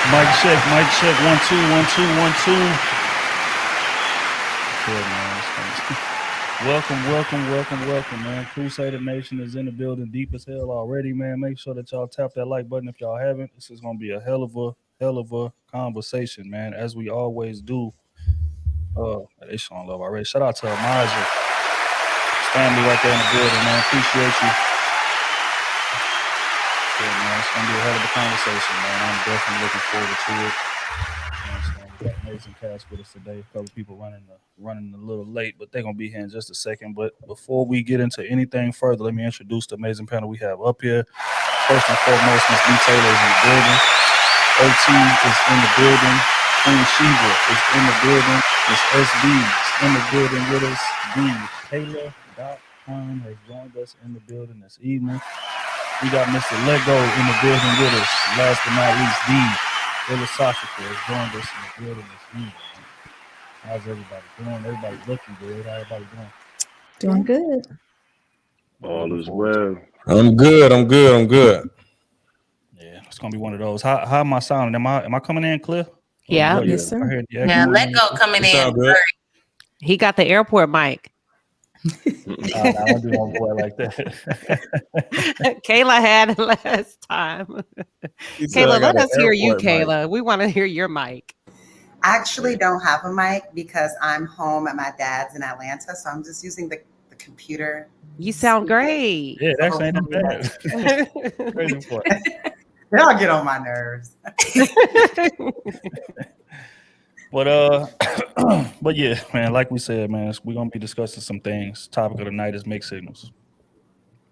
Mic check, 1 2 1 2 1 2. Good, man. Welcome, man. Crusader Nation is in the building, deep as hell already, man. Make sure that y'all tap that like button if y'all haven't. This is gonna be a hell of a conversation, man, as we always do. They showing love already. Shout out to Amaja, family right there in the building, man. Appreciate you. Yeah, man, it's gonna be a hell of a conversation, man. I'm definitely looking forward to it. We got amazing cast with us today. A couple people running a little late, but they're gonna be here in just a second. But before we get into anything further, let me introduce the amazing panel we have up here. First and foremost, Miss B. Taylor is in the building. OT is in the building. Queen Sheba is in the building. Miss SB is in the building with us. Taylor.com has joined us in the building this evening. We got Mr. Lego in the building with us. Last but not least, D. Philosophical has joined us in the building this evening. How's everybody doing? Everybody looking good. How everybody doing? Doing good. All is well. I'm good. Yeah, it's gonna be one of those. How am I sounding? Am I coming in clear? Yeah, yes, sir. Yeah, let go coming in. He got the airport mic. I don't do no boy like that. Kayla had it last time. Kayla, let us hear you, Kayla. We want to hear your mic. I actually don't have a mic because I'm home at my dad's in Atlanta, so I'm just using the computer. You sound great. Yeah, that's ain't bad. Crazy for it. Y'all get on my nerves. But yeah, man, like we said, man, we're gonna be discussing some things. Topic of the night is mixed signals.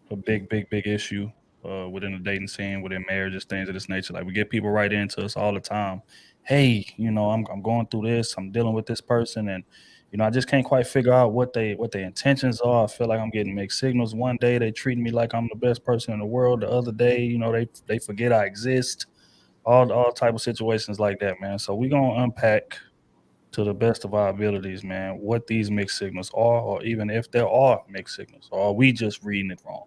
A big issue within the dating scene, within marriages, things of this nature. Like we get people right into us all the time. Hey, I'm going through this. I'm dealing with this person, and I just can't quite figure out what their intentions are. I feel like I'm getting mixed signals. One day they treat me like I'm the best person in the world. The other day, they forget I exist. All type of situations like that, man. So we're gonna unpack to the best of our abilities, man, what these mixed signals are, or even if there are mixed signals, or are we just reading it wrong?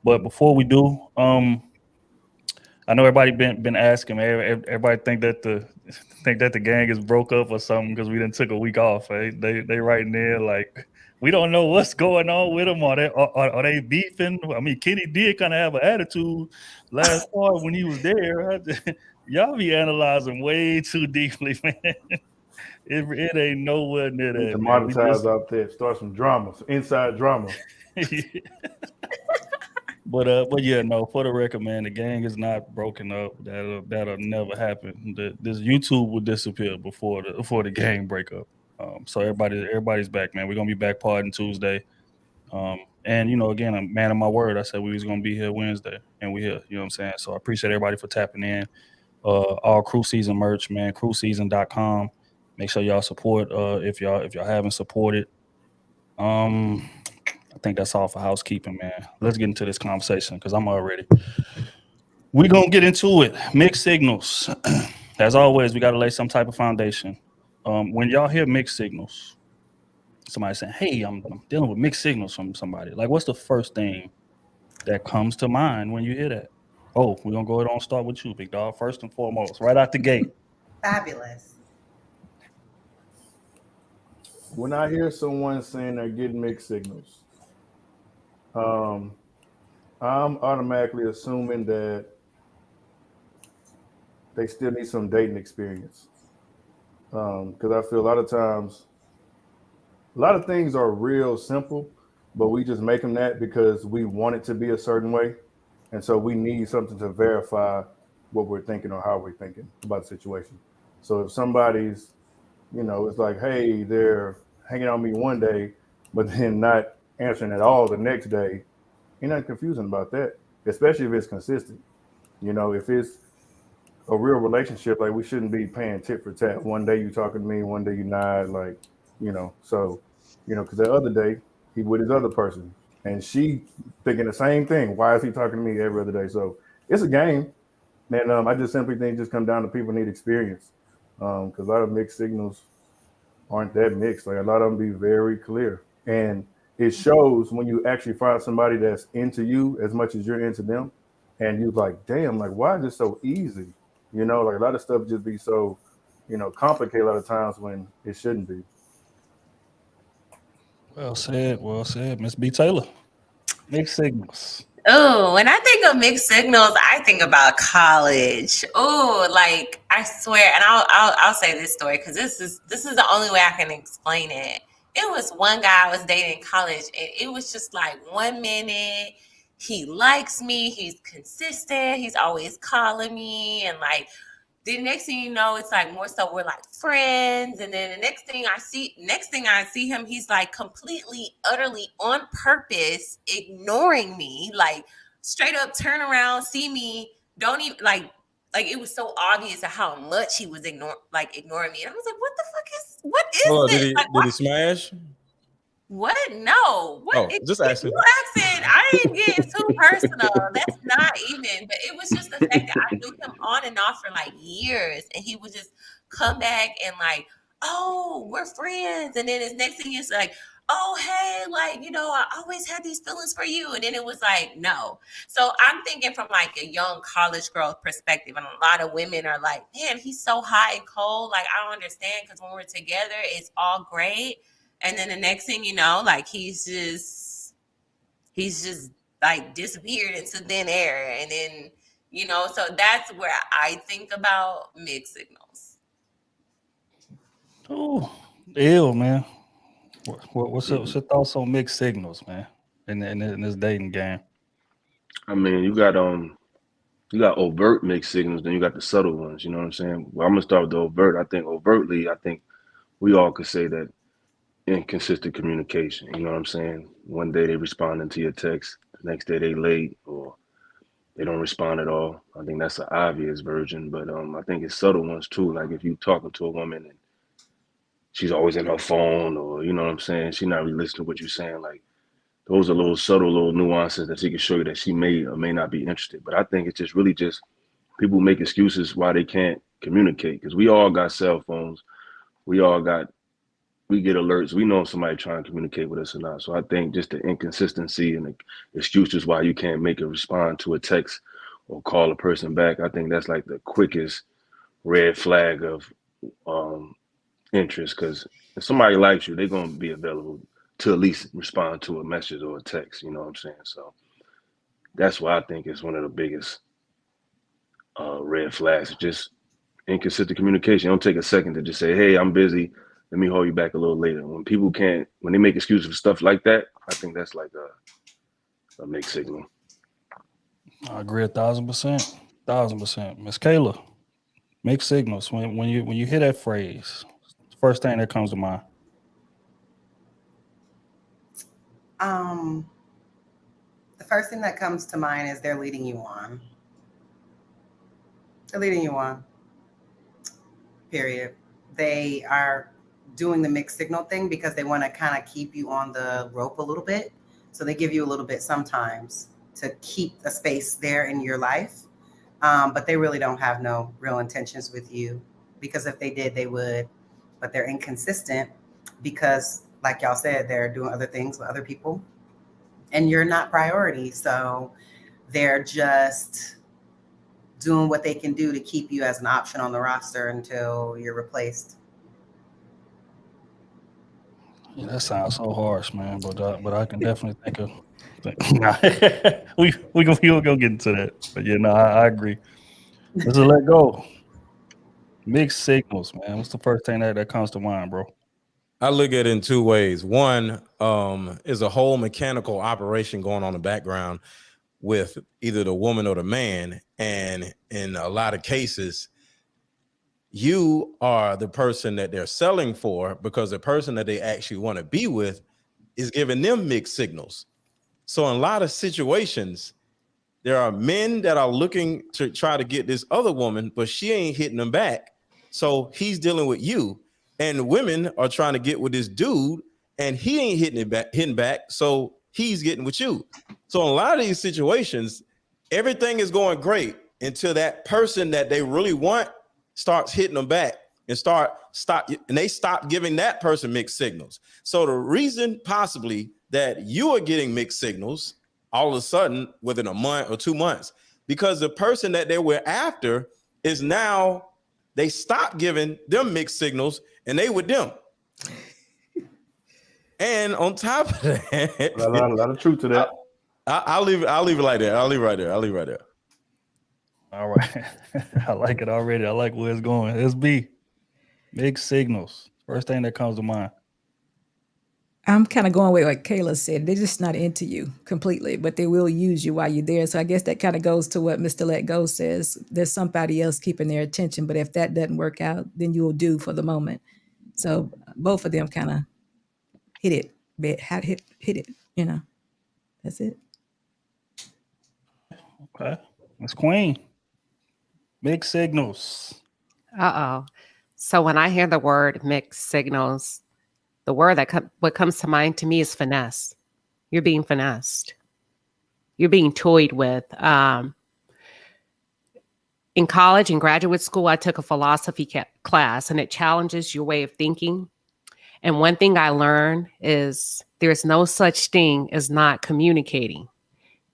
But before we do, I know everybody been asking, man. Everybody think that the gang is broke up or something because we done took a week off. Right? They writing there like we don't know what's going on with them. Are they beefing? I mean, Kenny did kind of have an attitude last part when he was there. Y'all be analyzing way too deeply, man. It ain't nowhere near that. Monetize out there, start some drama, some inside drama. But yeah, no. For the record, man, the gang is not broken up. That'll never happen. This YouTube will disappear before the gang break up. So everybody's back, man. We're gonna be back partying Tuesday. And again, I'm man of my word. I said we was gonna be here Wednesday, and we here. You know what I'm saying? So I appreciate everybody for tapping in. All Crew Season merch, man. Crewseason.com. Make sure y'all support. If y'all haven't supported. I think that's all for housekeeping, man. Let's get into this conversation because I'm all ready. We're going to get into it. Mixed signals. As always, we got to lay some type of foundation. When y'all hear mixed signals, somebody saying, hey, I'm dealing with mixed signals from somebody. Like, what's the first thing that comes to mind when you hear that? Oh, we're going to go ahead and start with you, big dog. First and foremost, right out the gate. Fabulous. When I hear someone saying they're getting mixed signals, I'm automatically assuming that they still need some dating experience. Because I feel a lot of times, a lot of things are real simple, but we just make them that because we want it to be a certain way. And so we need something to verify what we're thinking or how we're thinking about the situation. So if somebody's, it's like, hey, they're hanging on me one day, but then not answering at all the next day, ain't nothing confusing about that, especially if it's consistent. If it's a real relationship, like we shouldn't be paying tit for tat. One day you talking to me, one day you're not, like, so, because the other day he with his other person and she thinking the same thing. Why is he talking to me every other day? So it's a game. And I just simply think just come down to people need experience. Because a lot of mixed signals aren't that mixed. Like a lot of them be very clear. And it shows when you actually find somebody that's into you as much as you're into them. And you're like, damn, like, why is this so easy? You know, like a lot of stuff just be so, complicated a lot of times when it shouldn't be. Well said. Well said, Miss B. Taylor. Mixed signals. Oh, when I think of mixed signals, I think about college. Oh, like I swear, and I'll say this story because this is the only way I can explain it. It was one guy I was dating in college, and it was just like 1 minute he likes me, he's consistent, he's always calling me, and like the next thing you know, it's like more so we're like friends. And then the next thing I see him, he's like completely, utterly on purpose, ignoring me, like straight up turn around, see me, don't even like it was so obvious of how much he was ignoring me. And I was like, what is this? Did he smash? What? No. What? Oh, just asking. You asking? I ain't getting too personal. That's not even. But it was just the fact that I knew him on and off for like years, and he would just come back and like, oh, we're friends, and then his next thing is like, oh, hey, like, I always had these feelings for you, and then it was like, no. So I'm thinking from like a young college girl perspective, and a lot of women are like, man, he's so hot and cold. Like, I don't understand because when we're together, it's all great. And then the next thing you know, like he's just like disappeared into thin air. And then, so that's where I think about mixed signals. Oh, ill, man. What's your thoughts on mixed signals, man, in this dating game? I mean, you got overt mixed signals, then you got the subtle ones. You know what I'm saying? Well, I'm gonna start with the overt. I think we all could say that inconsistent communication. You know what I'm saying? One day they responding to your text, the next day they late or they don't respond at all. I think that's an obvious version, but I think it's subtle ones too. Like if you talking to a woman and she's always in her phone, or you know what I'm saying, she's not really listening to what you're saying. Like those are little subtle little nuances that she can show you that she may or may not be interested. But I think it's just really just people make excuses why they can't communicate, because we all got cell phones. We get alerts. We know if somebody trying to communicate with us or not. So I think just the inconsistency and the excuses why you can't make a respond to a text or call a person back, I think that's like the quickest red flag of interest. Because if somebody likes you, they're going to be available to at least respond to a message or a text. You know what I'm saying? So that's why I think it's one of the biggest red flags. Just inconsistent communication. Don't take a second to just say, hey, I'm busy. Let me hold you back a little later. When they make excuses for stuff like that, I think that's like a mixed signal. I agree 1,000%. 1,000%. Miss Kayla, mixed signals. When you hear that phrase, first thing that comes to mind. The first thing that comes to mind is they're leading you on. They're leading you on. Period. They are doing the mixed signal thing because they want to kind of keep you on the rope a little bit. So they give you a little bit sometimes to keep a space there in your life. But they really don't have no real intentions with you, because if they did, they would. But they're inconsistent because, like y'all said, they're doing other things with other people and you're not priority. So they're just doing what they can do to keep you as an option on the roster until you're replaced. Yeah, that sounds so harsh, man. But I can definitely think of. We'll go get into that. But yeah, no, I agree. Let's just let go. Mixed signals, man. What's the first thing that comes to mind, bro? I look at it in two ways. One is a whole mechanical operation going on in the background with either the woman or the man. And in a lot of cases, you are the person that they're selling for, because the person that they actually want to be with is giving them mixed signals. So in a lot of situations, there are men that are looking to try to get this other woman, but she ain't hitting them back. So he's dealing with you. And women are trying to get with this dude, and he ain't hitting back. So he's getting with you. So in a lot of these situations, everything is going great until that person that they really want starts hitting them back and they stop giving that person mixed signals. So the reason possibly that you are getting mixed signals all of a sudden within a month or 2 months, because the person that they were after is now they stop giving them mixed signals and they with them. And on top of that, A lot of truth to that. I'll leave it like that. I'll leave it right there. All right. I like it already. I like where it's going. SB. Mixed signals. First thing that comes to mind. I'm kind of going with what Kayla said. They're just not into you completely, but they will use you while you're there. So I guess that kind of goes to what Mr. Let Go says. There's somebody else keeping their attention, but if that doesn't work out, then you'll do for the moment. So both of them kind of hit it, you know. That's it. Okay. It's Queen. Mixed signals. So when I hear the word mixed signals, the word what comes to mind to me is finesse. You're being finessed. You're being toyed with. In college and graduate school, I took a philosophy class, and it challenges your way of thinking. And one thing I learned is there's no such thing as not communicating.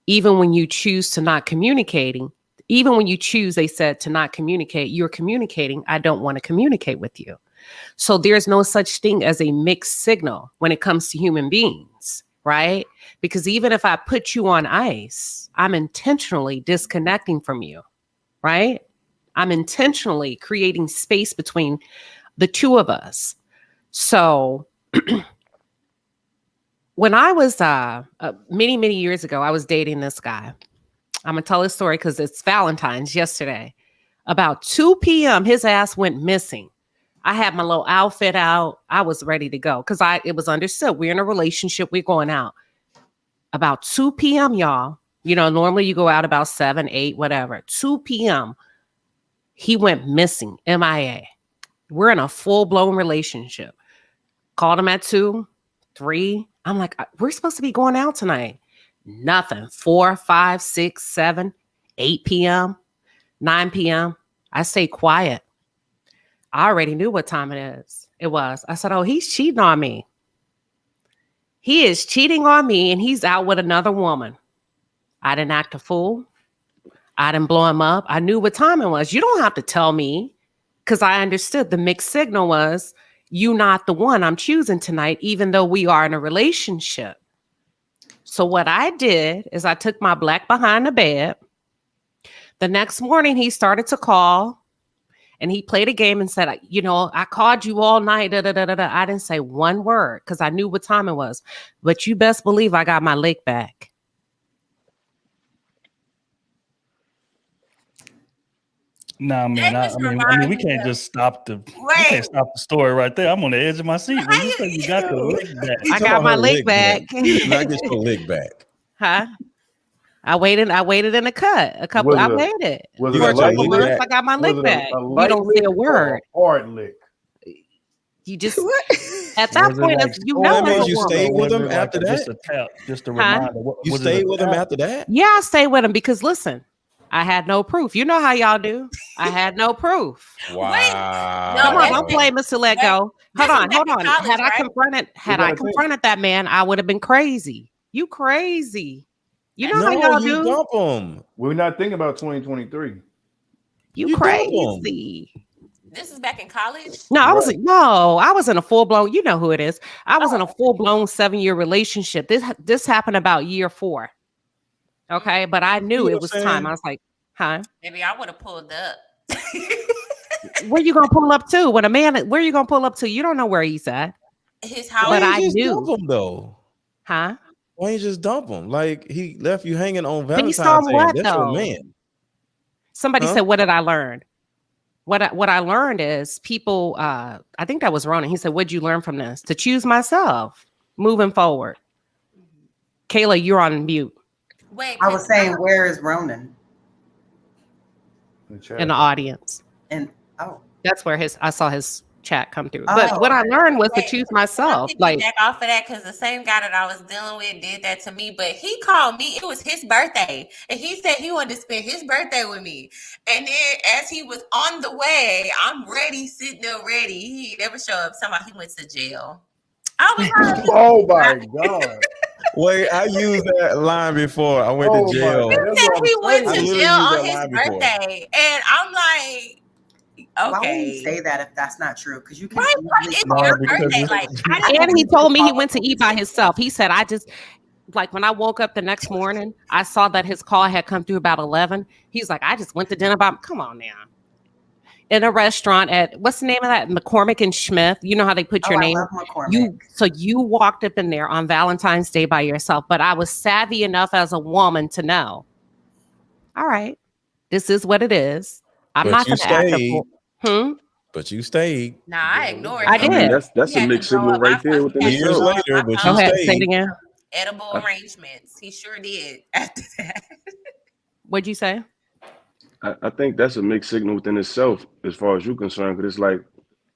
Even when you choose to not communicating, even when you choose, they said, to not communicate, you're communicating, I don't want to communicate with you. So there's no such thing as a mixed signal when it comes to human beings, right? Because even if I put you on ice, I'm intentionally disconnecting from you, right? I'm intentionally creating space between the two of us. So when I was many, many years ago, I was dating this guy. I'm going to tell his story because it's Valentine's yesterday. About 2 p.m., his ass went missing. I had my little outfit out. I was ready to go because it was understood. We're in a relationship. We're going out. About 2 p.m., y'all. You know, normally you go out about 7, 8, whatever. 2 p.m., he went missing, MIA. We're in a full-blown relationship. Called him at 2, 3. I'm like, we're supposed to be going out tonight. Nothing. 4, 5, 6, 7, 8 p.m., 9 p.m. I stay quiet. I already knew what time it was. I said, oh, he's cheating on me. He is cheating on me and he's out with another woman. I didn't act a fool. I didn't blow him up. I knew what time it was. You don't have to tell me because I understood the mixed signal was you not the one I'm choosing tonight, even though we are in a relationship. So what I did is I took my black behind the bed. The next morning, he started to call and he played a game and said, you know, I called you all night. Da, da, da, da, da. I didn't say one word because I knew what time it was. But you best believe I got my lick back. Nah, man. I mean, we can't just stop the story right there. I'm on the edge of my seat. When you say you got the lick back, I got my lick back. You did not get your lick back. Huh? I waited in the cut. I waited. Was it for a a couple lick months. back? I got my lick back. You don't say a word. Hard lick. You just at that point, like, you know, that means you stayed with him after that. Just a tap, just a reminder. You stayed with him after that? Yeah, I stayed with him because listen, I had no proof. You know how y'all do. I had no proof. Wow. Come on, don't play Mr. Let Go. Hold on. College, Had I confronted that man, I would have been crazy. You crazy. You know how y'all do. Dump him. We're not thinking about 2023. You crazy. This is back in college? No, I was in a full-blown, you know who it is. I was in a full-blown 7-year relationship. This happened about year 4. Okay, but I knew it was time. I was like, huh? Maybe I would have pulled up. Where you gonna pull up to? When a man, where you gonna pull up to? You don't know where he's at. His house. But I just knew. Dump him, though. Huh? Why you just dump him? Like he left you hanging on Based Valentine's on Day. what, That's your though? man. Somebody said, what did I learn? What I learned is people, I think that was Ronan. He said, what'd you learn from this? To choose myself moving forward. Kayla, you're on mute. Wait, I was saying, where is Ronan? In the audience. And that's where I saw his chat come through. But what I learned was to choose myself. Like back off of that, because the same guy that I was dealing with did that to me. But he called me. It was his birthday, and he said he wanted to spend his birthday with me. And then as he was on the way, I'm ready, sitting there ready. He never showed up. Somehow he went to jail. I was like, oh my God. Wait, I used that line before. I went to jail. He said he went I to literally jail used on that his line before. birthday, and I'm like, Why would you okay. say that if that's not true? Because you can Right, easily it's No, your because birthday. it's- Like, I didn't And he told me he went to eat by himself. He said, I just, like, when I woke up the next morning, I saw that his call had come through about 11. He's like, I just went to dinner by, come on now. In a restaurant at, what's the name of that? McCormick and Smith. You know how they put your I name? love McCormick. So you walked up in there on Valentine's Day by yourself, but I was savvy enough as a woman to know, all right, this is what it is. I'm But not you going to act a stayed. fool. But you stayed. Nah, I ignored I him. did. that's He a had mixed to blow signal up my right there phone. within He had to Years blow itself. up my later, but Go you phone. ahead, say it stayed. again. Edible arrangements. He sure did after that. What'd you say? I think that's a mixed signal within itself, as far as you're concerned. Because it's like,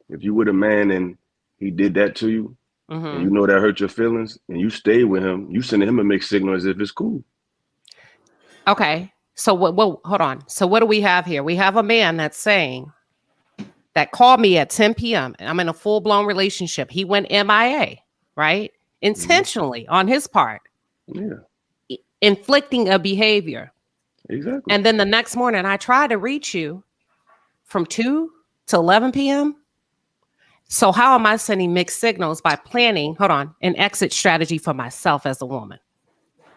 if you with a man and he did that to you, and you know that hurt your feelings, and you stay with him, you sending him a mixed signal as if it's cool. Okay. So what? Hold on. So what do we have here? We have a man that's saying that called me at 10 p.m. and I'm in a full blown relationship. He went MIA, right? Intentionally on his part, Yeah, inflicting a behavior. exactly. And then the next morning, I tried to reach you from 2 to 11 p.m. So how am I sending mixed signals by planning, an exit strategy for myself as a woman?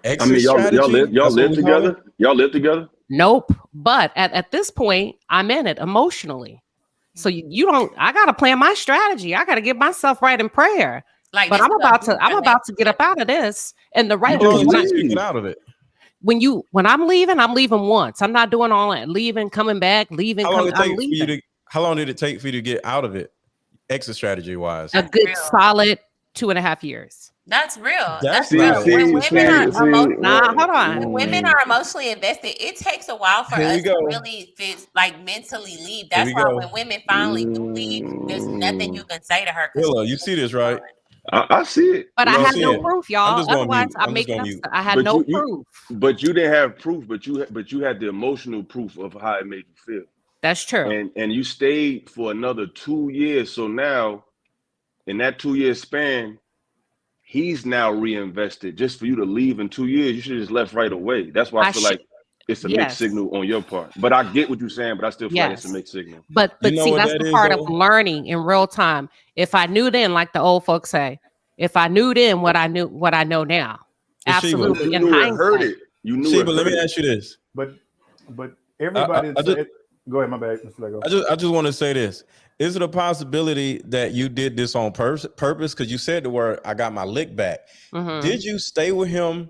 I mean, y'all live That's what we call together. it? Y'all live together. Nope. But at this point, I'm in it emotionally. So you don't, I got to plan my strategy. I got to get myself right in prayer. Like, But this I'm is about to get up out of this. And the right How long way, it takes you to get out of it? when I'm leaving once. I'm not doing all that leaving, coming back, leaving, How long coming. I'm leaving. How long did it take for you to get out of it? Exit strategy wise. A good real. solid 2.5 years. That's real. That's That's real. not When it. women are emotionally, Nah, hold on. when women are emotionally invested, it takes a while for Here we us to go. really mentally leave. Here That's we why go. when women finally do leave, there's nothing you can say to her. 'Cause Willa, you see this, right? I see it. But You I know had what I'm no saying? proof, y'all. I'm just going Otherwise, mute. I'm I'm just making going up mute. stuff. I had But no you- proof. But you didn't have proof. But you had the emotional proof of how it made you feel. That's true. And you stayed for another 2 years. So now, in that 2 year span, he's now reinvested. Just for you to leave in 2 years, you should have just left right away. That's why I feel like it's a mixed Yes. signal on your part. But I get what you're saying, but I still feel like it's a Yes. mixed signal. But You know see, what that's that the is, part though? of learning in real time. If I knew then, like the old folks say, if I knew then what I know now. But Absolutely. You In knew it hurt hindsight. it. You knew Sheba, it let hurt me it. ask you this. But everybody I just- go ahead, my bad, Mr. Lego. I just want to say this. Is it a possibility that you did this on purpose? Because you said the word, I got my lick back. Mhm. Did you stay with him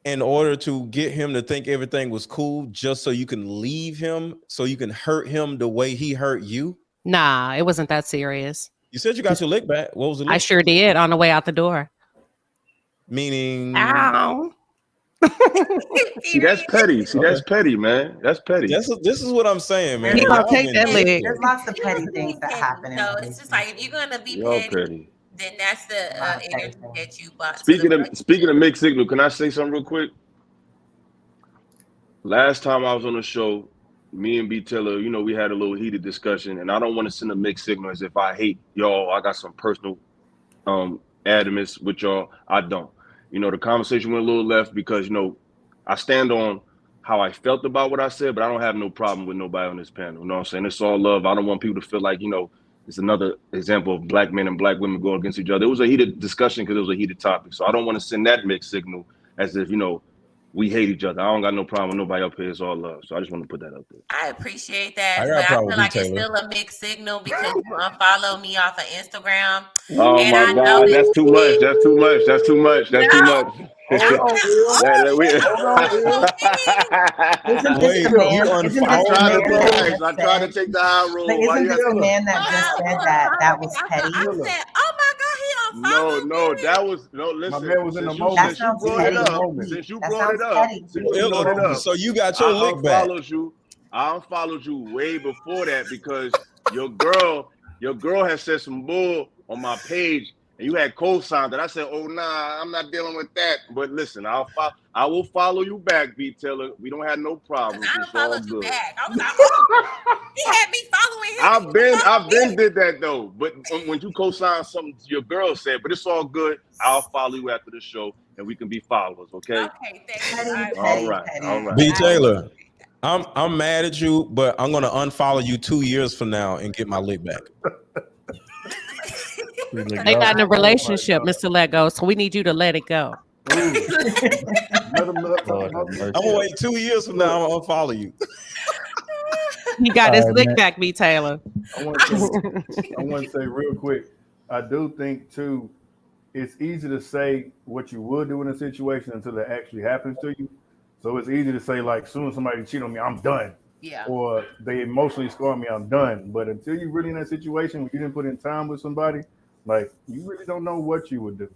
in order to get him to think everything was cool just so you can leave him, so you can hurt him the way he hurt you? Nah, it wasn't that serious. You said you got your lick back. What was the lick? I sure did on the way out the door. Meaning, Ow. See, that's petty. See, that's petty, man. That's petty. this is what I'm saying, man. He gonna Y'all take that vindictive. leg. There's lots of petty things that happen. So it's just like, if you're gonna be Y'all petty, petty. then that's the Lot of petty energy things. that you brought. Speaking of mixed signal, can I say something real quick? Last time I was on the show, me and B Taylor, we had a little heated discussion, and I don't want to send a mixed signal as if I hate y'all. I got some personal animus with y'all. I don't. The conversation went a little left because I stand on how I felt about what I said, but I don't have no problem with nobody on this panel. You know what I'm saying? It's all love. I don't want people to feel like, it's another example of black men and black women going against each other. It was a heated discussion because it was a heated topic. So I don't want to send that mixed signal as if, we hate each other. I don't got no problem with nobody up here. It's all love. So I just want to put that out there. I appreciate that, I got a but I problem feel with like you, it's Taylor. still a mixed signal because you unfollow me off of Instagram. Oh And my I God, noticed- that's too much. That's too much. That's too much. That's too much. Hold on, Wait, Isn't you this the I man tried to that be just nice. I tried to said- take the high road. But Why isn't you this have the to- man that just said that was petty? I said, oh my God, he No, unfollowed me. that was listen. man was in the since moment. That since you sounds brought petty. it up, Moment. since you That brought it sounds up, petty. since you brought it up, So you got your lick back. I unfollowed you way before that because your girl had said some bull on my page, and you had co-signed that. I said, "Oh nah, I'm not dealing with that." But listen, I will follow you back, B Taylor. We don't have no problems. I It's all unfollowed you good. back. I was like, oh, he had me following I've been did that though. But when you co-sign something your girl said, but it's all good. I'll follow you after the show, and we can be followers. Okay. Okay, thank you. Petty, I All petty, right. petty. All right. B. Taylor, I'm mad at you, but I'm gonna unfollow you 2 years from now and get my lick back. We let They go. not in a Oh my relationship, God. Mr. Let Go. So we need you to let it go. Ooh. Let them talk Lord about have this. mercy. I'm gonna wait 2 years from now. I'm gonna unfollow you. He got his All right, lick man. back, B. Taylor. I want to say real quick. I do think too, it's easy to say what you would do in a situation until it actually happens to you. So it's easy to say like, soon as somebody cheat on me, I'm done. Yeah. Or they emotionally scar me, I'm done. But until you're really in that situation where you didn't put in time with somebody, like you really don't know what you would do.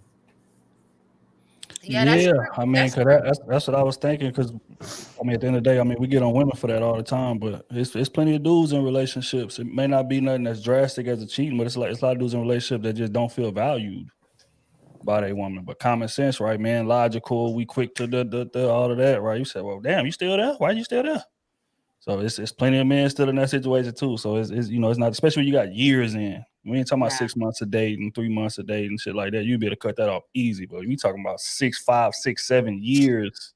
Yeah, that's true. I mean, That's cause true. that's what I was thinking. Because I mean, at the end of the day, I mean, we get on women for that all the time, but it's plenty of dudes in relationships. It may not be nothing as drastic as a cheating, but it's a lot of dudes in relationships that just don't feel valued by their woman. But common sense, right, man? Logical. We quick to the all of that, right? You said, well, damn, you still there? Why you still there? So it's plenty of men still in that situation too. So it's it's not, especially when you got years in. We ain't talking about Yeah. 6 months a date and 3 months a date and shit like that. You be able to cut that off easy. But we talking about 6, 5, 6, 7 years.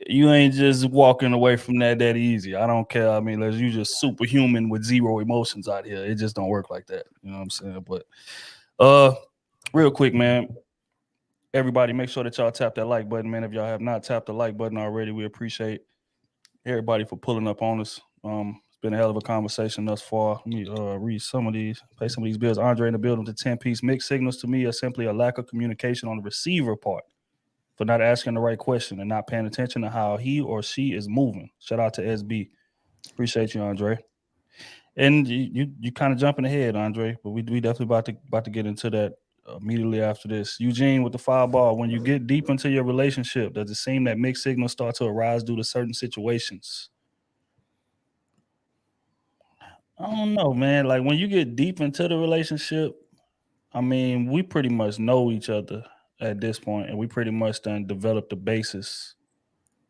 You ain't just walking away from that easy. I don't care. I mean, you just superhuman with zero emotions out here. It just don't work like that. You know what I'm saying? But real quick, man. Everybody, make sure that y'all tap that like button, man. If y'all have not tapped the like button already, we appreciate everybody for pulling up on us. It's been a hell of a conversation thus far. Let me read some of these, pay some of these bills. Andre in the building with the 10-piece. Mixed signals to me are simply a lack of communication on the receiver part for not asking the right question and not paying attention to how he or she is moving. Shout out to SB. Appreciate you, Andre. And you kind of jumping ahead, Andre, but we definitely about to get into that immediately after this. Eugene with the fireball. When you get deep into your relationship, does it seem that mixed signals start to arise due to certain situations? I don't know, man. Like when you get deep into the relationship, I mean, we pretty much know each other at this point, and we pretty much done developed the basis.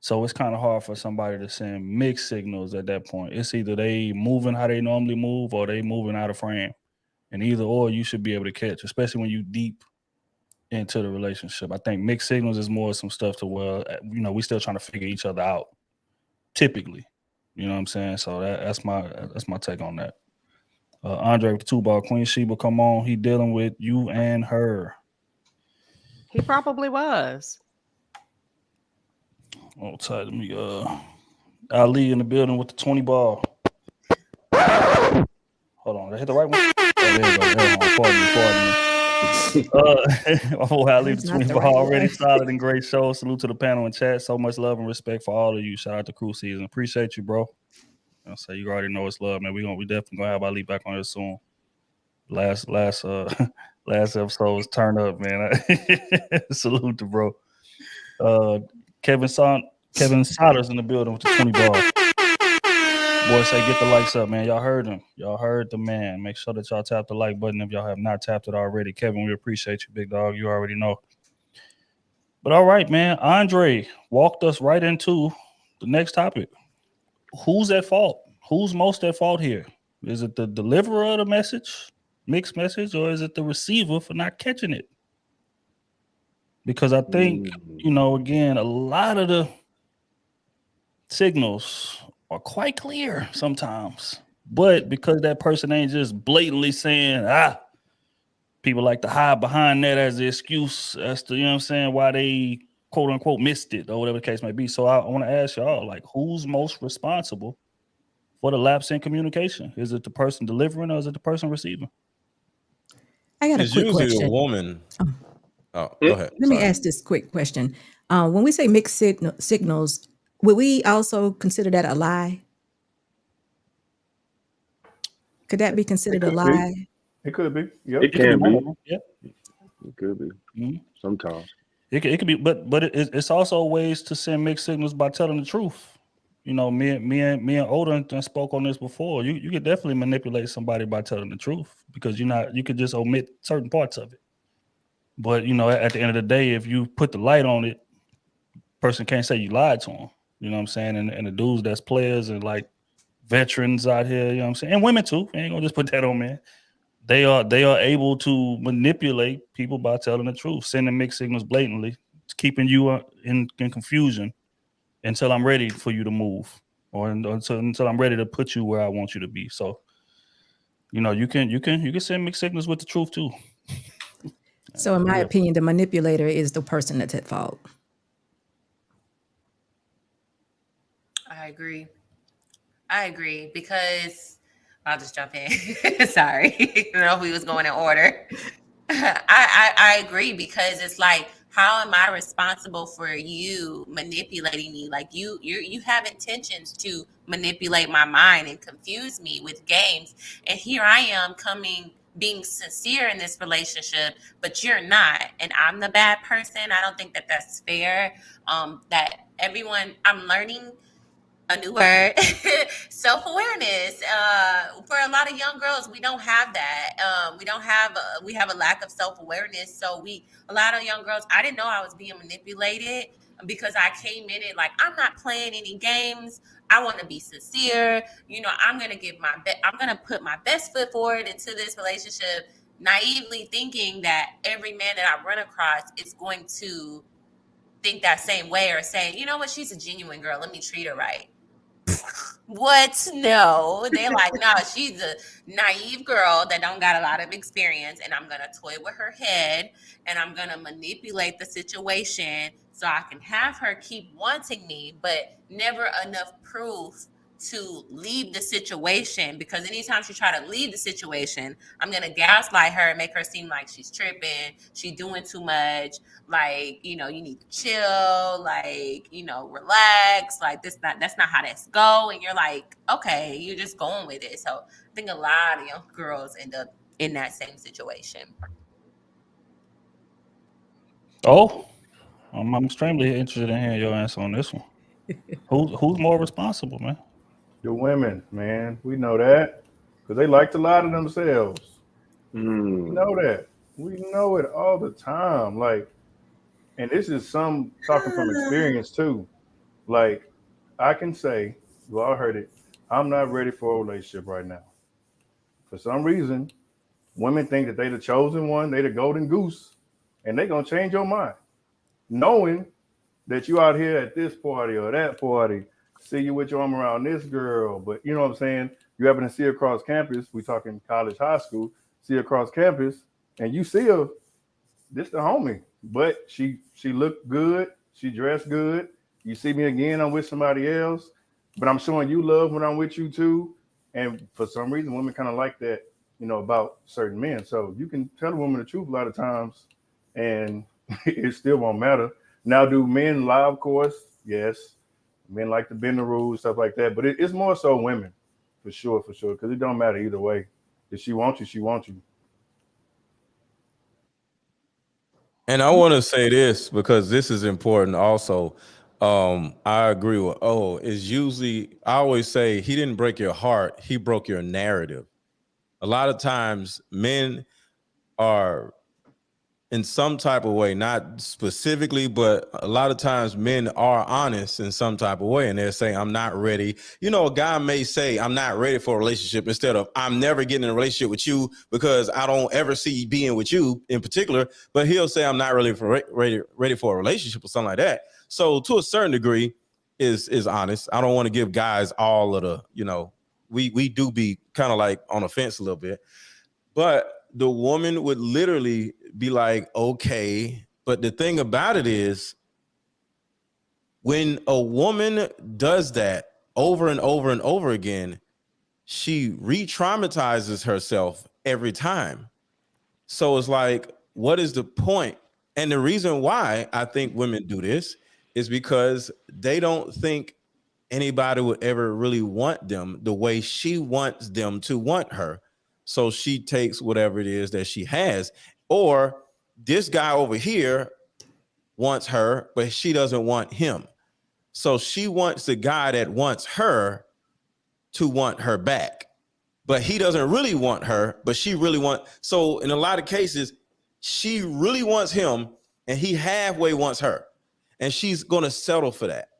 So it's kind of hard for somebody to send mixed signals at that point. It's either they moving how they normally move or they moving out of frame. And either or you should be able to catch, especially when you deep into the relationship. I think mixed signals is more some stuff to where, we still trying to figure each other out, typically. You know what I'm saying? So that's my take on that. Andre with the 2-ball. Queen Sheba, come on. He dealing with you and her. He probably was. Oh, tight to me. Ali in the building with the 20-ball. Hold on. Did I hit the right one? Oh, there you go. There, pardon me. Ali That's the not the 20-ball right already one. solid and great show. Salute to the panel and chat. So much love and respect for all of you. Shout out to Crew Season. Appreciate you, bro. I'll say you already know it's love, man. We definitely gonna have Ali back on here soon. Last episode was turn up, man. Salute to bro. Kevin Sodders in the building with the 20-ball. Boy, say get the likes up, man. Y'all heard him. Y'all heard the man. Make sure that y'all tap the like button if y'all have not tapped it already. Kevin, we appreciate you, big dog. You already know. But all right, man. Andre walked us right into the next topic. Who's at fault? Who's most at fault here? Is it the deliverer of the message, mixed message, or is it the receiver for not catching it? Because I think, again, a lot of the signals are quite clear sometimes. But because that person ain't just blatantly saying, people like to hide behind that as the excuse as to, why they quote unquote missed it or whatever the case may be. So I want to ask y'all, like, who's most responsible for the lapse in communication? Is it the person delivering or is it the person receiving? I got a It's quick usually question. the woman. Oh, go ahead. Let me ask this quick question. When we say mixed signals, would we also consider that a lie? Could that be considered a could be. lie? It could be. Yep. It can be. Yeah. It could be. Sometimes. It could be, but it's also ways to send mixed signals by telling the truth. Me and Oda done spoke on this before. You could definitely manipulate somebody by telling the truth because you could just omit certain parts of it. But at the end of the day, if you put the light on it, person can't say you lied to them. You know what I'm saying? And the dudes that's players and like veterans out here, you know what I'm saying? And women too. I ain't gonna just put that on men. They are able to manipulate people by telling the truth, sending mixed signals blatantly, keeping you in confusion until I'm ready for you to move, or until I'm ready to put you where I want you to be. So, you know, you can send mixed signals with the truth too. So in my opinion, the manipulator is the person that's at fault. I agree because I'll just jump in. Sorry, I don't know if we was going in order. I agree because it's like, how am I responsible for you manipulating me? Like you have intentions to manipulate my mind and confuse me with games, and here I am being sincere in this relationship, but you're not, and I'm the bad person. I don't think that that's fair. That everyone, I'm learning a new word, self-awareness. For a lot of young girls, we don't have that. We have a lack of self-awareness. So a lot of young girls, I didn't know I was being manipulated because I came in it like, I'm not playing any games. I want to be sincere. You know, I'm going to put my best foot forward into this relationship, naively thinking that every man that I run across is going to think that same way or say, you know what, she's a genuine girl. Let me treat her right. What? No. They like, no, she's a naive girl that don't got a lot of experience, and I'm gonna toy with her head and I'm gonna manipulate the situation so I can have her keep wanting me, but never enough proof to leave the situation, because anytime she try to leave the situation, I'm gonna gaslight her and make her seem like she's tripping, she's doing too much, like, you know, you need to chill, like, you know, relax, like that's not how that's go. And you're like, okay, you're just going with it. So I think a lot of young girls end up in that same situation. Oh, I'm extremely interested in hearing your answer on this one. Who's more responsible, man? The women, man, we know that because they like to lie to themselves. We know that. We know it all the time. Like, and this is some talking from experience too. Like, I can say, you all heard it, I'm not ready for a relationship right now. For some reason, women think that they the chosen one, they the golden goose, and they gonna change your mind, knowing that you out here at this party or that party, see you with your arm around this girl, but you know what I'm saying? You happen to see her across campus. We talking college, high school. See her across campus, and you see her. This the homie, but she looked good. She dressed good. You see me again, I'm with somebody else, but I'm showing you love when I'm with you too. And for some reason, women kind of like that, you know, about certain men. So you can tell a woman the truth a lot of times, and it still won't matter. Now, do men lie? Of course, yes. Men like to bend the rules, stuff like that. But it's more so women, for sure, because it don't matter either way. If she wants you, she wants you. And I want to say this because this is important also. I agree with is usually, I always say, he didn't break your heart, he broke your narrative. A lot of times men are in some type of way, not specifically, but a lot of times men are honest in some type of way, and they're saying, I'm not ready. You know, a guy may say, I'm not ready for a relationship, instead of, I'm never getting in a relationship with you because I don't ever see being with you in particular, but he'll say, I'm not really ready for a relationship or something like that. So to a certain degree is honest. I don't want to give guys all of the, you know, we do be kind of like on the fence a little bit, but the woman would literally be like, okay. But the thing about it is, when a woman does that over and over and over again, she re-traumatizes herself every time. So it's like, what is the point? And the reason why I think women do this is because they don't think anybody would ever really want them the way she wants them to want her. So she takes whatever it is that she has. Or this guy over here wants her, but she doesn't want him. So she wants the guy that wants her to want her back. But he doesn't really want her, but she really wants. So in a lot of cases, she really wants him and he halfway wants her. And she's going to settle for that.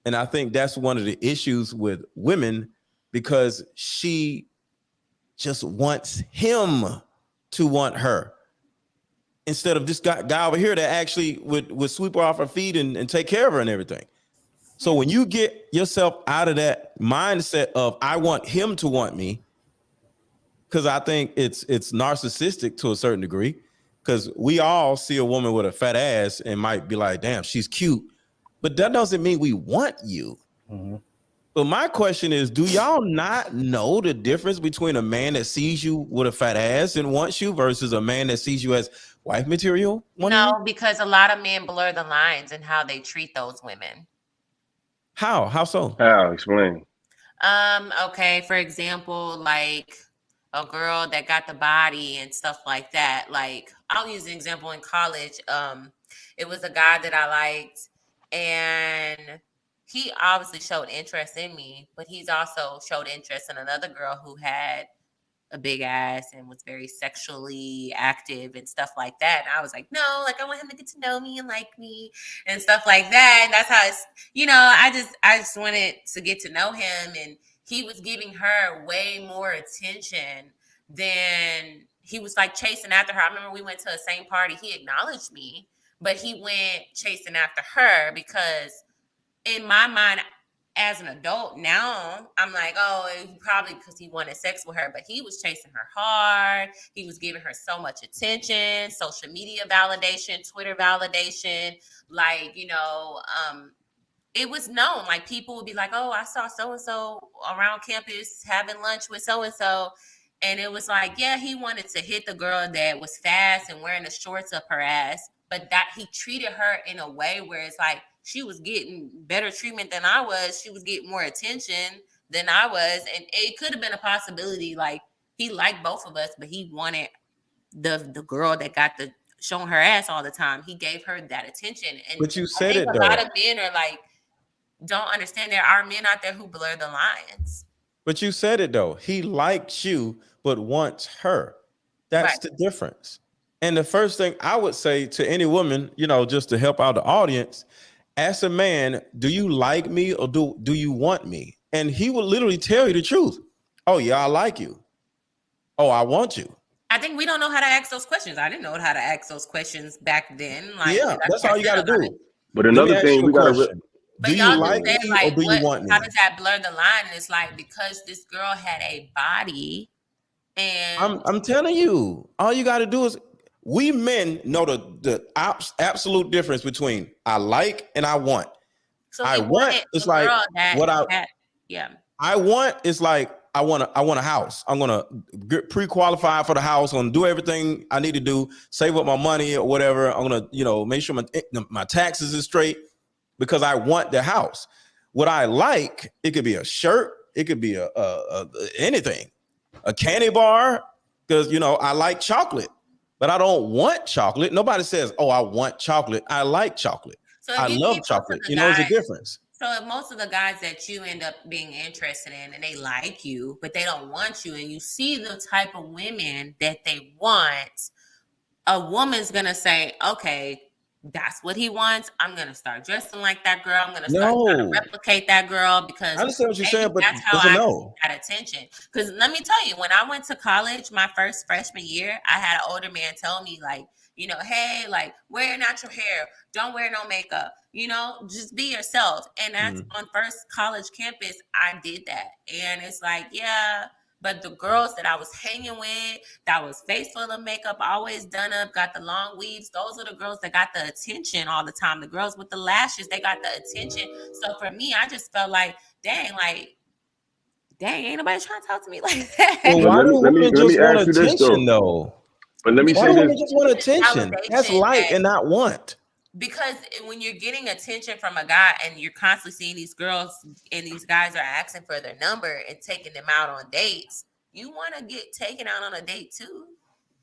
And I think that's one of the issues with women. because she just wants him to want her instead of this guy over here that actually would sweep her off her feet and take care of her and everything. So when you get yourself out of that mindset of I want him to want me, because I think it's narcissistic to a certain degree, because we all see a woman with a fat ass and might be like, damn, she's cute, but that doesn't mean we want you. Mm-hmm. But my question is, do y'all not know the difference between a man that sees you with a fat ass and wants you versus a man that sees you as wife material? No, because a lot of men blur the lines in how they treat those women. How so? How? Explain. Okay, for example, like a girl that got the body and stuff like that. Like, I'll use an example in college. It was a guy that I liked, and he obviously showed interest in me, but he's also showed interest in another girl who had a big ass and was very sexually active and stuff like that. And I was like, no, like I want him to get to know me and like me and stuff like that. And that's how it's, I just wanted to get to know him. And he was giving her way more attention than he was like chasing after her. I remember we went to the same party. He acknowledged me, but he went chasing after her because in my mind, as an adult now, I'm like, oh, probably because he wanted sex with her, but he was chasing her hard. He was giving her so much attention, social media validation, Twitter validation. Like, it was known. Like, people would be like, oh, I saw so-and-so around campus having lunch with so-and-so. And it was like, yeah, he wanted to hit the girl that was fast and wearing the shorts up her ass, but that he treated her in a way where it's like, she was getting better treatment than I was. She was getting more attention than I was. And it could have been a possibility. Like, he liked both of us, but he wanted the girl that got the showing her ass all the time. He gave her that attention. And But you said it, a though. lot of men are like, don't understand. There are men out there who blur the lines. But you said it, though. He likes you, but wants her. That's Right. the difference. And the first thing I would say to any woman, just to help out the audience, ask a man, do you like me or do you want me? And he will literally tell you the truth. Oh, yeah, I like you. Oh, I want you. I think we don't know how to ask those questions. I didn't know how to ask those questions back then. Like, Yeah, that's all you got to do. But Let me another ask thing you a we got to. question. But Do y'all you like just said, me or do you want me? How does that blur the line? And it's like, because this girl had a body, and I'm telling you, all you got to do is, we men know the absolute difference between I like and I want. so I he want wanted is the like girl that what had, yeah. I want is like I want a house. I'm gonna get pre-qualify for the house. I'm gonna do everything I need to do, save up my money or whatever. I'm gonna make sure my taxes is straight because I want the house. What I like, it could be a shirt, it could be a anything, a candy bar, because I like chocolate. But I don't want chocolate. Nobody says, oh, I want chocolate. I like chocolate. So I love chocolate. There's a difference. So if most of the guys that you end up being interested in and they like you, but they don't want you, and you see the type of women that they want, a woman's going to say, okay, that's what he wants. I'm going to start dressing like that girl. I'm going to start trying to replicate that girl because I understand what you're saying, but that's how there's a I no. got attention. Because let me tell you, when I went to college, my first freshman year, I had an older man tell me like, hey, like wear natural hair. Don't wear no makeup. Just be yourself. And that's on first college campus, I did that. And it's like, yeah. But the girls that I was hanging with, that was face full of makeup, always done up, got the long weaves, those are the girls that got the attention all the time. The girls with the lashes, they got the attention. So for me, I just felt like, dang, ain't nobody trying to talk to me like that. Well, why do women just want ask you this, attention, though? But let me Why say do women this. just want attention? That's like and not want. Because when you're getting attention from a guy and you're constantly seeing these girls and these guys are asking for their number and taking them out on dates, you want to get taken out on a date too.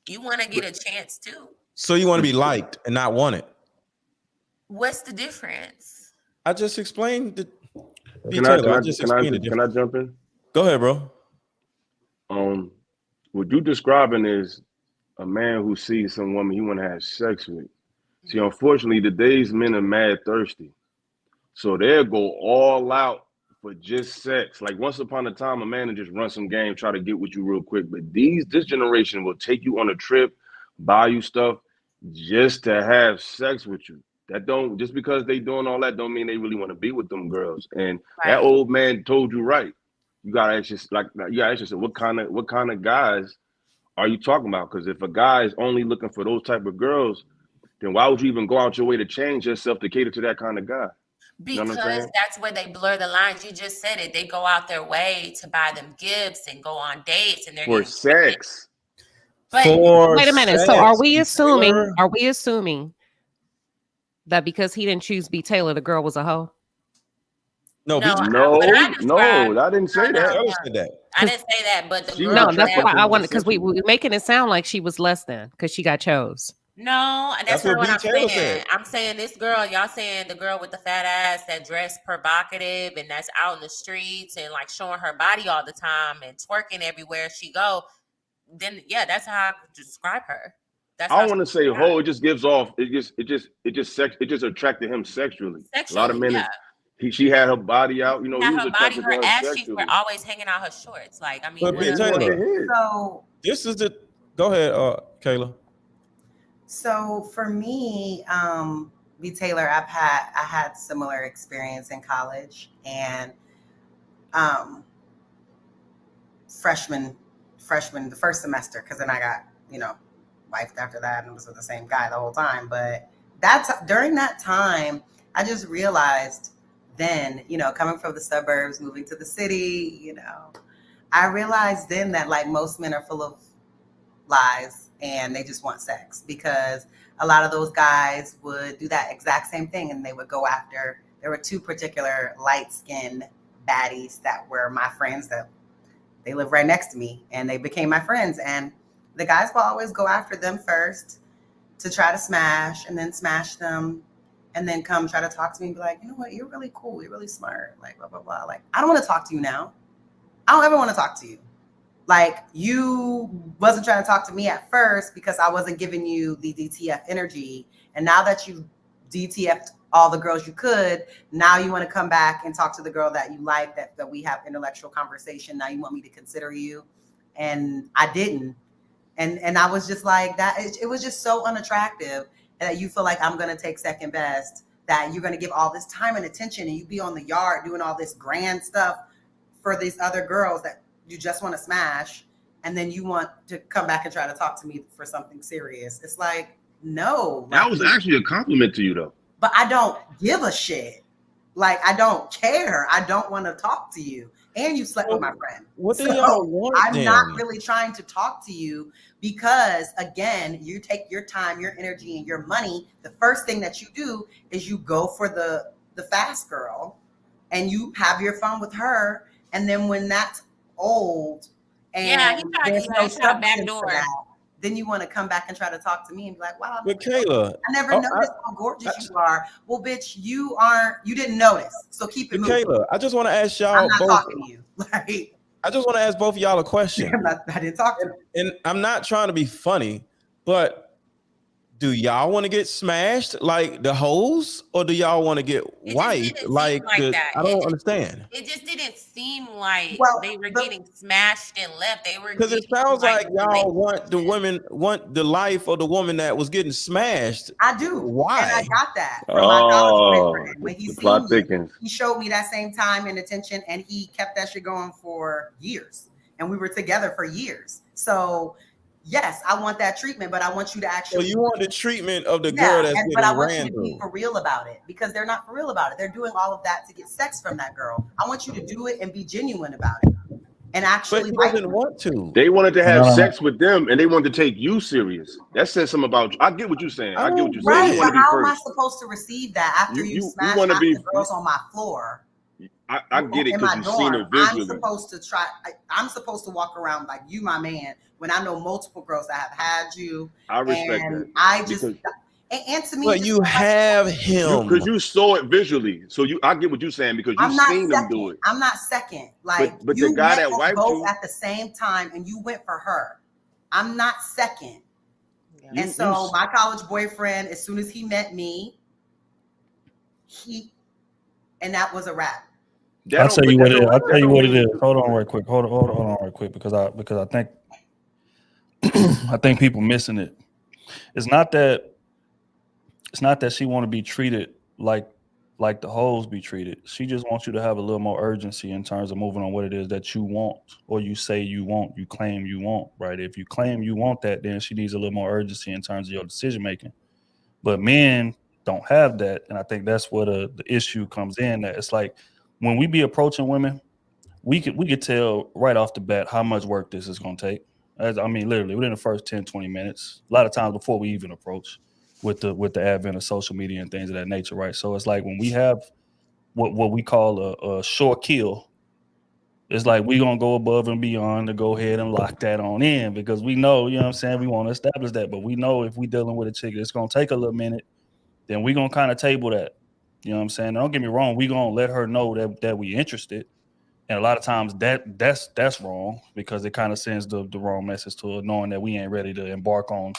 You want to get a chance too. So you want to be liked and not wanted. What's the difference? I just explained the Can I jump in? Go ahead, bro. What you describing is a man who sees some woman he want to have sex with. See, unfortunately, today's men are mad thirsty. So they'll go all out for just sex. Like once upon a time, a man would just run some game, try to get with you real quick. But this generation will take you on a trip, buy you stuff just to have sex with you. That don't, just because they doing all that don't mean they really want to be with them girls. And that Right. old man told you right. You gotta ask yourself, what kind of guys are you talking about? Because if a guy is only looking for those type of girls, then why would you even go out your way to change yourself to cater to that kind of guy? You know what I'm Because saying? that's where they blur the lines. You just said it. They go out their way to buy them gifts and go on dates, and they're For getting treated. sex. But For Wait a minute. So sex, are we Taylor? assuming that because he didn't choose B. Taylor, the girl was a hoe? No, no, No, what I described. I didn't say No, that. Taylor said that. I didn't say that. But the She girl. was No, that's attracted why to I him wanted, because we sexually. were making it sound like she was less than because she got chose. No, That's that's not what what B. I'm Taylor saying. said. I'm saying this girl, y'all saying the girl with the fat ass that dressed provocative and that's out in the streets and like showing her body all the time and twerking everywhere she go. Then yeah, that's how I would describe her. That's I how don't want to say whole. It just gives off. It just attracted him sexually. A lot of sexually, men. yeah. She had her body out. You know, She he had was her body, attracted her to her ass cheeks sexually. were always hanging out her shorts. Like, I mean, But what B. else? He wanted to Taylor, hit. So this is the. Go ahead, Kayla. So for me, B. Taylor, I had similar experience in college, and freshman the first semester, because then I got wifed after that and was with the same guy the whole time. But during that time, I just realized then, coming from the suburbs, moving to the city, I realized then that like most men are full of lies and they just want sex, because a lot of those guys would do that exact same thing, and they would go after. There were two particular light-skinned baddies that were my friends, that they live right next to me, and they became my friends. And the guys will always go after them first to try to smash, and then smash them, and then come try to talk to me and be like, you know what, you're really cool, you're really smart, like blah blah blah. Like, I don't want to talk to you now. I don't ever want to talk to you. Like, you wasn't trying to talk to me at first because I wasn't giving you the DTF energy. And now that you DTF'd all the girls you could, now you want to come back and talk to the girl that you like, that we have intellectual conversation. Now you want me to consider you. And I didn't. And I was just like, that. It was just so unattractive that you feel like I'm going to take second best, that you're going to give all this time and attention, and you be on the yard doing all this grand stuff for these other girls that you just want to smash, and then you want to come back and try to talk to me for something serious. It's like, no. That was actually a compliment to you, though. But I don't give a shit. Like, I don't care. I don't want to talk to you. And you slept with my friend. What do y'all want? I'm not really trying to talk to you because, again, you take your time, your energy, and your money. The first thing that you do is you go for the fast girl, and you have your fun with her. And then when that's old and there's no substance for that, then you want to come back and try to talk to me and be like, wow, But Kayla, I never noticed how gorgeous you are. Well, bitch, you didn't notice. So keep it moving. Kayla, I just want to ask y'all I'm not both. talking to you. Like, I just want to ask both of y'all a question. I didn't talk to you. And I'm not trying to be funny, but do y'all want to get smashed like the hoes, or do y'all want to get wiped like that? I don't understand. It just didn't seem like they were getting smashed and left. They were, because it sounds like y'all want the life of the woman that was getting smashed. I do. Why? And I got that from my college boyfriend. When he seen me, he showed me that same time and attention, and he kept that shit going for years. And we were together for years. So yes, I want that treatment, but I want you to actually. So you want the treatment of the girl that's getting but I want ran you to be through. for real about it, because they're not for real about it. They're doing all of that to get sex from that girl. I want you to do it and be genuine about it, and actually. But he doesn't want to. They wanted to have sex with them, and they wanted to take you serious. That says something about you. I get what you're saying. I get what you're saying. Right, You but want to be how am I first. supposed to receive that after you smash wanna half be- the girls on my floor? I get it In because my you've dorm, seen it visually. I'm supposed to walk around like you, my man, when I know multiple girls that have had you. I respect and that. I just, and to me, But you have him because you saw it visually. So I get what you're saying because you've seen them do it. I'm not second. Like, but you the guy met that us wiped both you at the same time, and you went for her. I'm not second. And so my college boyfriend, as soon as he met me, and that was a wrap. That I'll don't, tell but you that what it is. don't, I'll that tell you don't what it mean. is. Hold on, right quick. Hold on, right quick, because I think I think people missing it. It's not that she want to be treated like the hoes be treated. She just wants you to have a little more urgency in terms of moving on what it is that you want, or you say you want, you claim you want, right? If you claim you want that, then she needs a little more urgency in terms of your decision making. But men don't have that, and I think that's where the issue comes in. That it's like when we be approaching women, we could tell right off the bat how much work this is going to take. I mean, literally within the first 10, 20 minutes, a lot of times before we even approach, with the advent of social media and things of that nature, right? So it's like when we have what we call a short kill, it's like we gonna go above and beyond to go ahead and lock that on in, because we know, you know what I'm saying, we want to establish that. But we know if we dealing with a chick, it's gonna take a little minute, then we gonna kind of table that. You know what I'm saying? Don't get me wrong, we gonna let her know that we interested. And a lot of times that's wrong, because it kind of sends the wrong message to her, knowing that we ain't ready to embark on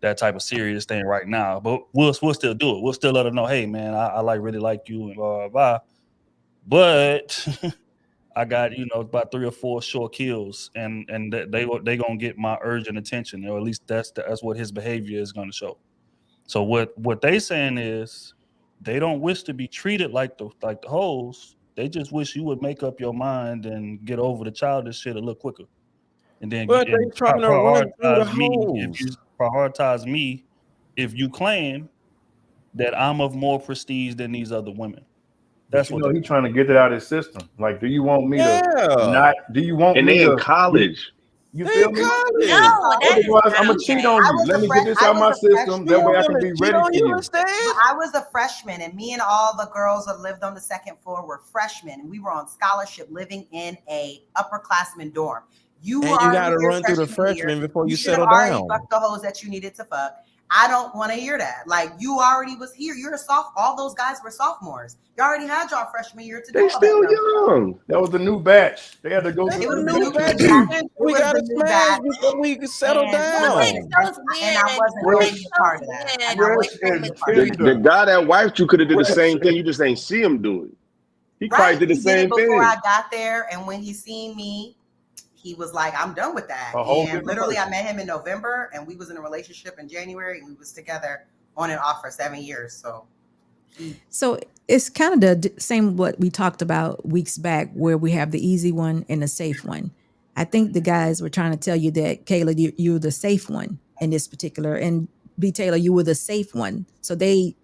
that type of serious thing right now. But we'll still do it. We'll still let her know, hey man, I really like you and blah blah blah. But I got, about 3 or 4 short kills, and they gonna get my urgent attention, or at least that's what his behavior is gonna show. So what they saying is they don't wish to be treated like the hoes. They just wish you would make up your mind and get over the childish shit a little quicker, and then But they trying to run through the hoes. prioritize me if you claim that I'm of more prestige than these other women. But That's what he's trying to get it out of his system. Like, do you want me to Yeah. not? Do you want And me they in to? college. You They feel in me? college. No, that is Otherwise, I'm not gonna cheat okay. on I you. was Let a me get this I out my was a system. That freshman. way I You can want be to cheat ready on for you you. instead? I was a freshman, and me and all the girls that lived on the second floor were freshmen, and we were on scholarship living in a upperclassman dorm. You were And you got already to here run through the freshman year. freshmen before you should have settle already down. fucked the hoes that you needed to fuck. I don't want to hear that. Like, you already was here. You're a all those guys were sophomores. You already had y'all freshman year to do They all that still dumb stuff. young. That was the new batch. They had to go That's through It was the the the new new batches. batch. it We was got the to new smash batch, before we can settle and What down. makes those and I men? wasn't What ready makes to be those part of that. men? And I Fresh wasn't ready to and be part of that. The tender. guy that wiped you could have did the Fresh same thing. and You just ain't see him do it. He Right. probably did the He did it same before I thing. got there, and when he seen me, he was like, I'm done with that. a whole And different literally I person. met him in November, and we was in a relationship in January, and we was together on and off for 7 years. So it's kind of the same what we talked about weeks back, where we have the easy one and the safe one. I think the guys were trying to tell you that, Kayla, you're the safe one in this particular, and B. Taylor, you were the safe one. So they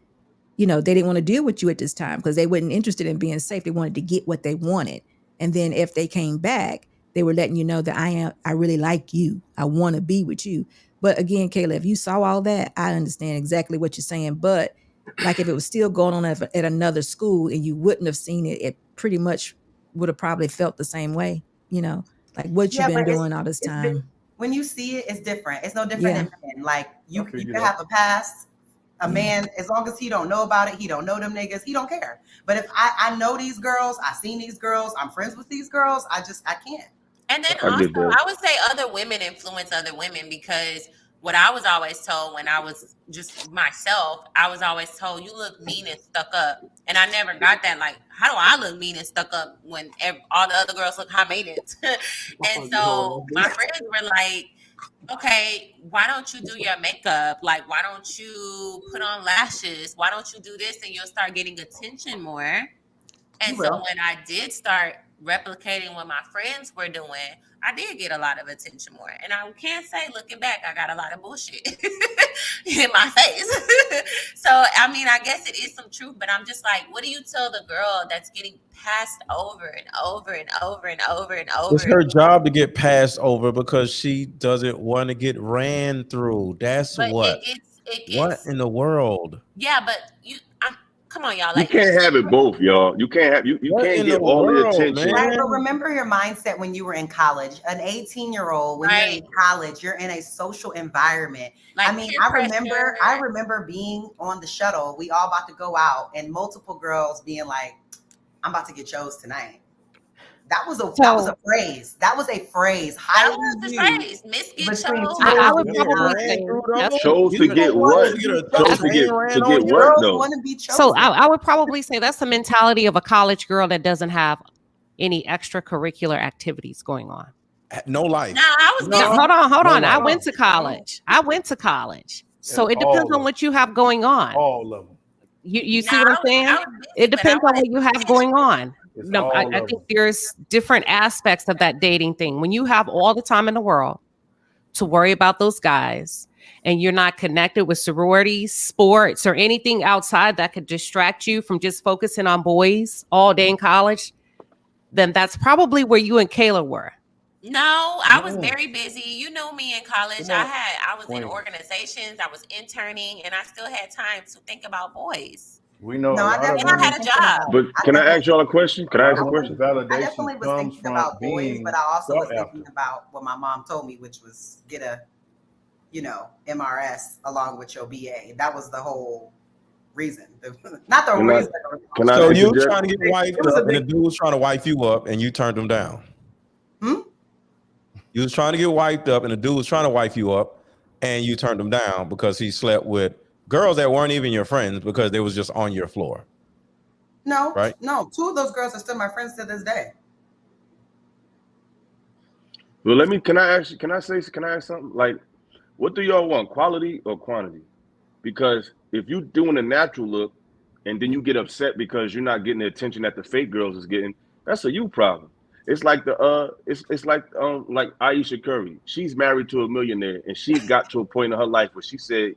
didn't want to deal with you at this time because they weren't interested in being safe. They wanted to get what they wanted. And then if they came back, they were letting you know that I really like you. I want to be with you. But again, Kayla, if you saw all that, I understand exactly what you're saying. But like if it was still going on at another school and you wouldn't have seen it, it pretty much would have probably felt the same way, like what you've been doing all this time. When you see it, it's different. It's no different Yeah. than men. Like, you I figured can that. have a past. A Yeah. man, as long as he don't know about it, he don't know them niggas, he don't care. But if I know these girls, I seen these girls, I'm friends with these girls, I can't. And then I also, get that. I would say other women influence other women, because what I was always told when I was just myself, I was always told, you look mean and stuck up. And I never got that. Like, how do I look mean and stuck up when all the other girls look high maintenance? And so my friends were like, okay, why don't you do your makeup? Like, why don't you put on lashes? Why don't you do this? And you'll start getting attention more. And You so will. when I did start replicating what my friends were doing, I did get a lot of attention more. And I can't say, looking back, I got a lot of bullshit in my face. So, I mean, I guess it is some truth, but I'm just like, what do you tell the girl that's getting passed over and over and over and over and over? It's her job to get passed over because she doesn't want to get ran through. That's But what. it gets, What in the world? yeah, but come on, y'all. You Like, can't have it both, y'all. You can't have you What can't in get the all the world, attention. man? Right, but remember your mindset when you were in college. An 18-year-old, when you're in college, you're in a social environment. like, I mean, peer I pressure. remember being on the shuttle. We all about to go out, and multiple girls being like, "I'm about to get chose tonight." That was a phrase. That was a phrase. That Highly was the used phrase. Miss Get between Chose. I would 2009. probably Ran say through them? that's Chose to People get want what? to be Get a Chose chosen. to get what Girls though? want to be chosen. so. I would probably say that's the mentality of a college girl that doesn't have any extracurricular activities going on? No life. No, I was No. busy. Hold on. No, I no. went to college. So And it depends all on of what you have going on. all of them. You see No, what I'm I was saying? busy, It but I depends on wanted what you have going on. It's No, all I of think them. there's different aspects of that dating thing. When you have all the time in the world to worry about those guys and you're not connected with sororities, sports, or anything outside that could distract you from just focusing on boys all day in college, then that's probably where you and Kayla were. No, I was Mm. very busy. You know me in college. Come on. I was in Queen. organizations, I was interning, and I still had time to think about boys. We know No, a I lot of definitely And I women. had a thinking job. about. But can I definitely- ask y'all a question? Can I ask a question? I Validation definitely was comes thinking about from boys, being but I also was sought thinking after. about what my mom told me, which was get a, MRS along with your BA. That was the whole reason. Not the Can I- reason. can I So you interject? trying to get wiped It was a up, and the big- dude was trying to wipe you up, and you turned him down. Hmm? You was trying to get wiped up, and the dude was trying to wipe you up, and you turned him down because he slept with girls that weren't even your friends because they was just on your floor. No, Right. no. 2 of those girls are still my friends to this day. Well, can I ask something? Like, what do y'all want, quality or quantity? Because if you doing a natural look and then you get upset because you're not getting the attention that the fake girls is getting, that's a you problem. It's like it's like Aisha Curry. She's married to a millionaire and she got to a point in her life where she said,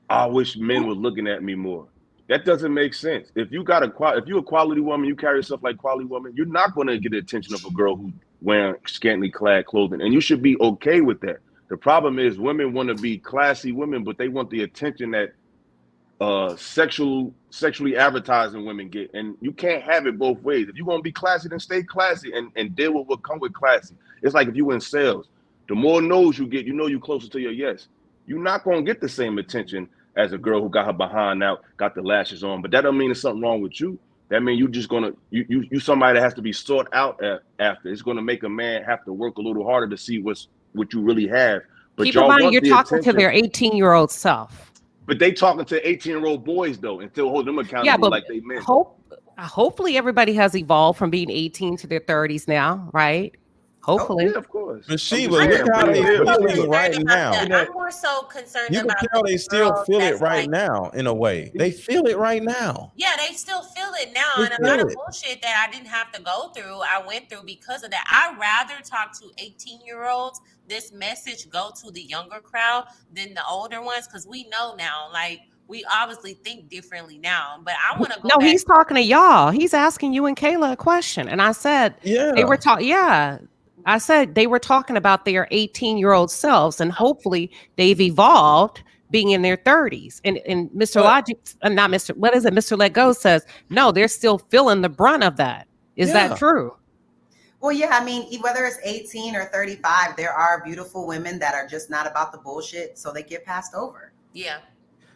I wish men were looking at me more. That doesn't make sense. If you're a quality woman, you carry yourself like quality woman, you're not going to get the attention of a girl who's wearing scantily clad clothing, and you should be okay with that. The problem is women want to be classy women, but they want the attention that sexually advertising women get, and you can't have it both ways. If you're going to be classy, then stay classy and deal with what come with classy. It's like if you in sales, the more no's you get, you closer to your yes. You're not going to get the same attention as a girl who got her behind out, got the lashes on, but that don't mean there's something wrong with you. That means you just gonna you somebody that has to be sought out after. It's gonna make a man have to work a little harder to see what you really have. But Keep in y'all mind, want you're the talking attention. to their 18-year-old self. But they talking to 18-year-old boys though, and still hold them accountable Yeah, but like they men. hopefully everybody has evolved from being 18 to their 30s now, right? Hopefully. Yeah, of course. But she, I'm but just look saying, how but they yeah, I'm feeling concerned right about now. I'm more so concerned You can about tell the they still girls feel it that's right like, now in a way. They feel it right now. yeah, they still feel it now. They And a feel lot of it. bullshit that I didn't have to go through, I went through because of that. I'd rather talk to 18-year-olds, this message go to the younger crowd than the older ones, because we know now, like, we obviously think differently now. But I want to go No, back. he's talking to y'all. He's asking you and Kayla a question. And I said, Yeah. they were talking. Yeah. I said they were talking about their 18-year-old selves, and hopefully they've evolved being in their 30s. And Mr. But- Logic, not Mr. What is it? Mr. Let Go says, no, they're still feeling the brunt of that. Is Yeah. that true? Well, yeah, I mean, whether it's 18 or 35, there are beautiful women that are just not about the bullshit, so they get passed over. Yeah.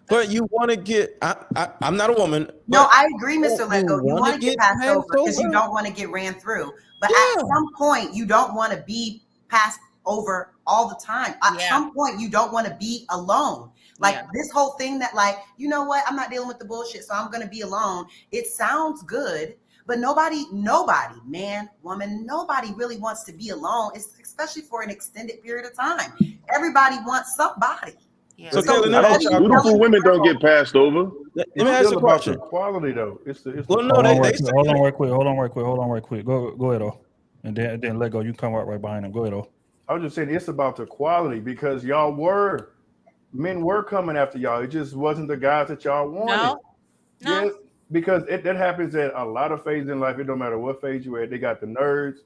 But you want to get I'm not a woman. No, but I agree, Mr. you Lego. You wanna want to get get passed passed over because you over? don't want to get ran through. But Yeah. at some point, you don't want to be passed over all the time. At Yeah. some point, you don't want to be alone. Like Yeah. this whole thing that, like, you know what? I'm not dealing with the bullshit, so I'm going to be alone. It sounds good, but nobody, man, woman, nobody really wants to be alone, especially for an extended period of time. Everybody wants somebody. Yeah. So, Kayla, I let me ask don't, you a beautiful question. women don't get passed over. Let me ask you a About question. the quality though. It's the Well, no, Hold on, they right say quick. Hold on, right quick. Go ahead, though. And then Let Go. You come right behind him. Go ahead, though. I was just saying it's about the quality because men were coming after y'all. It just wasn't the guys that y'all wanted. No. Yes, because that happens at a lot of phases in life. It don't matter what phase you're at. They got the nerds.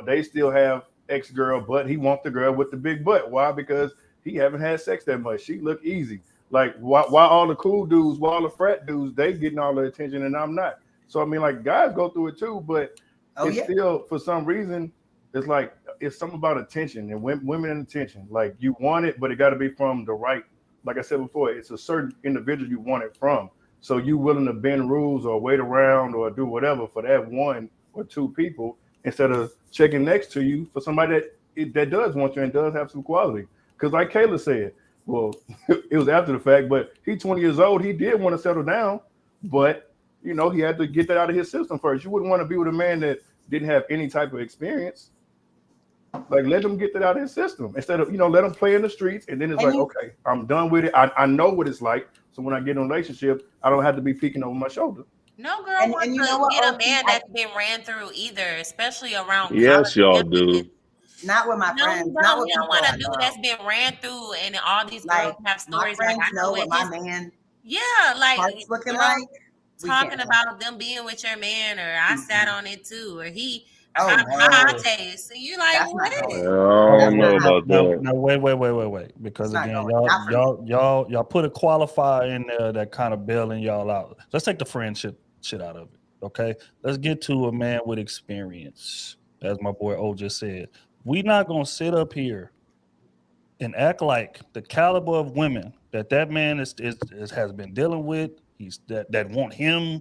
They still have ex-girl, but he wants the girl with the big butt. Why? Because he haven't had sex that much. She look easy. Like why all the cool dudes, why all the frat dudes, they getting all the attention and I'm not. So I mean, like guys go through it too, but still for some reason it's like it's something about attention and women and attention. Like you want it, but it got to be from the right. Like I said before, it's a certain individual you want it from. So you willing to bend rules or wait around or do whatever for that one or two people instead of checking next to you for somebody that does want you and does have some quality. Because like Kayla said, well, it was after the fact, but he's 20 years old. He did want to settle down, but you know, he had to get that out of his system first. You wouldn't want to be with a man that didn't have any type of experience. Like, let him get that out of his system instead of, you know, let him play in the streets. And then it's like, okay, I'm done with it. I know what it's like. So when I get in a relationship, I don't have to be peeking over my shoulder. No girl And wants you to know what, get a OC, man that's been ran through either, especially around Yes, college y'all campuses. do. not with my No, friends, you not don't. with You don't people want I a dude know. that's been ran through, and all these girls Like, have my stories like friends I know know what it. my His, man yeah, like heart's looking girls like. We can't talking talk. about them being with your man, or I sat on it too, or he Oh how I no, taste. So you like that's not what? going. I Hold don't on, know That's not about no, that. no, wait. Because It's not again, going. Not for me. y'all put a qualifier in there that kind of bailing y'all out. Let's take the friendship shit out of it. Okay, let's get to a man with experience, as my boy O just said. We not gonna sit up here and act like the caliber of women that man has been dealing with. He's that want him,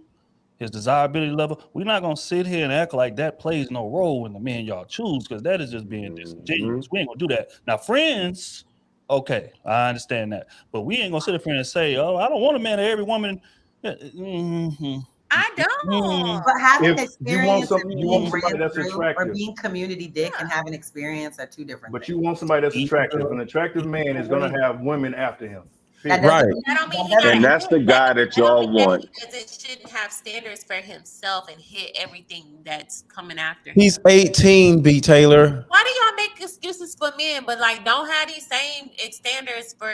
his desirability level. We're not gonna sit here and act like that plays no role in the men y'all choose, because that is just being disingenuous. We ain't gonna do that. Now, friends, okay, I understand that, but we ain't gonna sit up here and say, "Oh, I don't want a man that every woman." I Mhm. But don't. having If experience and you being want somebody ran that's through, or attractive, being community dick and Yeah. having experience are two different but things. you want somebody that's attractive. An attractive Either man is gonna way. have women after him. That Period. doesn't Right. mean That don't mean that he gotta And doesn't. that's the hit. That, guy that that don't y'all mean that want. he shouldn't have standards for himself and hit everything that's coming after him. He's 18, B. Taylor. Why do y'all make excuses for men, but like don't have these same standards for?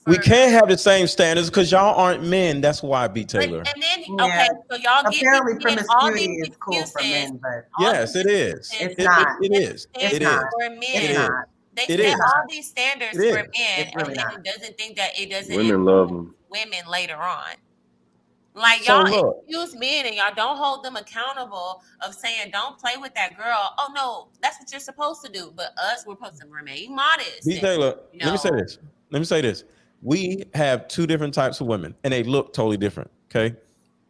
We can't have the same standards because y'all aren't men. That's why, B. But Taylor. and then Yeah. okay, so y'all give these Apparently, men all promiscuity these is cool for excuses, men, but all Yes, these it is. it's excuses, not. It is. It's It standards not. is. for It's It men. is. not. They It set It's is. not. all these standards It for is. men, It's really and not. then doesn't think that it doesn't Women love influence them. women later on. Like So y'all look, excuse men and y'all don't hold them accountable of saying don't play with that girl. Oh no, that's what you're supposed to do. But us, we're supposed to remain modest. B. And, Taylor, you let me say know, this. Let me say this. We have two different types of women, and they look totally different. Okay.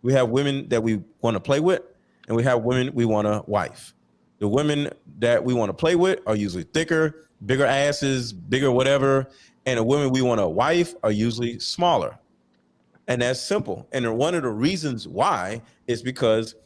We have women that we want to play with, and we have women we want to wife. The women that we want to play with are usually thicker, bigger asses, bigger whatever. And the women we want to wife are usually smaller. And that's simple. And one of the reasons why is because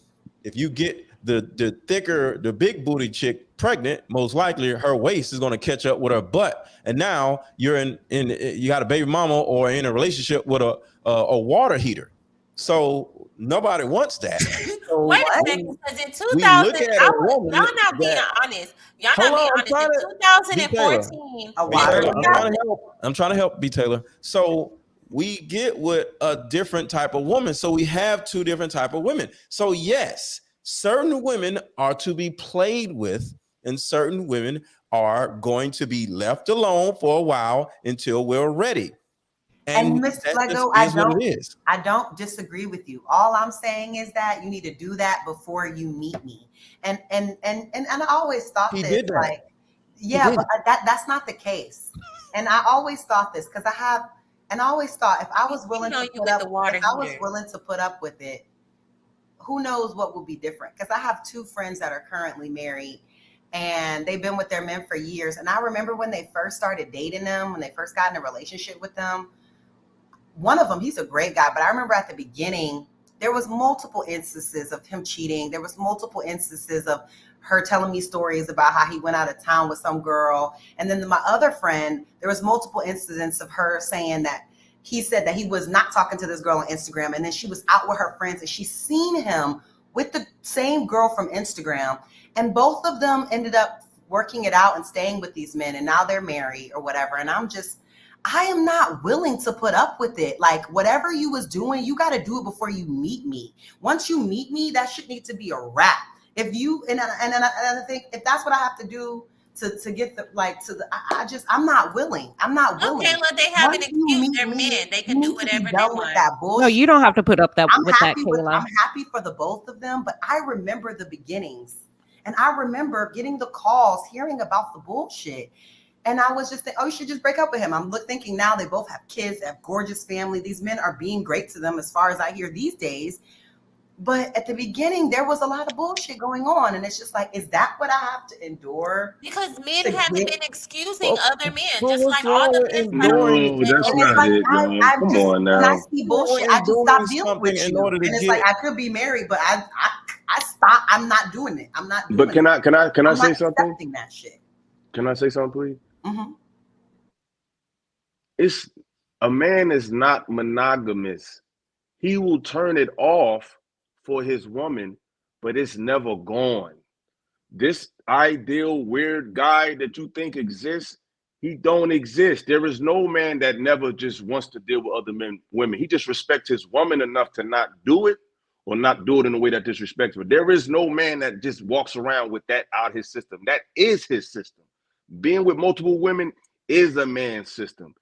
if you get the thicker, the big booty chick pregnant, most likely her waist is going to catch up with her butt. And now you're in you got a baby mama or in a relationship with a water heater. So nobody wants that. So wait a What? second, because in we 2000, look at I a was woman y'all not being that, honest. Y'all hold not being on, I'm honest. trying In to, B. Taylor, 2014, A B. water Taylor, I'm heater? trying to help. I'm trying to help, B. Taylor. So we get with a different type of woman. So we have two different type of women. So yes, certain women are to be played with, and certain women are going to be left alone for a while until we're ready. And And Mr. that just Lego, is what it is. I don't disagree with you. All I'm saying is that you need to do that before you meet me. And I always thought He this, did that. like, He yeah, did. but that's not the case. And I always thought this because I always thought if I was willing know to you put with up, the water if I was heater. willing to put up with it, who knows what will be different? Because I have two friends that are currently married and they've been with their men for years. And I remember when they first started dating them, when they first got in a relationship with them, one of them, he's a great guy, but I remember at the beginning, there was multiple instances of him cheating. There was multiple instances of her telling me stories about how he went out of town with some girl. And then my other friend, there was multiple incidents of her saying that he said that he was not talking to this girl on Instagram. And then she was out with her friends and she seen him with the same girl from Instagram. And both of them ended up working it out and staying with these men. And now they're married or whatever. And I am not willing to put up with it. Like whatever you was doing, you got to do it before you meet me. Once you meet me, that should need to be a wrap. If you and I think if that's what I have to do to get the like to the, I'm not willing. I'm not willing. Okay, well, they have an Once you excuse. meet They're me, men. They you can do need to be whatever they done with want. that bullshit. No, you don't have to put up that I'm with that, happy Kayla. I'm happy for the both of them, but I remember the beginnings. And I remember getting the calls, hearing about the bullshit. And I was just thinking, oh, you should just break up with him. I'm thinking now they both have kids, they have gorgeous family. These men are being great to them as far as I hear these days. But at the beginning, there was a lot of bullshit going on, and it's just like, is that what I have to endure? Because men To haven't get- been excusing other men, But just what's like all wrong the with men enduring? No, that's And it's not like, it, yo. I Come just, on when I now. see Well, bullshit, I just enduring stop dealing something with in you. order to And it's get- like, I could be married, but I stop. I'm not doing it. I'm not doing But can it. I I'm say not something? accepting that shit. Can I say something, please? Mm-hmm. It's a man is not monogamous. He will turn it off for his woman, but it's never gone. This ideal weird guy that you think exists, he don't exist. There is no man that never just wants to deal with other women. He just respects his woman enough to not do it or not do it in a way that disrespects her. There is no man that just walks around with that out of his system. That is his system. Being with multiple women is a man's system.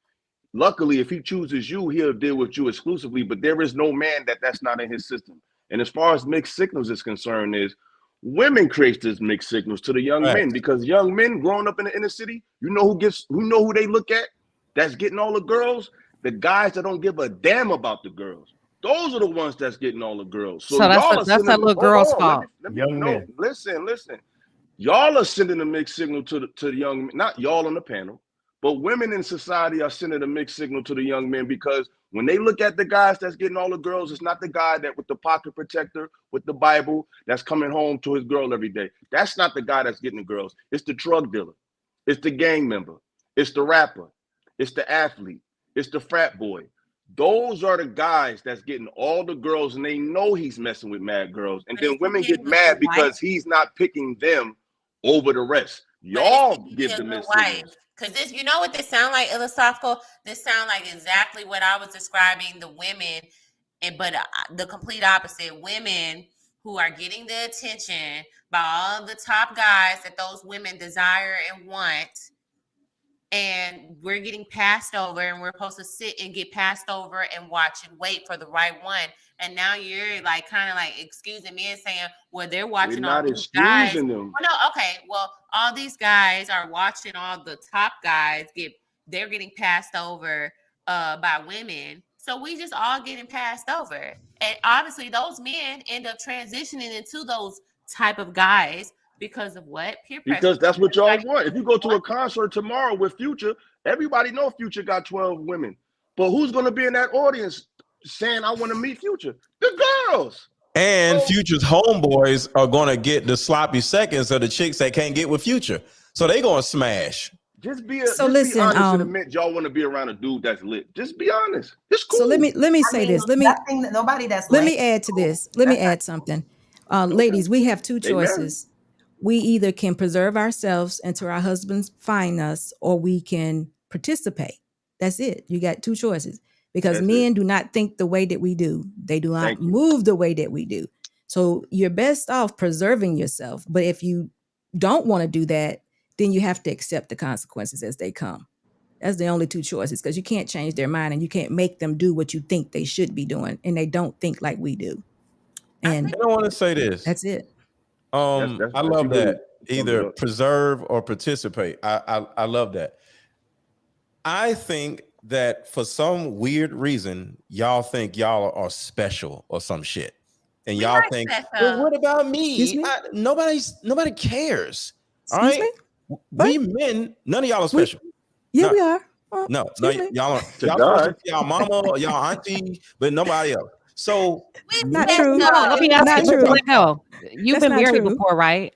Luckily, if he chooses you, he'll deal with you exclusively, but there is no man that's not in his system. And as far as mixed signals is concerned, is women create this mixed signals to the young men, because young men growing up in the inner city, you know who they look at that's getting all the girls? The guys that don't give a damn about the girls. Those are the ones that's getting all the girls. So that's y'all are that sending, little girl's fault. Young men. Listen. Y'all are sending a mixed signal to the young men, not y'all on the panel, but women in society are sending a mixed signal to the young men, because when they look at the guys that's getting all the girls, it's not the guy that with the pocket protector, with the Bible, that's coming home to his girl every day. That's not the guy that's getting the girls. It's the drug dealer. It's the gang member. It's the rapper. It's the athlete. It's the frat boy. Those are the guys that's getting all the girls, and they know he's messing with mad girls. And then women get mad because he's not picking them over the rest. Y'all give the mixed signals. Because this, you know what this sound like, Ilosophical? This sound like exactly what I was describing the women, but the complete opposite. Women who are getting the attention by all the top guys that those women desire and want, and we're getting passed over, and we're supposed to sit and get passed over and watch and wait for the right one. And now you're like kind of like excusing me and saying, well, they're watching all these guys. Them. Well, no, okay. Well, all these guys are watching all the top guys they're getting passed over by women. So we just all getting passed over. And obviously those men end up transitioning into those type of guys because of what? Peer pressure. Because that's what y'all want. If you go to a concert tomorrow with Future, everybody know Future got 12 women. But who's going to be in that audience saying, I want to meet Future? The girls. And Future's homeboys are going to get the sloppy seconds of the chicks that can't get with Future. So they going to smash. Just be So be listen, honest and admit y'all want to be around a dude that's lit. Just be honest. It's cool. So let me say this. Let me add to this. Let me add something. Ladies, we have two choices. We either can preserve ourselves until our husbands find us, or we can participate. That's it. You got two choices, because men do not think the way that we do. They do not move the way that we do. So you're best off preserving yourself. But if you don't want to do that, then you have to accept the consequences as they come. That's the only two choices, because you can't change their mind, and you can't make them do what you think they should be doing, and they don't think like we do. And I want to say this. That's it. I love that. Either preserve or participate. I love that. I think that for some weird reason, y'all think y'all are special or some shit. And y'all think, well, what about me? Nobody cares. All right. We men, none of y'all are special. We are. No, y'all are y'all mama or y'all auntie, but nobody else. So not true. Let me ask you, hell, you've been married before, right?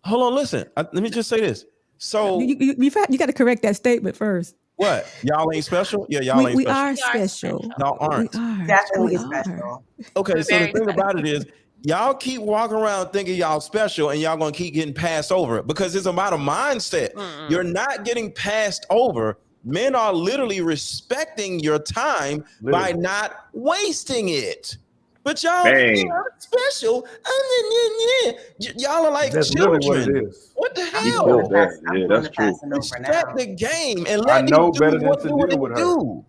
Hold on, listen. Let me just say this. So you got to correct that statement first. What? Y'all ain't special? Yeah, y'all ain't special. We are special. Y'all aren't. We are. Definitely special. Okay, so the thing about it is, y'all keep walking around thinking y'all special, and y'all gonna keep getting passed over, because it's about a mindset. You're not getting passed over. Men are literally respecting your time by not wasting it. But y'all are special. Y'all are like children. What the hell? Yeah, that's true. Respect the game and I let know me better do than what to you deal with her. do.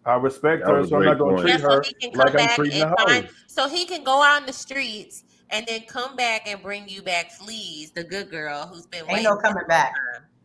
I respect her, so I'm not going to treat her like I'm treating the hoes. So he can go out in the streets and then come back and bring you back Fleas, the good girl who's been waiting. Ain't no coming back.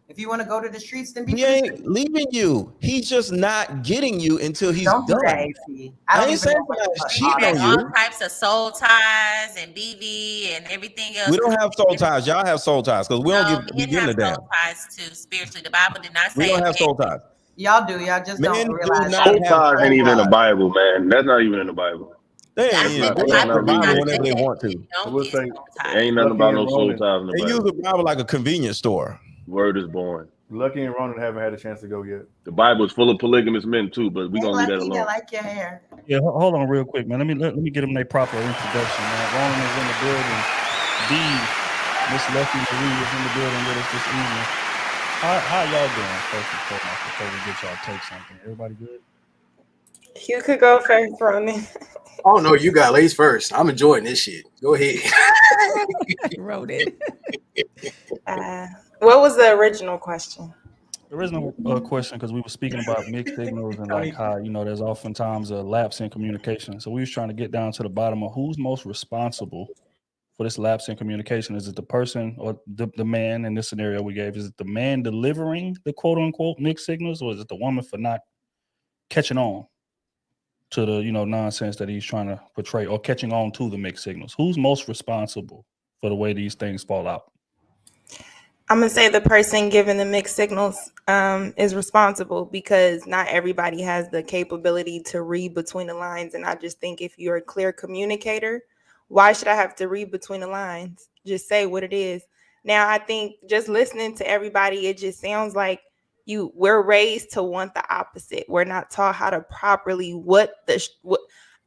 If you want to go to the streets, then be He for the ain't streets. leaving you. He's just not getting you until he's Don't do done. that, AC. I don't ain't even saying know what he's the cheating fuck on All you. types of soul ties and BV and everything else. We don't have soul ties. Y'all have soul ties because we don't No, be men giving a have damn. soul ties too. Spiritually, the Bible did not We say don't a have man. soul ties. Y'all do. Y'all just Men don't do realize not Soul have ties ain't soul even in the ties. Bible, man. That's not even in the Bible. They I ain't said in. the They that's use not the Bible did reading Bible not it. whenever say they that. want to. I Don't would get say soul ties. Ain't nothing Lucky about and no soul Ronan, ties in the They use Bible. the Bible like a convenience store. Word is born. Lucky and Ronan haven't had a chance to go yet. The Bible is full of polygamous men too, but we're Hey, gonna leave that Lucky, I alone. like your hair. Yeah, hold on real quick, man. Let me get them their proper introduction, man. Ronan is in the building. D, Miss Lucky Marie is in the building with us this evening. How y'all doing, first and foremost, before we get y'all take something? Everybody good? You could go first, Ronan. Oh no, you got ladies first. I'm enjoying this shit. Go ahead. Wrote it. What was the original question? The original question, because we were speaking about mixed signals and like how, you know, there's oftentimes a lapse in communication. So we was trying to get down to the bottom of who's most responsible for this lapse in communication. Is it the person or the man in this scenario we gave? Is it the man delivering the quote unquote mixed signals, or is it the woman for not catching on to the, you know, nonsense that he's trying to portray, or catching on to the mixed signals? Who's most responsible for the way these things fall out? I'm gonna say the person giving the mixed signals is responsible, because not everybody has the capability to read between the lines. And I just think if you're a clear communicator, why should I have to read between the lines? Just say what it is. Now, I think just listening to everybody, it just sounds like we're raised to want the opposite. We're not taught how to properly what.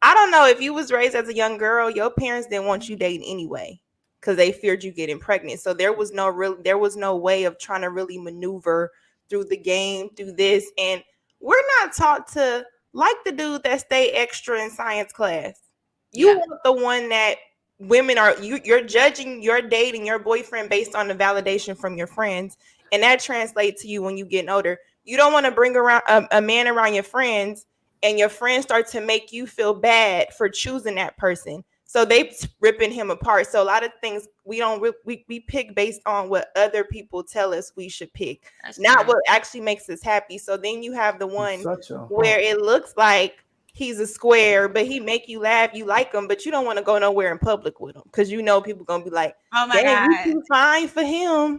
I don't know, if you was raised as a young girl, your parents didn't want you dating anyway, because they feared you getting pregnant. So there was no way of trying to really maneuver through the game, through this. And we're not taught to like the dude that stay extra in science class. You want the one that women are, you're judging your dating your boyfriend based on the validation from your friends. And that translates to you when you get older. You don't want to bring around a man around your friends, and your friends start to make you feel bad for choosing that person. So they ripping him apart. So a lot of things we pick based on what other people tell us we should pick, not what actually makes us happy. So then you have the one where it looks like he's a square, but he make you laugh, you like him, but you don't want to go nowhere in public with him, because you know people gonna be like, oh my God, you too fine for him.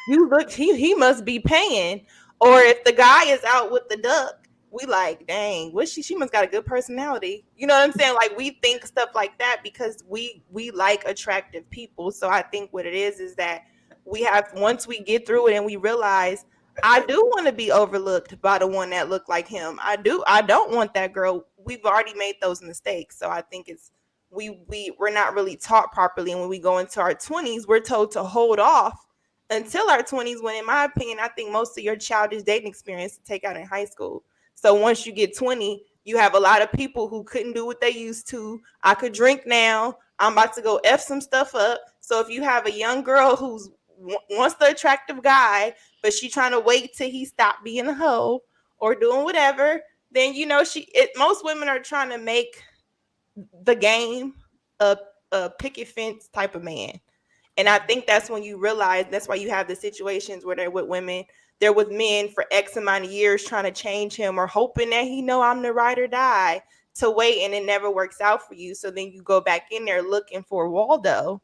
You look, he must be paying. Or if the guy is out with the duck, we like, dang, she must got a good personality. You know what I'm saying? Like, we think stuff like that because we like attractive people. So I think what it is that we have, once we get through it and we realize, I do want to be overlooked by the one that looked like him. I don't want that girl. We've already made those mistakes. So I think it's we're not really taught properly. And when we go into our 20s, we're told to hold off until our 20s, when in my opinion, I think most of your childish dating experience to take out in high school. So once you get 20, you have a lot of people who couldn't do what they used to. I could drink now. I'm about to go F some stuff up. So if you have a young girl who's wants the attractive guy, but she trying to wait till he stop being a hoe or doing whatever, then you know most women are trying to make the game a picket fence type of man. And I think that's when you realize, that's why you have the situations where they're with women, they're with men for X amount of years trying to change him or hoping that he know I'm the ride or die to wait, and it never works out for you. So then you go back in there looking for Waldo,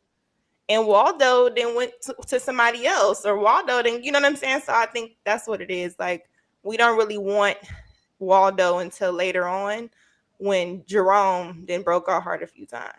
and Waldo then went to somebody else, or Waldo then, you know what I'm saying? So I think that's what it is. Like, we don't really want Waldo until later on, when Jerome then broke our heart a few times.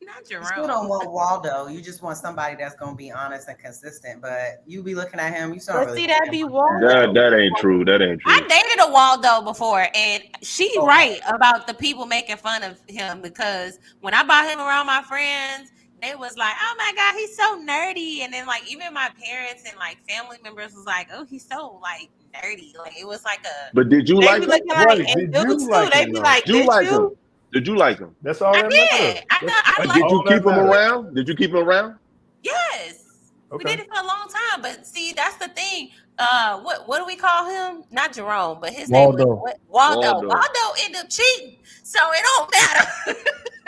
Not You Jerome. still don't want Waldo. You just want somebody that's gonna be honest and consistent. But you be looking at him, you still don't really. That'd be Waldo. That ain't true. That ain't true. I dated a Waldo before, and she right about the people making fun of him, because when I brought him around my friends, they was like, "Oh my God, he's so nerdy," and then like even my parents and like family members was like, "Oh, he's so like nerdy." Like it was like a. But did you like him? Right? Did you like him? Did you like him? Did you like him? That's all I that did. matters. I Did you keep him around? Did you keep him around? Yes. Okay. We did it for a long time, but see, that's the thing. What do we call him? Not Jerome, but his Waldo. name was Waldo. Waldo. Waldo ended up cheating, so it don't matter.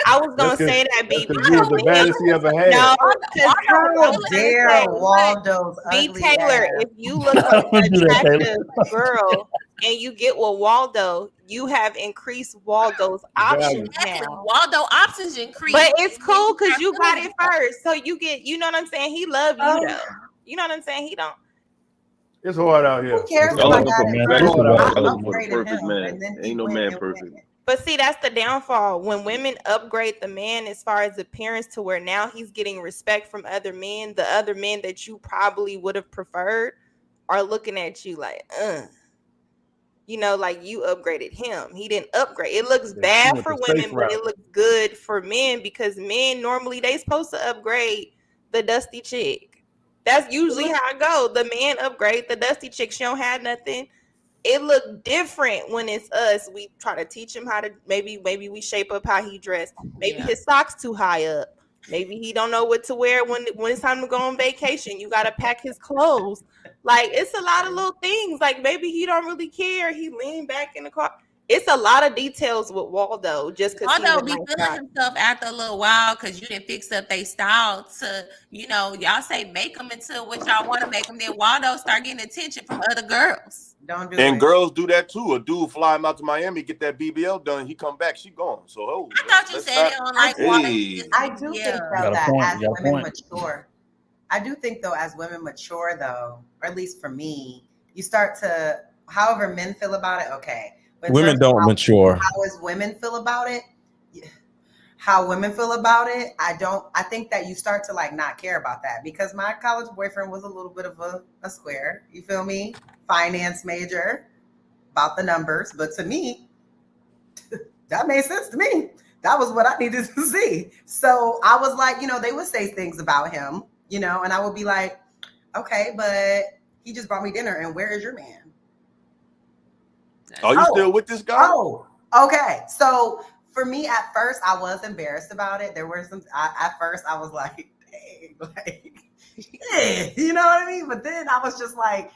I was gonna That's say that, because B, you was the because baddest he ever had. no, because How dare Waldo's B ugly Taylor, ass. if you look for Don't an do that, Taylor. attractive girl and you get with Waldo, you have increased Waldo's options Exactly. now. Waldo options increase. But it's cool because you got it first. So you get, you know what I'm saying? He love you Oh. though. You know what I'm saying? He don't. It's hard out here. Who cares if Y'all I looking got for it perfection, first? man. I y'all looking for the upgraded perfect him, man. and then he Ain't no went man and perfect. went. But see, that's the downfall when women upgrade the man as far as appearance to where now he's getting respect from other men. The other men that you probably would have preferred are looking at you like, you know, like you upgraded him. He didn't upgrade. It looks Yeah, bad went for the safe women, but route. it looks good for men because men normally they supposed to upgrade the dusty chick. That's usually how it goes. The man upgrade the dusty chick. She don't have nothing. It look different when it's us. We try to teach him how to maybe we shape up how he dressed. Maybe his socks too high up. Maybe he don't know what to wear when it's time to go on vacation. You got to pack his clothes. Like it's a lot of little things. Like maybe he don't really care. He leaned back in the car. It's a lot of details with Waldo just because Waldo be feeling himself after a little while because you didn't fix up their style to, you know, y'all say make them into what y'all want to make them. Then Waldo start getting attention from other girls. Don't do And it. girls do that too. A dude fly him out to Miami, get that BBL done. He come back, she gone. So I thought you said they don't like water. Hey. I do think though Got a that point, as you got a women point. mature, I do think though as women mature though, or at least for me, you start to, however men feel about it, okay. But in Women terms of don't mature. how as women feel about it, how women feel about it, I think that you start to like not care about that because my college boyfriend was a little bit of a square. You feel me? Finance major, about the numbers, but to me, that made sense to me. That was what I needed to see. So I was like, you know, they would say things about him, you know, and I would be like, okay, but he just brought me dinner, and where is your man? Are you still with this guy? Oh, okay. So for me, at first, I was embarrassed about it. There were some. At first, I was like, dang, like, yeah, you know what I mean. But then I was just like,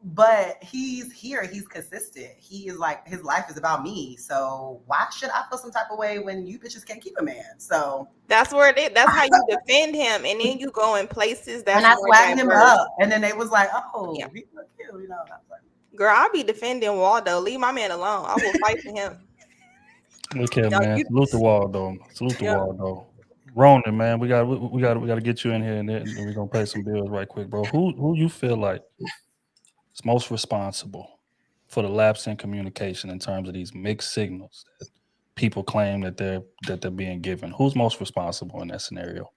but he's here. He's consistent. He is like, his life is about me. So why should I feel some type of way when you bitches can't keep a man? So that's where it is. That's how you defend him, and then you go in places that's and I more swagged him diverse. up, and then they was like, oh, Yeah. he look cute, you know. And I was like, Girl, I'll be defending Waldo. Leave my man alone. I will fight for him. Look here, No, man. you- Salute the wall, though. Salute the Yeah. wall, though. Ronan, man, we got to get you in here, and then we're gonna pay some bills right quick, bro. Who you feel like is most responsible for the lapse in communication in terms of these mixed signals that people claim that they're being given? Who's most responsible in that scenario?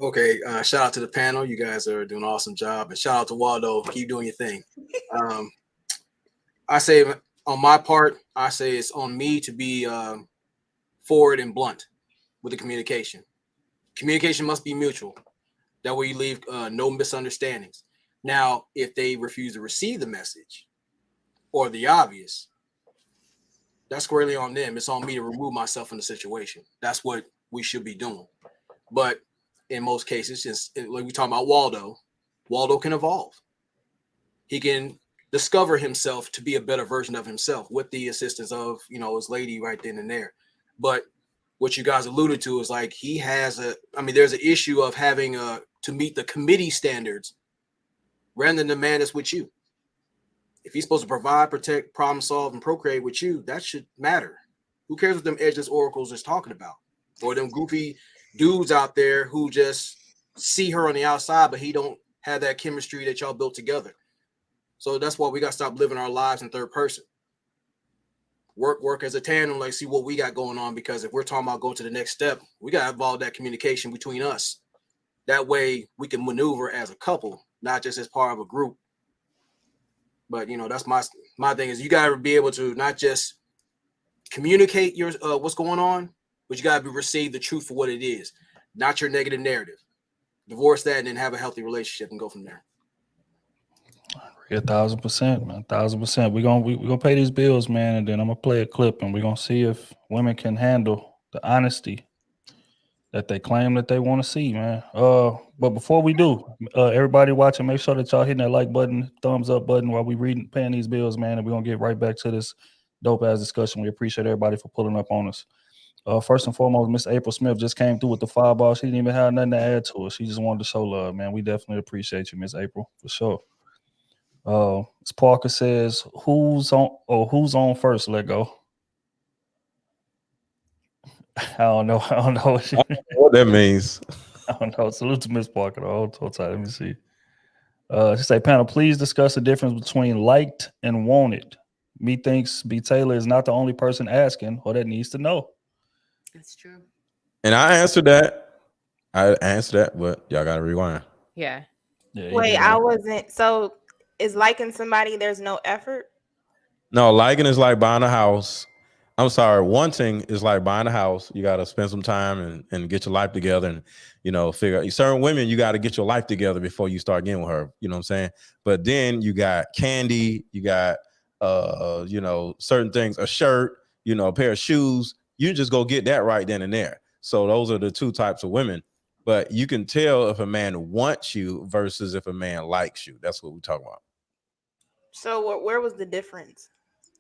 Okay, shout out to the panel. You guys are doing an awesome job, and shout out to Waldo. Keep doing your thing. I say on my part, I say it's on me to be forward and blunt with the communication. Communication must be mutual. That way you leave no misunderstandings. Now, if they refuse to receive the message or the obvious, that's squarely on them. It's on me to remove myself from the situation. That's what we should be doing. But in most cases, since like we talking about Waldo can evolve. He can discover himself to be a better version of himself with the assistance of, you know, his lady right then and there. But what you guys alluded to is like he has there's an issue of having to meet the committee standards rather than the man that's with you. If he's supposed to provide, protect, problem solve, and procreate with you, that should matter. Who cares what them edgeless oracles is talking about? Or them goofy dudes out there who just see her on the outside, but he don't have that chemistry that y'all built together. So that's why we got to stop living our lives in third person. Work as a tandem, like see what we got going on, because if we're talking about going to the next step, we got to involve that communication between us. That way we can maneuver as a couple, not just as part of a group. But you know, that's my thing is you got to be able to not just communicate your what's going on, but you got to receive the truth for what it is, not your negative narrative. Divorce that and then have a healthy relationship and go from there. 1,000%, man. 1,000%. We're gonna pay these bills, man, and then I'm gonna play a clip, and we're gonna see if women can handle the honesty that they claim that they want to see, man. But before we do, everybody watching, make sure that y'all hitting that like button, thumbs up button while we paying these bills, man. And we're gonna get right back to this dope ass discussion. We appreciate everybody for pulling up on us. First and foremost, Miss April Smith just came through with the fireball. She didn't even have nothing to add to it. She just wanted to show love, man. We definitely appreciate you, Miss April, for sure. As Parker says, who's on first? Let go. I don't know. I don't know what that means. I don't know. Salute to Miss Parker. Hold tight. Let me see. She say, panel, please discuss the difference between liked and wanted. Methinks B. Taylor is not the only person asking or that needs to know. That's true. And I answered that, but y'all gotta rewind. Yeah. Wait, I wasn't. So is liking somebody there's no effort? No, liking is like buying a house. I'm sorry, wanting is like buying a house. You got to spend some time and get your life together and, figure out certain women, you got to get your life together before you start getting with her. You know what I'm saying? But then you got candy, you got, certain things, a shirt, a pair of shoes. You just go get that right then and there. So those are the two types of women. But you can tell if a man wants you versus if a man likes you. That's what we're talking about. So where was the difference?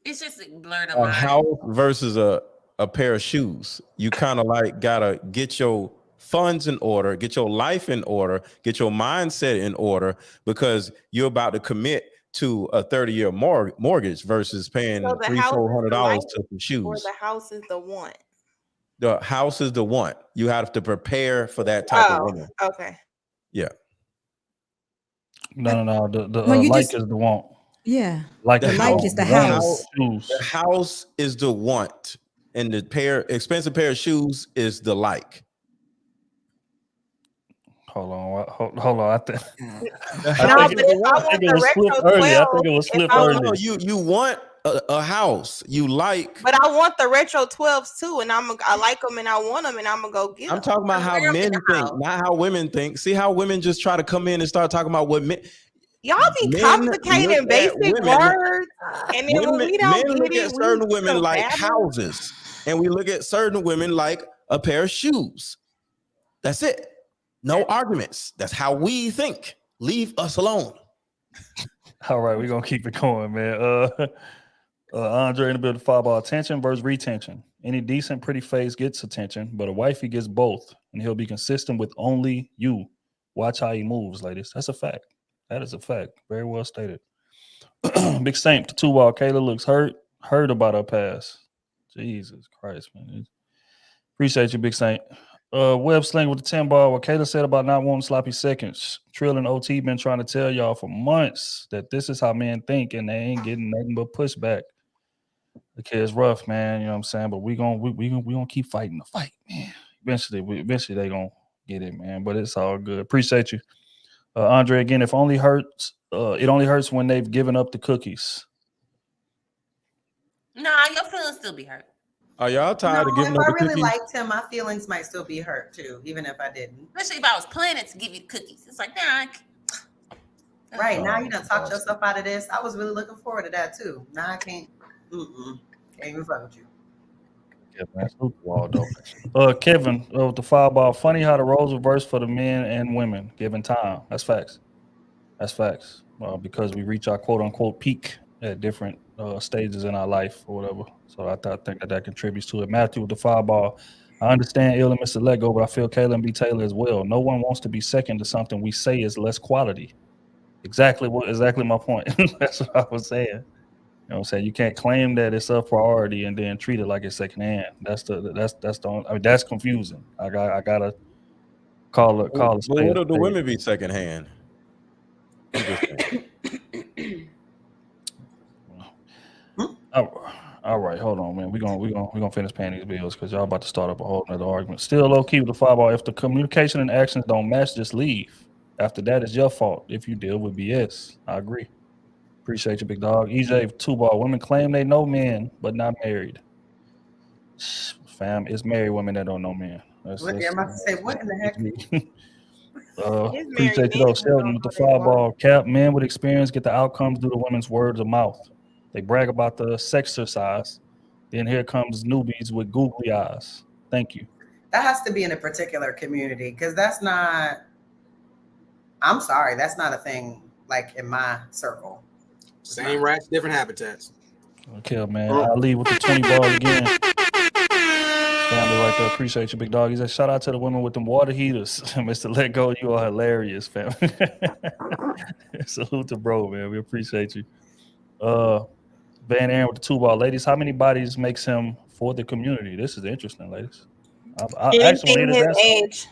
It's just blur the A line. house versus a pair of shoes. You kind of like gotta get your funds in order, get your life in order, get your mindset in order, because you're about to commit to a 30-year mortgage versus paying $300-$400 to some shoes. Or the house is the want. The house is the want. You have to prepare for that type of woman. Okay. Yeah. No. The No, you like just- is the want. Yeah. Like The like is the house. The house is the want, and the expensive pair of shoes is the like. Hold on. I think it was flipped early. I think it was flipped early. No, you want a house. You like. But I want the retro 12s too, and I like them and I want them and I'm gonna go get them. I'm talking about how men think, not how women think. See how women just try to come in and start talking about what men. Y'all be complicating basic words, and then when we don't men look get at it, certain we women so like bad. houses, and we look at certain women like a pair of shoes. That's it. No arguments. That's how we think. Leave us alone. All right, we're gonna keep it going, man. Andre in the building, fireball. Attention versus retention. Any decent, pretty face gets attention, but a wifey gets both, and he'll be consistent with only you. Watch how he moves, ladies. That's a fact. That is a fact. Very well stated. Big Saint, the 2-ball. Kayla looks hurt about her past. Jesus Christ, man. Appreciate you, Big Saint. Web Sling with the 10-ball. What Kayla said about not wanting sloppy seconds. Trill and OT been trying to tell y'all for months that this is how men think, and they ain't getting nothing but pushback. The kid's rough, man. You know what I'm saying? But we gonna keep fighting the fight, man. Eventually they gonna get it, man. But it's all good. Appreciate you. Andre, again, it only hurts when they've given up the cookies. Nah, your feelings still be hurt. Are y'all tired of giving up the If I really cookies? liked him, my feelings might still be hurt too, even if I didn't. Especially if I was planning to give you cookies. It's like, nah. Right, now you done talked yourself out of this. I was really looking forward to that too. Now I can't. Can't even fuck with you. Yeah, man, salute the wall, though. Kevin, with the fireball. Funny how the roles reverse for the men and women given time. That's facts. Because we reach our quote unquote peak at different stages in our life or whatever. So I think that contributes to it. Matthew with the fireball. I understand ill and Mr. Lego, but I feel Kayla and B. Taylor as well. No one wants to be second to something we say is less quality. Exactly my point. That's what I was saying. You know what I'm saying? You can't claim that it's a priority and then treat it like it's secondhand. That's confusing. I gotta call it. But what do the women be secondhand? All right, hold on, man. We're gonna finish paying these bills because y'all about to start up a whole nother argument. Still low key with the fireball. If the communication and actions don't match, just leave. After that, it's your fault if you deal with BS. I agree. Appreciate you, big dog. EJ, 2-ball. Women claim they know men, but not married. Fam, it's married women that don't know men. I'm about to say, what in the heck? Appreciate you, though. Sheldon with the fireball. Cap, men with experience get the outcomes due to women's words of mouth. They brag about the exercise. Then here comes newbies with googly eyes. Thank you. That has to be in a particular community because that's not. I'm sorry, that's not a thing like in my circle. Same rats, different habitats. Okay, man. I'll leave with the 20 ball again. Family right there. Appreciate you, big dog. He said, shout out to the women with them water heaters. Mr. Let Go, you are hilarious, fam. Salute to bro, man. We appreciate you. Van Aaron with the 2 ball. Ladies, how many bodies makes him for the community? This is interesting, ladies. I actually want to Anything hear his this answer. age.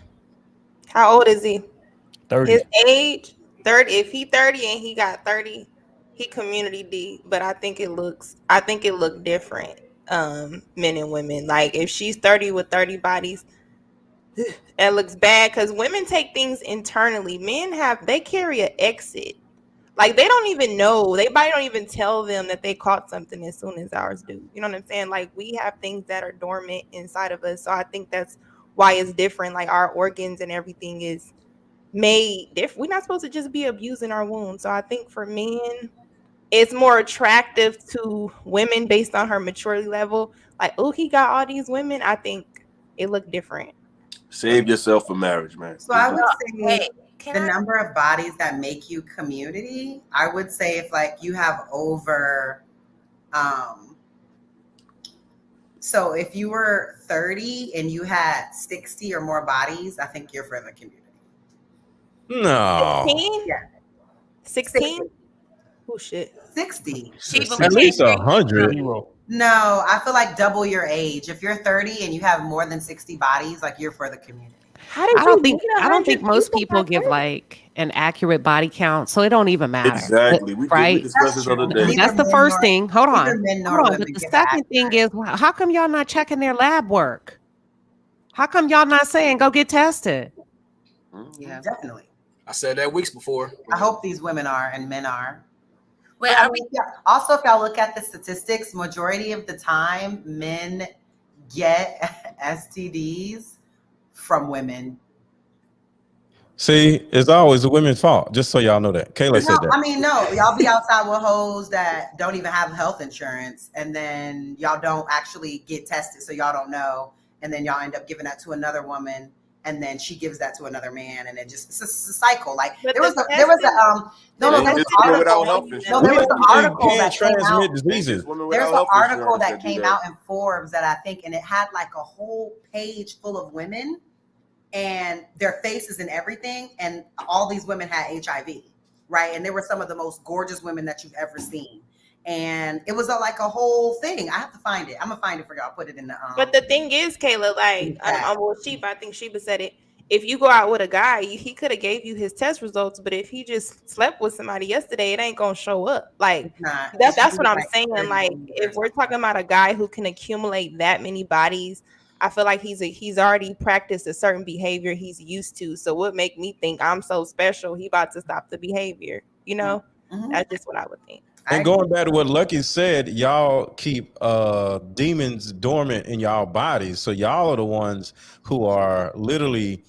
How old is he? 30. His age, 30. If he 30 and he got 30, he community D. But I think it look different. Men and women. Like if she's 30 with 30 bodies, that looks bad because women take things internally. Men they carry an exit. Like they don't even know. They probably don't even tell them that they caught something as soon as ours do. You know what I'm saying? Like we have things that are dormant inside of us. So I think that's why it's different. Like our organs and everything is made different. We're not supposed to just be abusing our wounds. So I think for men, it's more attractive to women based on her maturity level. Like, oh, he got all these women. I think it looked different. Save yourself for marriage, man. So I would say Hey, the number of bodies that make you community, I would say if like you have over, so if you were 30 and you had 60 or more bodies, I think you're for the community. No. 16? Yeah. 16? Oh shit. 60. At least 100. No, I feel like double your age. If you're 30 and you have more than 60 bodies, like you're for the community. I don't think most people give like an accurate body count, so it don't even matter. Exactly. We right? discussed this other day. That's the first thing. Hold on. men nor Hold on. women But the give second thing is, how come y'all not checking their lab work? How come y'all not saying go get tested? Yeah, definitely. I said that weeks before. I hope these women are and men are. Wait, also, if y'all look at the statistics, majority of the time, men get STDs from women. See, it's always the women's fault. Just so y'all know that. Kayla said that. I mean, no, y'all be outside with hoes that don't even have health insurance, and then y'all don't actually get tested, so y'all don't know, and then y'all end up giving that to another woman, and then she gives that to another man, and it's a cycle. Like there was an article that came out. Diseases. There's an article that came out in Forbes that I think, and it had like a whole page full of women and their faces and everything, and all these women had HIV, right? And they were some of the most gorgeous women that you've ever seen. And it was like a whole thing. I have to find it. I'm gonna find it for y'all. Put it in the. But the thing is, Kayla, like, I think Sheba said it. If you go out with a guy, he could have gave you his test results, but if he just slept with somebody yesterday, it ain't gonna show up. Like that's what I'm saying. Like, if we're talking about a guy who can accumulate that many bodies, I feel like he's already practiced a certain behavior he's used to. So what make me think I'm so special? He about to stop the behavior. You know, that's just what I would think. And going back to what Lucky said, y'all keep demons dormant in y'all bodies. So y'all are the ones who are literally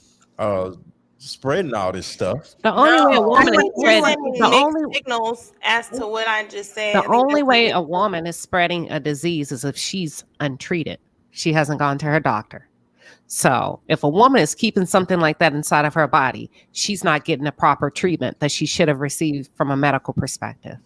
spreading all this stuff. The only way a woman is spreading signals as to what I just said. The only way a woman is spreading a disease is if she's untreated. She hasn't gone to her doctor. So if a woman is keeping something like that inside of her body, she's not getting the proper treatment that she should have received from a medical perspective.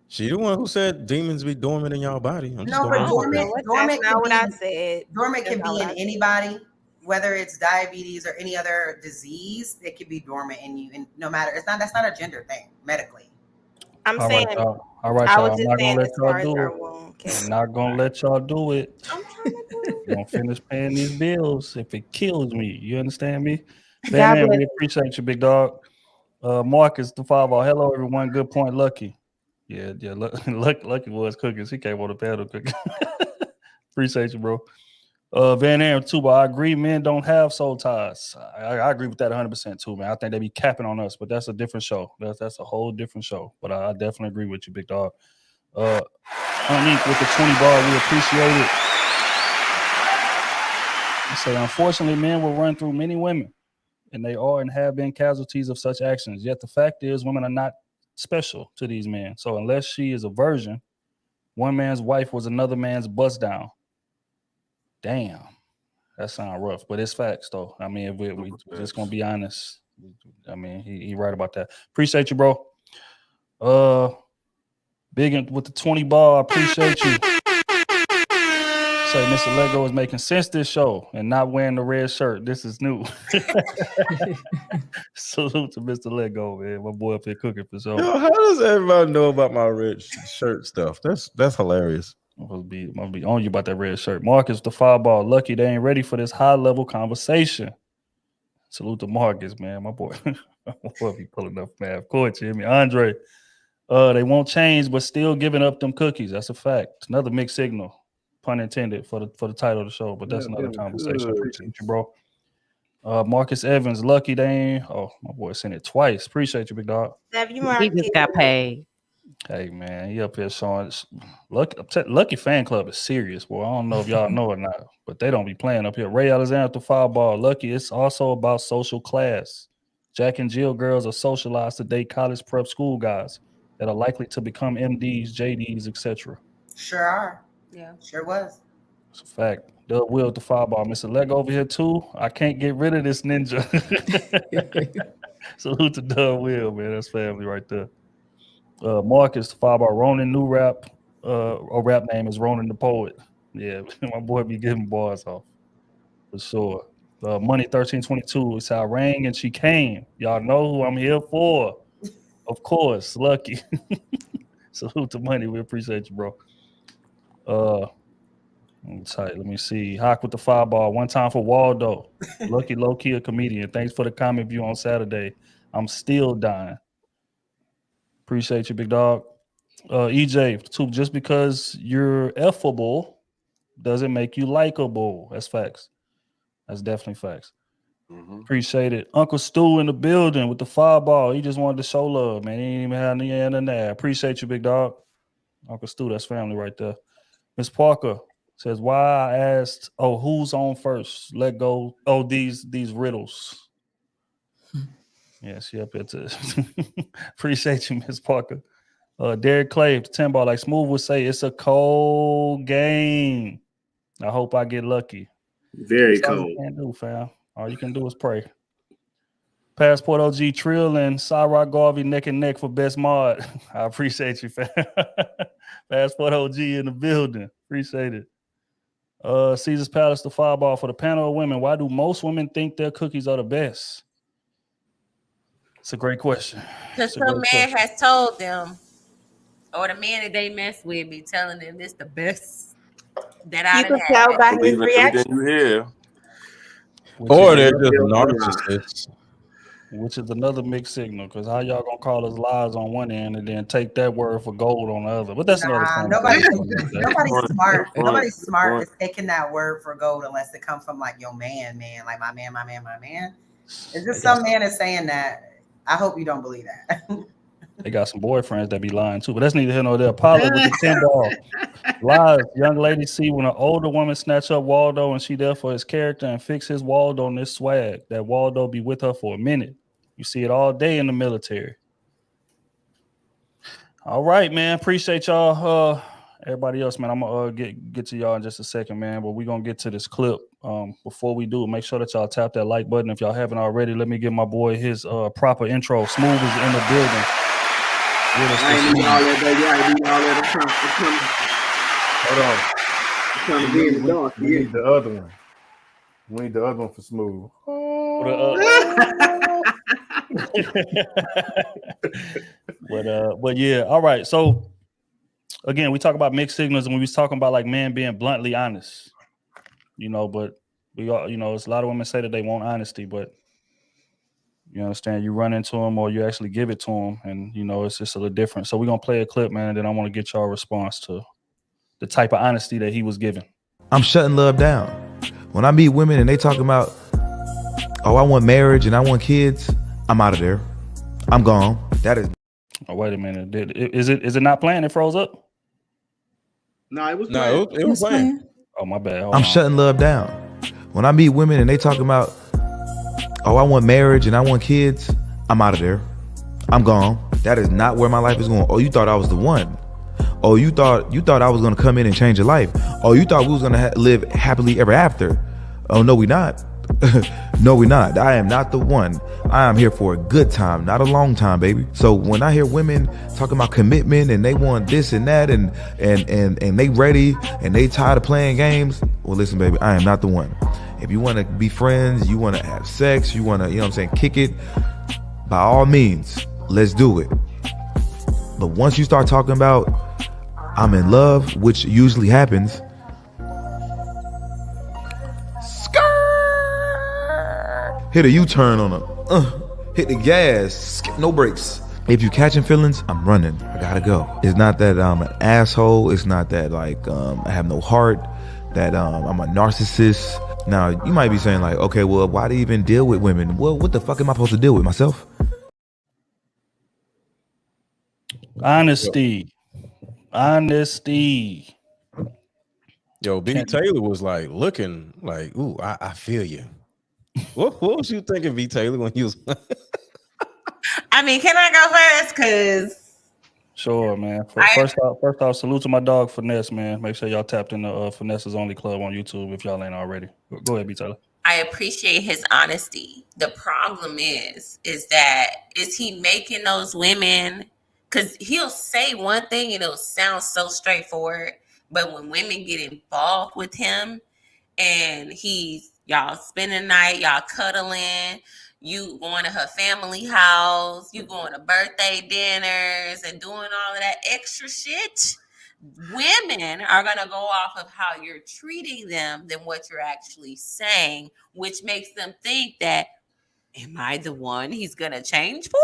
She the one who said demons be dormant in y'all body. No, but dormant not what I said. Dormant can be in anybody, whether it's diabetes or any other disease. It can be dormant in you, and no matter that's not a gender thing medically. I'm saying. All right, y'all. I'm not gonna let y'all do it. I'm not gonna let y'all do it. I'm trying to do it. Don't finish paying these bills if it kills me. You understand me? God Man, bless. we appreciate you, big dog. Marcus, the 5. Hello, everyone. Good point, Lucky. Yeah. Lucky was cooking. He came on the panel cooking. Appreciate you, bro. Van Aaron, too, but I agree, men don't have soul ties. I agree with that 100% too, man. I think they be capping on us, but that's a different show. That's a whole different show. But I definitely agree with you, big dog. Unique with the 20 bar, we appreciate it. I say, unfortunately, men will run through many women, and they are and have been casualties of such actions. Yet the fact is, women are not special to these men. So unless she is a virgin, one man's wife was another man's bust down. Damn, that sounds rough, but it's facts though. I mean, if we just gonna be honest. I mean, he right about that. Appreciate you, bro. Big with the 20 bar. Appreciate you. Say Mr. Lego is making sense this show and not wearing the red shirt. This is new. Salute to Mr. Lego, man. My boy up here cooking for sure. Yo, how does everybody know about my red shirt stuff? That's hilarious. Must be on you about that red shirt. Marcus, the fireball. Lucky they ain't ready for this high level conversation. Salute to Marcus, man. My boy. My boy be pulling up, man. Of course, you hear me. Andre, they won't change, but still giving up them cookies. That's a fact. Another mixed signal. Pun intended for the title of the show, but that's another conversation. Appreciate you, bro. Marcus Evans, lucky they ain't. Oh, my boy sent it twice. Appreciate you, big dog. Love you, He Marcus. just got paid. Hey man, he up here showing. Lucky fan club is serious, boy. I don't know if y'all know or not, but they don't be playing up here. Ray Alexander at the fireball. Lucky, it's also about social class. Jack and Jill girls are socialized to date college prep school guys that are likely to become MDs, JDs, etc. Sure are. Yeah. Sure was. It's a fact. Doug Will at the fireball. Mr. Leg over here too. I can't get rid of this ninja. Salute to Doug Will, man. That's family right there. Marcus, the fireball. Ronan New Rap. A rap name is Ronan the Poet. Yeah, my boy be giving bars off. For sure. Money 1322. It's how rang and she came. Y'all know who I'm here for. Of course, Lucky. Salute to Money. We appreciate you, bro. Tight. Let me see. Hawk with the fireball. One time for Waldo. Lucky low key a comedian. Thanks for the comment view on Saturday. I'm still dying. Appreciate you, big dog. EJ, too, just because you're effable doesn't make you likable. That's facts. That's definitely facts. Mm-hmm. Appreciate it. Uncle Stu in the building with the fireball. He just wanted to show love, man. He ain't even had any in there. Appreciate you, big dog. Uncle Stu, that's family right there. Miss Parker says, why I asked, who's on first? Let go. Oh, these riddles. Yeah, she up here too. Appreciate you, Miss Parker. Derek Clay, 10 ball, like Smooth would say, it's a cold game. I hope I get lucky. Very That's all cold. you can do, fam. All you can do is pray. Passport OG Trill and Cyrock Garvey neck and neck for best mod. I appreciate you, fam. Passport OG in the building. Appreciate it. Caesar's Palace, the fireball for the panel of women. Why do most women think their cookies are the best? It's a great question. Because some man has told them, or the man that they mess with be telling them it's the best that I You can done tell had. by his Believe in reaction. everything you hear. Or they're just narcissists. Which is another mixed signal, because how y'all gonna call us lies on one end and then take that word for gold on the other? But that's another Nobody's conversation. smart. Nobody's smart is taking that word for gold unless it comes from like your man, like my man. It's just some man is saying that. I hope you don't believe that. They got some boyfriends that be lying too, but that's neither here nor there. Paula with the 10 ball. Lies. Young ladies see when an older woman snatch up Waldo and she there for his character and fix his Waldo on this swag, that Waldo be with her for a minute. You see it all day in the military. All right, man. Appreciate y'all. Everybody else, man. I'm gonna get to y'all in just a second, man. But we're gonna get to this clip. Before we do, make sure that y'all tap that like button if y'all haven't already. Let me give my boy his proper intro. Smooth is in the building. I ain't need all that, baby. I ain't need all that. Hold on. I'm trying to be in the dark. We need the other one. We need the other one for Smooth. But yeah, all right. So again, we talk about mixed signals, and we was talking about like men being bluntly honest, but we all, it's a lot of women say that they want honesty, but you understand, you run into them or you actually give it to them, and it's just a little different. So we're gonna play a clip, man, and then I want to get y'all response to the type of honesty that he was giving. I'm shutting love down. When I meet women and they talking about, I want marriage and I want kids, I'm out of there. I'm gone. That is. Oh, wait a minute. Is it not playing? It froze up? No, it was No, it was playing. Oh, my bad. I'm shutting love down. When I meet women and they talking about, I want marriage and I want kids, I'm out of there. I'm gone. That is not where my life is going. Oh, you thought I was the one. Oh, you thought I was going to come in and change your life. Oh, you thought we was going to live happily ever after. Oh, no, we not. No, we're not. I am not the one. I am here for a good time, not a long time, baby. So when I hear women talking about commitment and they want this and that and they ready and they tired of playing games, well, listen, baby, I am not the one. If you want to be friends, you want to have sex, you want to, you know what I'm saying, kick it, by all means, let's do it. But once you start talking about I'm in love, which usually happens, hit a U-turn on them, hit the gas, skip, no brakes. If you catching feelings, I'm running. I gotta go. It's not that I'm an asshole. It's not that like I have no heart, that I'm a narcissist. Now, you might be saying like, okay, well, why do you even deal with women? Well, what the fuck am I supposed to deal with, myself? Honesty. Yo, B. Taylor was like looking like, ooh, I feel you. What was you thinking, B. Taylor, when you was? I mean, can I go first? Because Sure, man. First off, salute to my dog Finesse, man. Make sure y'all tapped in the Finesse's Only Club on YouTube if y'all ain't already. Go ahead, B. Taylor. I appreciate his honesty. The problem is he making those women, because he'll say one thing and it'll sound so straightforward, but when women get involved with him and y'all spending the night, y'all cuddling, you going to her family house, you going to birthday dinners and doing all of that extra shit, women are going to go off of how you're treating them than what you're actually saying, which makes them think that, am I the one he's going to change for?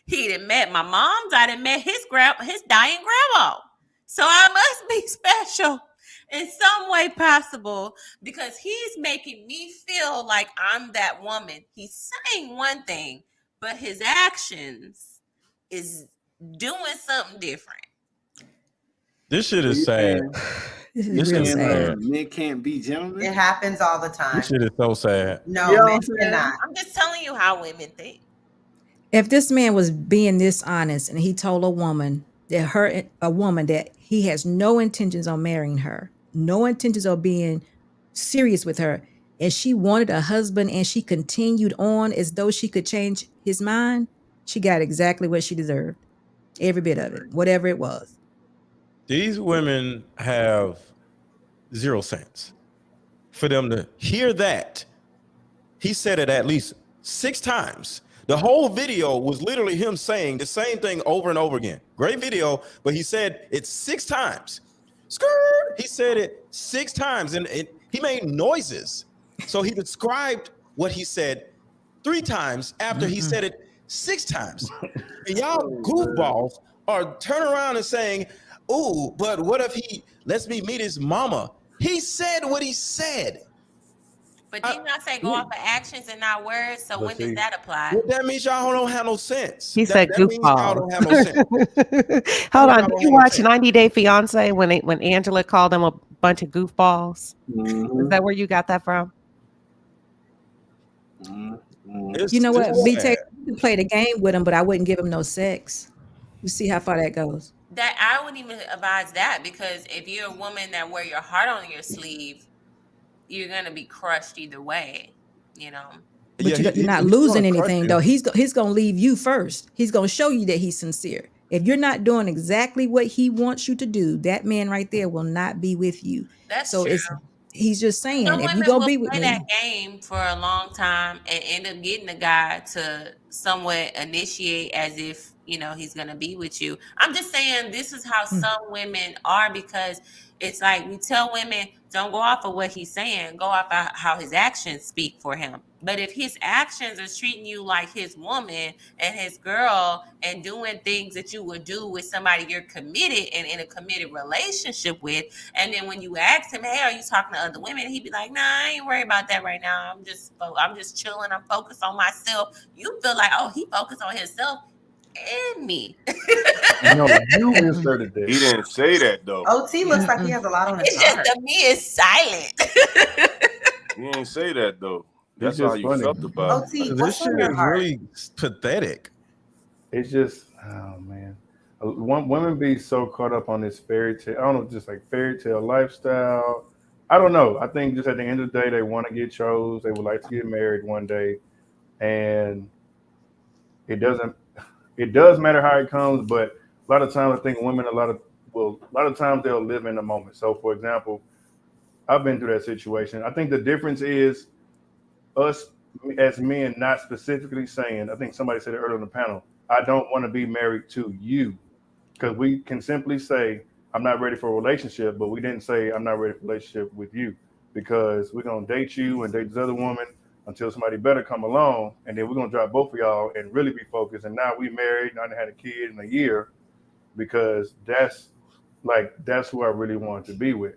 He done met my mom's, I done met his dying grandma. So I must be special in some way possible because he's making me feel like I'm that woman. He's saying one thing, but his actions is doing something different. This shit is sad. This is real sad. Men can't be gentlemen. It happens all the time. This shit is so sad. No, You know men what I'm saying? cannot. I'm just telling you how women think. If this man was being this honest and he told a woman that he has no intentions on marrying her, no intentions of being serious with her, and she wanted a husband and she continued on as though she could change his mind, she got exactly what she deserved. Every bit of it, whatever it was. These women have 0 sense. For them to hear that, he said it at least 6 times. The whole video was literally him saying the same thing over and over again. Great video, but he said it 6 times. Skirt! He said it 6 times, and he made noises. So he described what he said 3 times after he said it 6 times. And y'all goofballs are turning around and saying, ooh, but what if he lets me meet his mama? He said what he said. But did not say go off of actions and not words? So when does that apply? Well, that means y'all don't have no sense. He said that means y'all don't have no sense. Hold on. Did you watch 90 Day Fiance when Angela called them a bunch of goofballs? Mm-hmm. Is that where you got that from? Mm-hmm. You know what? BT, you can play the game with him, but I wouldn't give him no sex. You see how far that goes. That I wouldn't even advise that, because if you're a woman that wear your heart on your sleeve, you're gonna be crushed either way, you know. But you're not losing anything though. He's gonna leave you first. He's gonna show you that he's sincere. If you're not doing exactly what he wants you to do, that man right there will not be with you. That's so true. He's just saying, Some if women you're gonna will be with play me, that game for a long time and end up getting the guy to somewhat initiate as if, you know, he's gonna be with you. I'm just saying this is how some women are, because it's like we tell women, don't go off of what he's saying, go off of how his actions speak for him. But if his actions are treating you like his woman and his girl and doing things that you would do with somebody you're committed and in a committed relationship with, and then when you ask him, hey, are you talking to other women? He'd be like, nah, I ain't worried about that right now. I'm just chilling. I'm focused on myself. You feel like, oh, he focused on himself and me. No, you inserted that. He didn't say that though. OT looks like he has a lot on his It's just heart. the me is silent. He didn't say that though. It's That's how just you funny. felt about it. OT, This what's shit on your is heart? really pathetic. It's just, oh man, women be so caught up on this fairy tale. I don't know, just like fairy tale lifestyle, I don't know. I think just at the end of the day, they want to get chose. They would like to get married one day, and it doesn't. It does matter how it comes, but a lot of times I think women, a lot of times they'll live in the moment. So, for example, I've been through that situation. I think the difference is us as men not specifically saying. I think somebody said it earlier on the panel. I don't want to be married to you, because we can simply say I'm not ready for a relationship, but we didn't say I'm not ready for a relationship with you, because we're gonna date you and date this other woman until somebody better come along, and then we're gonna drop both of y'all and really be focused. And now we married, and I had a kid in a year, because that's who I really wanted to be with.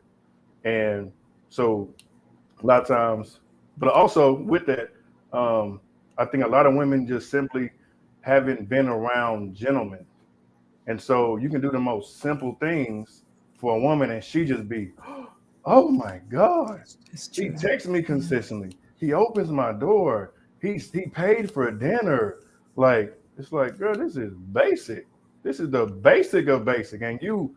And so a lot of times, but also with that, I think a lot of women just simply haven't been around gentlemen. And so you can do the most simple things for a woman and she just be, oh my God. He texts me consistently. He opens my door. He paid for dinner. Like, it's like, girl, this is basic. This is the basic of basic. And you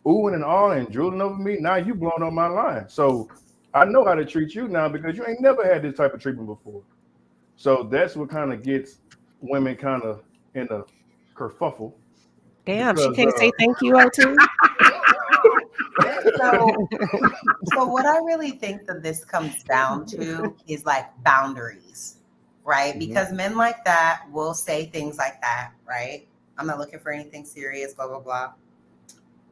oohing and ahhing and drooling over me. Now you blowing up my line. So I know how to treat you now, because you ain't never had this type of treatment before. So that's what kind of gets women kind of in a kerfuffle. Damn, Because, she can't say thank you, OT. So what I really think that this comes down to is like boundaries, right? Because men like that will say things like that, right? I'm not looking for anything serious, blah, blah, blah.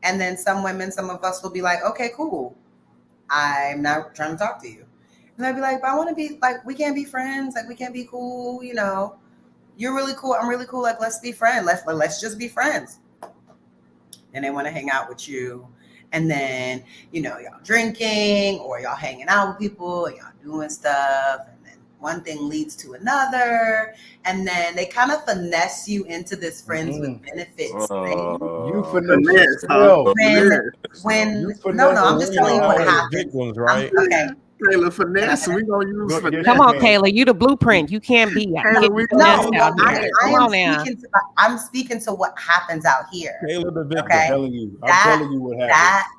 And then some women, some of us will be like, okay, cool. I'm not trying to talk to you. And they'll be like, but I want to be like, we can't be friends. Like, we can't be cool. You know, you're really cool. I'm really cool. Like, let's be friends. Let's just be friends. And they want to hang out with you. And then, you know, y'all drinking or y'all hanging out with people and y'all doing stuff. And then one thing leads to another. And then they kind of finesse you into this friends with benefits thing. You finesse yourself. No, I'm just telling you what happens. Victims, right? Okay. Kayla, finesse. We gonna use finesse. Come on, Kayla. You the blueprint. You can't be. I'm speaking to what happens out here. Kayla the victim. Okay? I'm telling you what happens.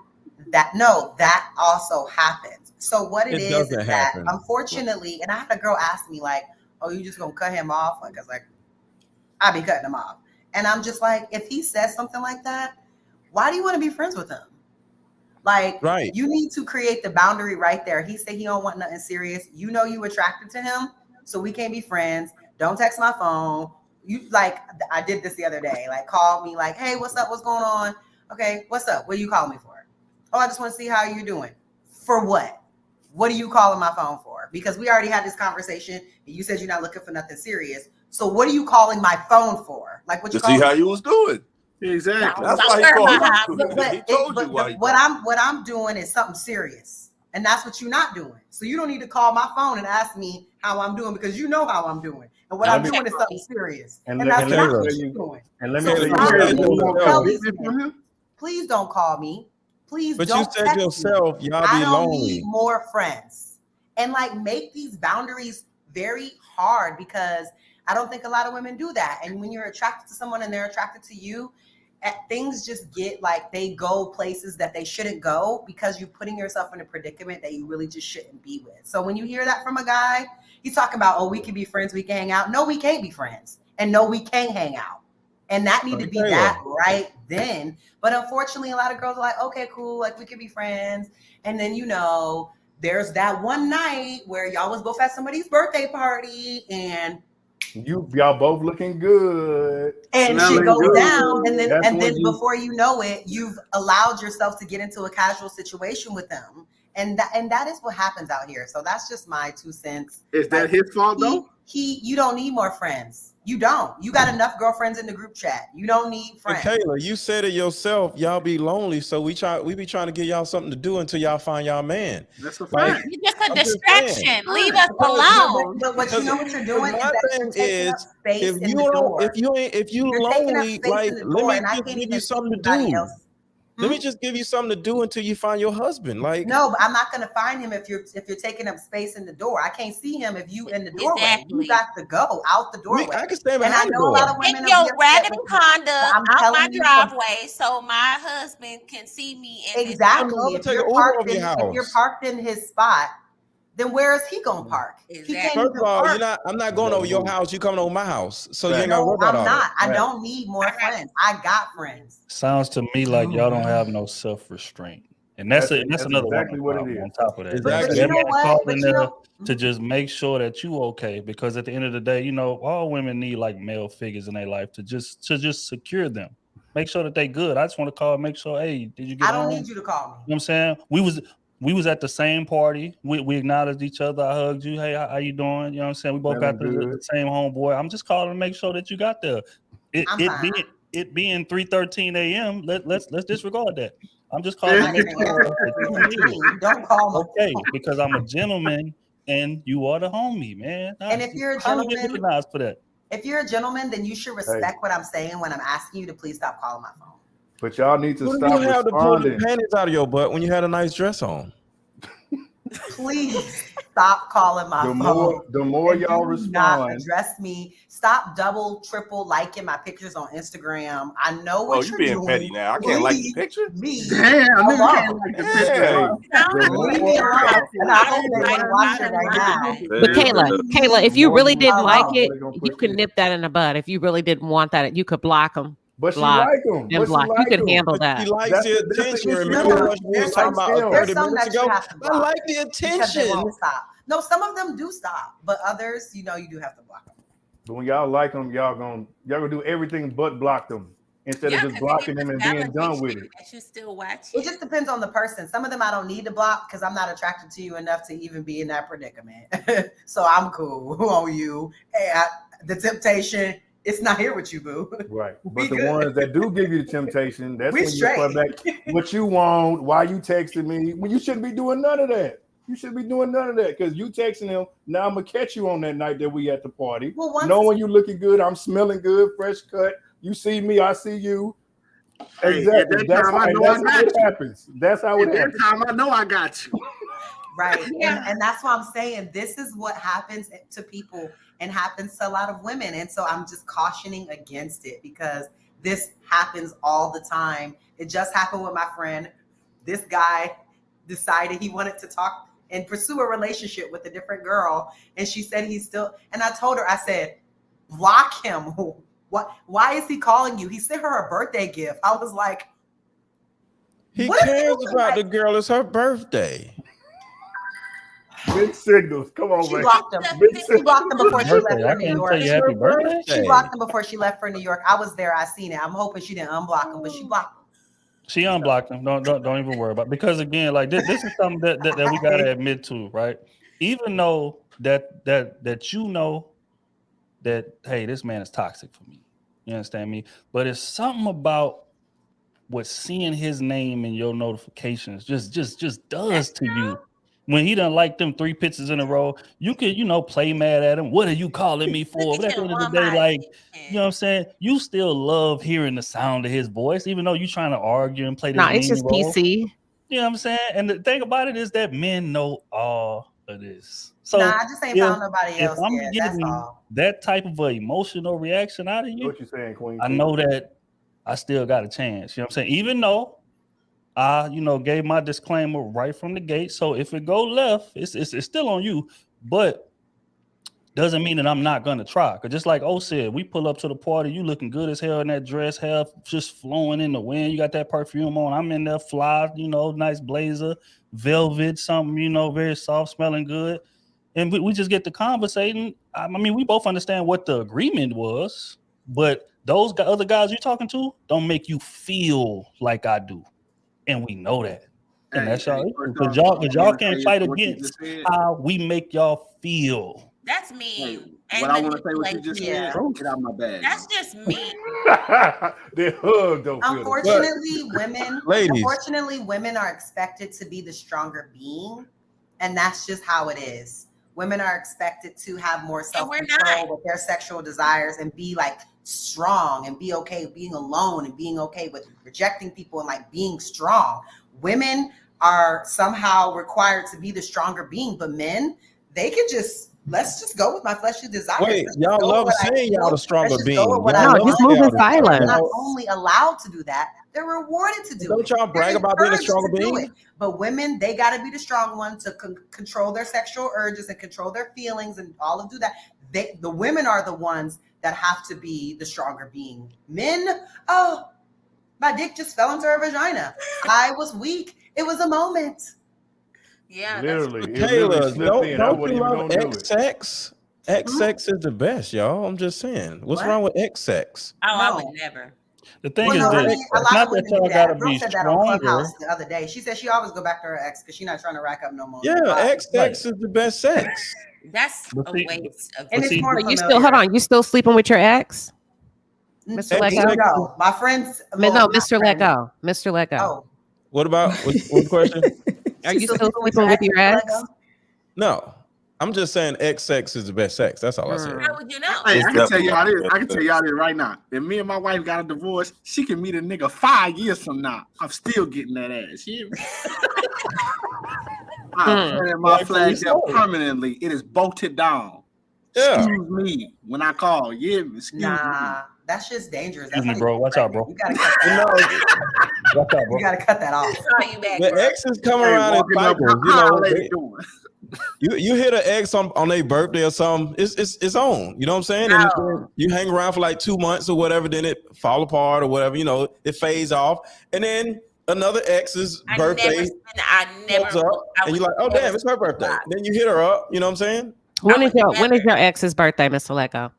That also happens. So what it is doesn't that happen. Unfortunately, and I had a girl ask me like, "Oh, you just gonna cut him off?" Like, I was like, "I be cutting him off," and I'm just like, if he says something like that, why do you want to be friends with him? Like, right. You need to create the boundary right there. He said he don't want nothing serious. You know you attracted to him, so we can't be friends. Don't text my phone. You like, I did this the other day. Like, called me like, hey, what's up? What's going on? Okay, what's up? What are you calling me for? Oh, I just want to see how you're doing. For what? What are you calling my phone for? Because we already had this conversation and you said you're not looking for nothing serious. So what are you calling my phone for? Like, what you to see how you was doing. Exactly. That's why he called you. He told you why. What I'm doing is something serious, and that's what you're not doing. So you don't need to call my phone and ask me how I'm doing, because you know how I'm doing, and what I'm doing is something serious, and that's not what you're doing. And let me please don't call me. Please but don't. You said yourself, y'all be lonely. Need more friends, and like make these boundaries very hard, because I don't think a lot of women do that. And when you're attracted to someone and they're attracted to you, things just get like, they go places that they shouldn't go, because you're putting yourself in a predicament that you really just shouldn't be with. So when you hear that from a guy, he's talking about, oh, we can be friends, we can hang out. No, we can't be friends. And no, we can't hang out. And that need to be that right then. But unfortunately, a lot of girls are like, okay, cool, like we can be friends. And then, you know, there's that one night where y'all was both at somebody's birthday party and y'all both looking good, and shit goes down, and then before you know it, you've allowed yourself to get into a casual situation with them, and that is what happens out here. So that's just my 2 cents. Is that his fault though? You don't need more friends. You don't. You got enough girlfriends in the group chat. You don't need friends. Hey, Kayla, you said it yourself. Y'all be lonely, so we be trying to get y'all something to do until y'all find y'all man. That's a fact. You're just a distraction. Leave us alone. But you know what you're doing is if you lonely, like let me give you something to do. Let me just give you something to do until you find your husband. Like, no, but I'm not going to find him if you're taking up space in the door. I can't see him if you in the doorway. Exactly. You got to go out the doorway. I can stand And I behind the know a door. lot of women Take will your be upset raggedy with me, Honda but I'm out telling my you driveway so my husband can see me in his exactly. I'm If take you're an Uber parked over your if you're house. parked in his spot, then where is he gonna park? He can't Exactly. First even of all, park. I'm not going over your house. You coming over my house, so you ain't gotta No, worry about I'm all not. that. I don't need more friends. I got friends. Sounds to me like y'all don't have no self-restraint. And that's another exactly woman what it problem is. on top of that. But Exactly. you That know man what? called But in you there know, to just make sure that you okay, because at the end of the day, you know, all women need like male figures in their life to just secure them. Make sure that they good. I just want to call and make sure, hey, did you get I don't home? need you to call me. You know what I'm saying? We was at the same party. We acknowledged each other. I hugged you. Hey, how you doing? You know what I'm saying? We both got the same homeboy. I'm just calling to make sure that you got there. It being 3:13 a.m. Let's disregard that. I'm just calling to make sure that you made it. Don't call me. Okay, because I'm a gentleman and you are the homie, man. And if you're a I don't get gentleman, recognized for that. if you're a gentleman, then you should respect what I'm saying when I'm asking you to please stop calling my phone. But y'all need to What do stop you have to pull the responding. panties out of your butt when you had a nice dress on? Please stop calling my phone. The more And y'all do not respond, address me. Stop double, triple liking my pictures on Instagram. I know what you you're being doing. petty now. I can't like the picture. Me. Damn, nigga alone. can't like the picture. Leave me alone. And I hope they want to watch it right now. But Kayla, if you really didn't like it, gonna you push could this. nip that in the bud. If you really didn't want that, you could block them. But she block, like him. and But she block. You like could him. handle But that. she likes That's the the attention. issue. Remember No, what we there's was talking some- about there's 30 some minutes that you ago? have to I block like the because they attention. won't stop. No, some of them do stop, but others, you do have to block them. But when y'all like them, y'all gonna do everything but block them instead of just blocking them and being done with it. That you still watch It just depends on the person. Some of them I don't need to block because I'm not attracted to you enough to even be in that predicament. So I'm cool on you. Hey, the temptation, it's not here with you, boo. Right. But the ones that do give you the temptation, that's We when you start back what you want, why you texting me, when you shouldn't be doing none of that. You should be doing none of that because you texting him. Now I'm gonna catch you on that night that we at the party. Well, once- knowing you looking good, I'm smelling good, fresh cut. You see me, I see you. Hey, Exactly. at that That's time, I know that's I how got it you. happens. That's how it At that happens. time, I know I got you. Right. And that's why I'm saying this is what happens to people and happens to a lot of women. And so I'm just cautioning against it because this happens all the time. It just happened with my friend. This guy decided he wanted to talk and pursue a relationship with a different girl. And she said he's still, and I told her, I said, block him. What? Why is he calling you? He sent her a birthday gift. I was like, He what cares about the girl. It's her birthday. Big signals. Come on, She man. blocked him. She blocked him before she left Birthday. I for New can't York. tell you happy birthday. She blocked him before she left for New York. I was there. I seen it. I'm hoping she didn't unblock him, but she blocked him. She unblocked him. Don't even worry about it. Because again, like this is something that we gotta admit to, right? Even though that you know that hey, this man is toxic for me. You understand me? But it's something about what seeing his name in your notifications just does to you. When he done like them 3 pictures in a row, you could, play mad at him. What are you calling me for? But at the end of the day, like, you know what I'm saying? You still love hearing the sound of his voice, even though you're trying to argue and play this Nah, it's mean just role. PC. You know what I'm saying? And the thing about it is that men know all of this. So Nah, I just ain't found nobody if else I'm yet. That's getting all. that type of an emotional reaction out of you, What you saying, Queen? I know that I still got a chance. You know what I'm saying? Even though I, gave my disclaimer right from the gate. So if it go left, it's still on you, but doesn't mean that I'm not gonna try. Cause just like O said, we pull up to the party, you looking good as hell in that dress, hair just flowing in the wind. You got that perfume on. I'm in there, fly, nice blazer, velvet, something, very soft, smelling good. And we just get to conversating. I mean, we both understand what the agreement was, but those other guys you're talking to don't make you feel like I do. And we know that. And that's y'all issue. Because y'all can't fight against how we make y'all feel. That's me. What I want to say, what you just said, get out my bag. That's just me. The hug don't feel Unfortunately, women are expected to be the stronger being, and that's just how it is. Women are expected to have more self-control with their sexual desires and be like strong and be okay with being alone and being okay with rejecting people and like being strong. Women are somehow required to be the stronger being, but men, they can just, let's just go with my fleshly desires. Wait, y'all love saying y'all the stronger being. No, just move in silence. They're not only allowed to do that, they're rewarded to do it. Don't y'all brag about being a stronger being? But women, they got to be the strong one to control their sexual urges and control their feelings and all of do that. The women are the ones that have to be the stronger being. Men, oh, my dick just fell into her vagina. I was weak. It was a moment. Yeah, literally. Kayla, don't you love X X sex? X sex is the best, y'all. I'm just saying. What's wrong with X sex? Oh, I would never. The thing is this, a lot of women do that. gotta Girl be said that on stronger. Clubhouse the other day. She said she always go back to her ex because she's not trying to rack up no more. Yeah, X sex is the best sex. That's a waste of. And it's more you still hold on. You still sleeping with your ex, Mr. Let Go? No, my friends. No, Mr. Let Go. Mr. Let Go. Oh. What about what's the question? Are you still sleeping with your ex? No, I'm just saying X sex is the best sex. That's all I said. How would you know? Hey, I can tell y'all this. I can tell y'all this right now. If me and my wife got a divorce, she can meet a nigga 5 years from now. I'm still getting that ass. You hear me? I'm planting my flag up permanently. It is bolted down. Yeah. Excuse me when I call. Yeah, excuse me. That's just dangerous. Excuse me, bro. Watch out, bro. You gotta cut that off. Watch out, bro. You gotta cut that off. The exes come around in cycles. You hit an ex on their birthday or something, it's on. You know what I'm saying? And you hang around for like 2 months or whatever, then it fall apart or whatever. You know, it fades off, and then another ex's birthday comes up, and you're like, oh damn, it's her birthday. Then you hit her up. You know what I'm saying? When is your ex's birthday, Mr. Let Go?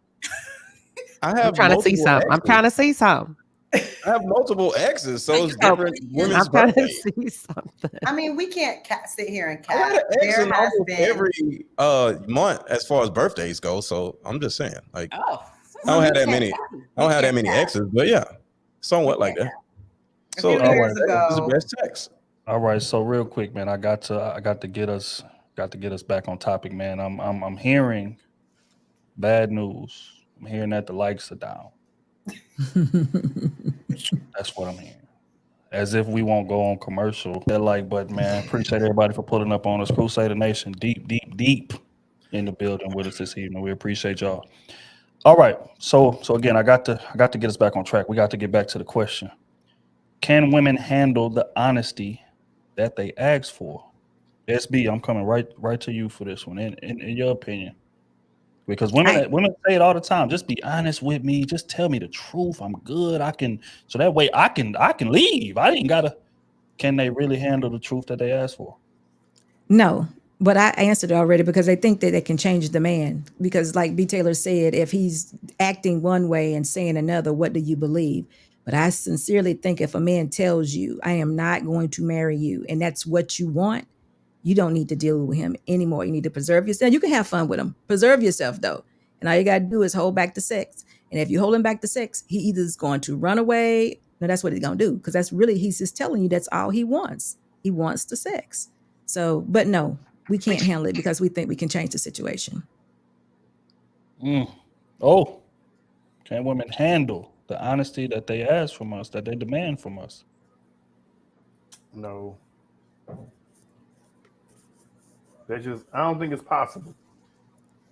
I'm trying to see something. I'm trying to see something. I have multiple exes, so it's different women's I'm trying to birthdays. see something. I mean, we can't sit here and I had cat. an ex There in has almost been every month as far as birthdays go. So I'm just saying, like, I Well, don't have we that many. can't I don't have that many exes, but yeah, somewhat like that. So few years this is the ago- best sex. All right, so real quick, man, I got to get us back on topic, man. I'm hearing bad news. I'm hearing that the likes are down. That's what I'm hearing. As if we won't go on commercial. They're like, but man, appreciate everybody for pulling up on us. Crusader Nation, deep in the building with us this evening. We appreciate y'all. All right, so again, I got to get us back on track. We got to get back to the question: can women handle the honesty that they ask for? SB, I'm coming right to you for this one. In your opinion, because women say it all the time. Just be honest with me. Just tell me the truth. I'm good. So that way I can leave. I ain't gotta. Can they really handle the truth that they ask for? No, but I answered it already because I think that it can change the man. Because like B. Taylor said, if he's acting one way and saying another, what do you believe? But I sincerely think if a man tells you, I am not going to marry you, and that's what you want, you don't need to deal with him anymore. You need to preserve yourself. You can have fun with him. Preserve yourself, though. And all you got to do is hold back the sex. And if you hold him back the sex, he either is going to run away. No, that's what he's going to do. Because that's really, he's just telling you that's all he wants. He wants the sex. So, but no, we can't handle it because we think we can change the situation. Oh, can women handle the honesty that they ask from us, that they demand from us? No. I don't think it's possible.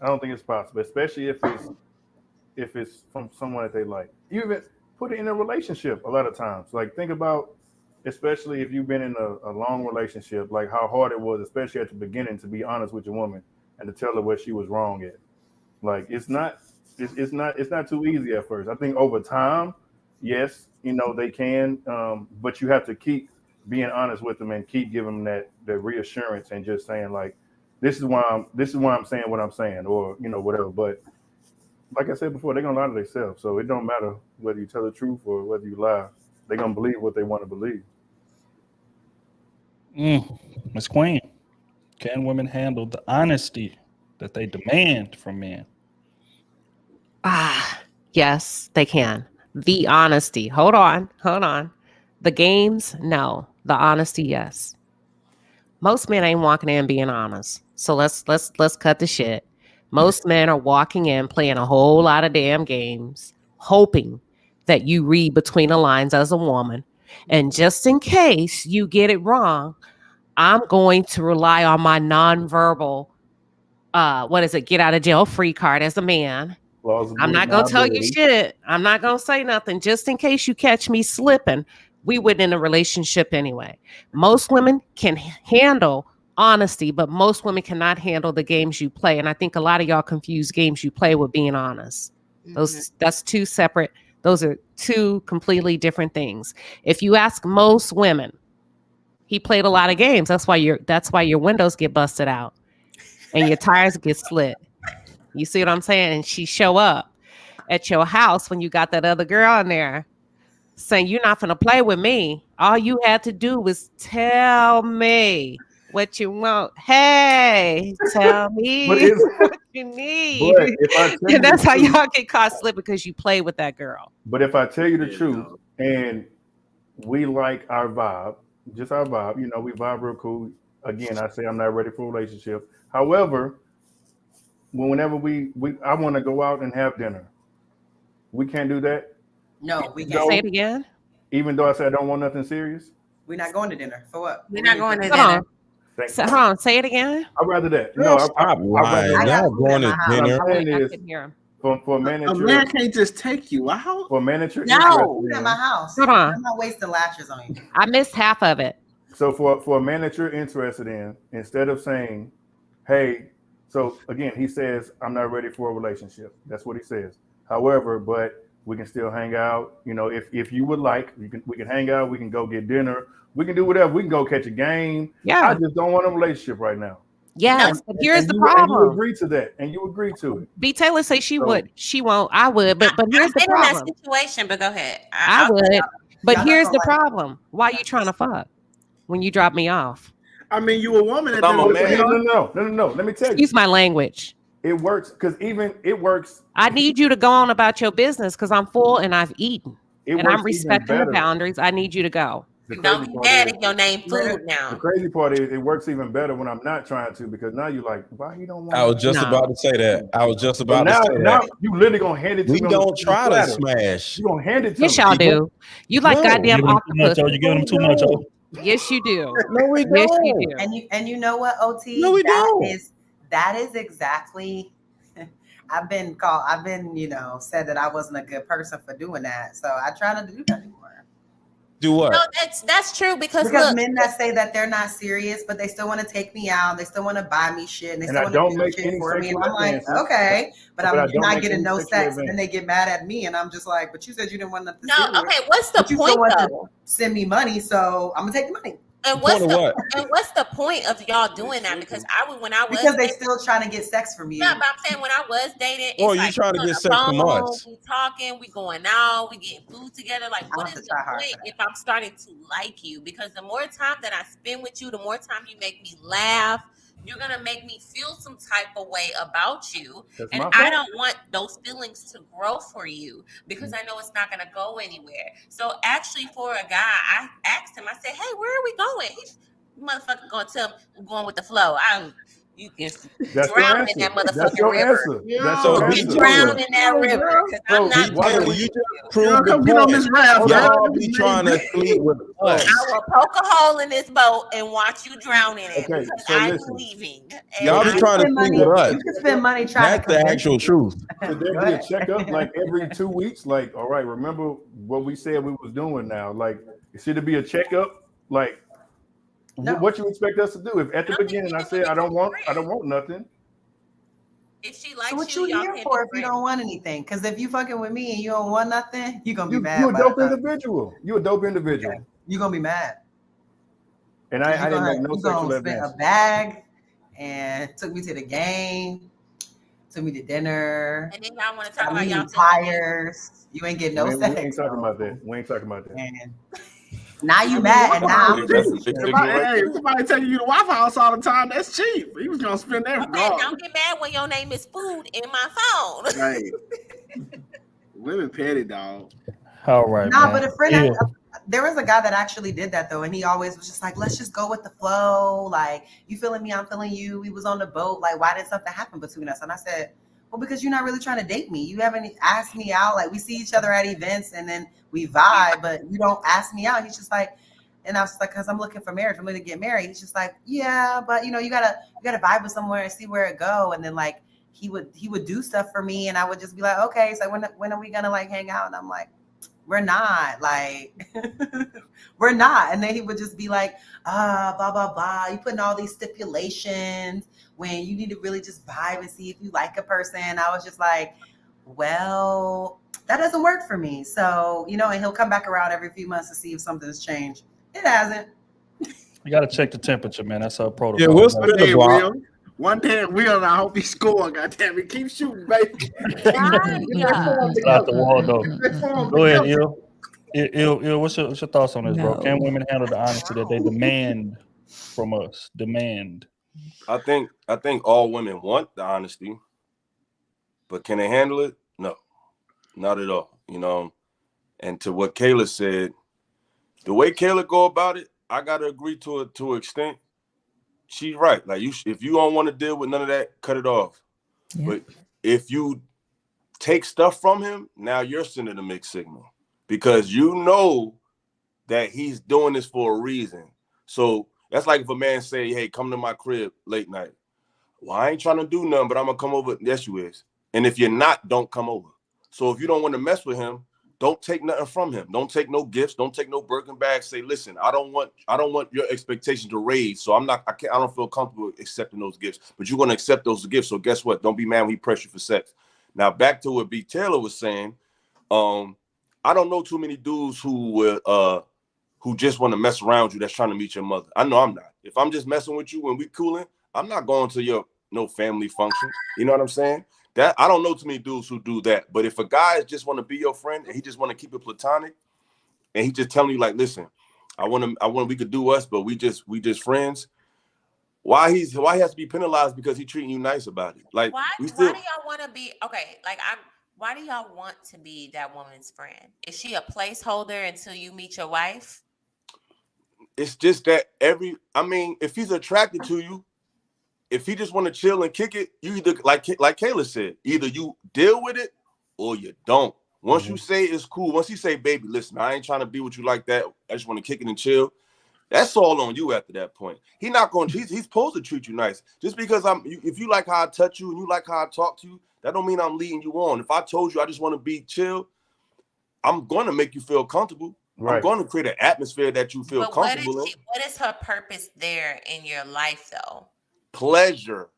I don't think it's possible, especially if it's from someone that they like. You even put it in a relationship a lot of times. Like think about, especially if you've been in a long relationship, like how hard it was, especially at the beginning, to be honest with your woman and to tell her what she was wrong at. Like it's not too easy at first. I think over time, yes, they can, but you have to keep being honest with them and keep giving them that reassurance and just saying like, this is why I'm saying what I'm saying, or whatever. But like I said before, they're gonna lie to themselves. So it don't matter whether you tell the truth or whether you lie. They're gonna believe what they want to believe. Miss Queen, can women handle the honesty that they demand from men? Yes, they can. The honesty. Hold on. The games, no. The honesty, yes. Most men ain't walking in being honest. So let's cut the shit. Most men are walking in playing a whole lot of damn games, hoping that you read between the lines as a woman. And just in case you get it wrong, I'm going to rely on my nonverbal, get out of jail free card as a man. I'm not going to tell you shit. I'm not going to say nothing. Just in case you catch me slipping, we wouldn't in a relationship anyway. Most women can handle honesty, but most women cannot handle the games you play. And I think a lot of y'all confuse games you play with being honest. That's two separate. Those are two completely different things. If you ask most women, he played a lot of games. That's why your windows get busted out and your tires get slit. You see what I'm saying? And she show up at your house when you got that other girl in there saying, you're not going to play with me. All you had to do was tell me what you want. Hey, tell me what you need. And that's how y'all get caught slipping, because you play with that girl. But if I tell you the truth, and we like our vibe, just our vibe, we vibe real cool. Again, I say I'm not ready for a relationship. However, whenever I want to go out and have dinner, we can't do that. No, we can't. Say it again. Even though I said I don't want nothing serious. We're not going to dinner. For what? We're not going to dinner. Hold on, say it again. I'd rather that. Stop lying. Y'all going to dinner. For a man, a man can't just take you out. For manager, no, at my house. Hold on. I'm not wasting lashes on you. I missed half of it. So for a manager interested in, instead of saying, "Hey," so again, he says, "I'm not ready for a relationship." That's what he says. However, but we can still hang out. If you would like, we can hang out. We can go get dinner. We can do whatever. We can go catch a game. Yeah. I just don't want a relationship right now. Yes, but here's the problem. And you agree to that, and you agree to it. B. Taylor say she would. She won't. I would. But here's the problem. I've been in that situation, but go ahead. I would. But here's the problem. Why are you trying to fuck when you drop me off? I mean, you a woman. I'm a man. No. Let me tell you. Excuse my language. It works because it works. I need you to go on about your business because I'm full and I've eaten. And I'm respecting the boundaries. I need you to go. Don't be mad if your name food now. The crazy part is it works even better when I'm not trying to, because now you're like, why you don't want I was just about to say that. Now you literally gonna hand it to me. We don't try to smash. You gonna hand it to yes, me. y'all do. You like goddamn octopus. You giving them too much. Yes, you do. No, we don't. Yes, you do. And you know what, OT? No, we don't. That is exactly. I've been said that I wasn't a good person for doing that. So I try not to do that anymore. Do what? No, that's true because look, men that say that they're not serious, but they still want to take me out, they still want to buy me shit, and they still want to do shit for me. And I'm like, okay, but I'm not getting no sex, and then they get mad at me, and I'm just like, but you said you didn't want nothing. No, okay, what's the point though? Send me money, so I'm gonna take the money. And what's the point of y'all doing that? Because because they still trying to get sex from you. Yeah, but I'm saying when I was dating, or you trying to get sex from us? We talking, we going out, we getting food together. Like, what is the point if I'm starting to like you? Because the more time that I spend with you, the more time you make me laugh. You're gonna make me feel some type of way about you, and I don't want those feelings to grow for you because I know it's not gonna go anywhere. So actually, for a guy, I asked him. I said, "Hey, where are we going?" He's motherfucker gonna tell me we're going with the flow. You can drown in that motherfucking river. You can drown in that river. I'm not going. You just prove the point. Y'all be trying to sleep with us. I will poke a hole in this boat and watch you drown in it because I'm leaving. Y'all be trying to sleep with us. You can spend money trying. That's the actual truth. Should there be a checkup like every 2 weeks? Like, all right, remember what we said we was doing now? Like, should there be a checkup? Like, what you expect us to do? If at the beginning I said I don't want nothing. If she likes what you here for if you don't want anything? Because if you fucking with me and you don't want nothing, you're gonna be mad. You're a dope individual. You're a dope individual. Okay. You're gonna be mad. And I didn't make no sexual advance. A bag and took me to the game, took me to dinner. And then y'all want to talk about y'all tires. You ain't getting no sex. We ain't talking about that. We ain't talking about that. And now you mad, and now I'm somebody taking you to Waffle House all the time. That's cheap. He was gonna spend that. Okay, don't get mad when your name is food in my phone. Right. Women petty, dog. All right. Nah, but a friend, there was a guy that actually did that though, and he always was just like, "Let's just go with the flow. Like, you feeling me, I'm feeling you. We was on the boat. Like, why did something happen between us?" And I said, well, because you're not really trying to date me. You haven't asked me out. Like, we see each other at events and then we vibe, but you don't ask me out. He's just like, and I was like, because I'm looking for marriage. I'm going to get married. He's just like, yeah, but you gotta vibe with somewhere and see where it go. And then like he would do stuff for me, and I would just be like, okay, so when are we gonna like hang out? And I'm like, we're not, like we're not. And then he would just be like, blah blah blah. You putting all these stipulations when you need to really just vibe and see if you like a person. I was just like, well, that doesn't work for me. So, and he'll come back around every few months to see if something's changed. It hasn't. You got to check the temperature, man. That's our protocol. Yeah, we'll One spin the day, block. Will. One day, Will, and I hope he score. Goddamn it, keep shooting, baby. It's out the wall, though. Go ahead, Il. What's your thoughts on this, bro? No. Can women handle the honesty that they demand from us? I think all women want the honesty, but can they handle it? No, not at all. And to what Kayla said, the way Kayla go about it, I gotta agree to it to an extent. She's right. Like, if you don't want to deal with none of that, cut it off. Yeah. But if you take stuff from him, now you're sending a mixed signal, because you know that he's doing this for a reason. So that's like if a man say, hey, come to my crib late night. Well, I ain't trying to do nothing, but I'm gonna come over. Yes, you is. And if you're not, don't come over. So if you don't want to mess with him, don't take nothing from him. Don't take no gifts. Don't take no Birkin bags. Say, listen, I don't want your expectations to raise. So I don't feel comfortable accepting those gifts. But you're gonna accept those gifts. So guess what? Don't be mad when he press you for sex. Now back to what B. Taylor was saying. I don't know too many dudes who just want to mess around with you that's trying to meet your mother. I know I'm not. If I'm just messing with you when we cooling, I'm not going to your no family function. You know what I'm saying? That I don't know too many dudes who do that. But if a guy just want to be your friend and he just want to keep it platonic, and he just telling you like, listen, we could do us, but we just friends. Why he has to be penalized because he treating you nice about it? Like, why do y'all want to be okay? Like, why do y'all want to be that woman's friend? Is she a placeholder until you meet your wife? It's just that if he's attracted to you, if he just want to chill and kick it, you either, like Kayla said, either you deal with it or you don't. Once you say it's cool, once he say, baby, listen, I ain't trying to be with you like that. I just want to kick it and chill. That's all on you after that point. He's supposed to treat you nice. Just because if you like how I touch you and you like how I talk to you, that don't mean I'm leading you on. If I told you I just want to be chill, I'm going to make you feel comfortable. Right. I'm going to create an atmosphere that you feel comfortable in. What is her purpose there in your life, though? Pleasure.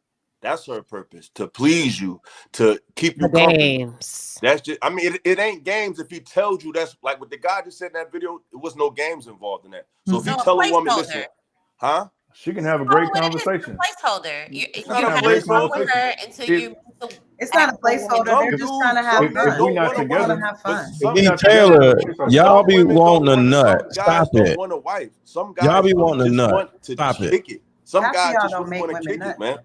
That's her purpose, to please you, to keep you comfortable. Games. That's just, it ain't games if he tells you. That's like what the guy just said in that video. It was no games involved in that. So if you tell a woman, listen, she can have a great conversation. Placeholder. It's not a placeholder until you. It's not a placeholder. They're just trying to have fun. If we're not together, have fun. B. Taylor, y'all be wanting a nut. Stop it. Want a wife. Some guys y'all be wanting a nut. Want to Stop kick it. Some guys just don't really want to kick it, man.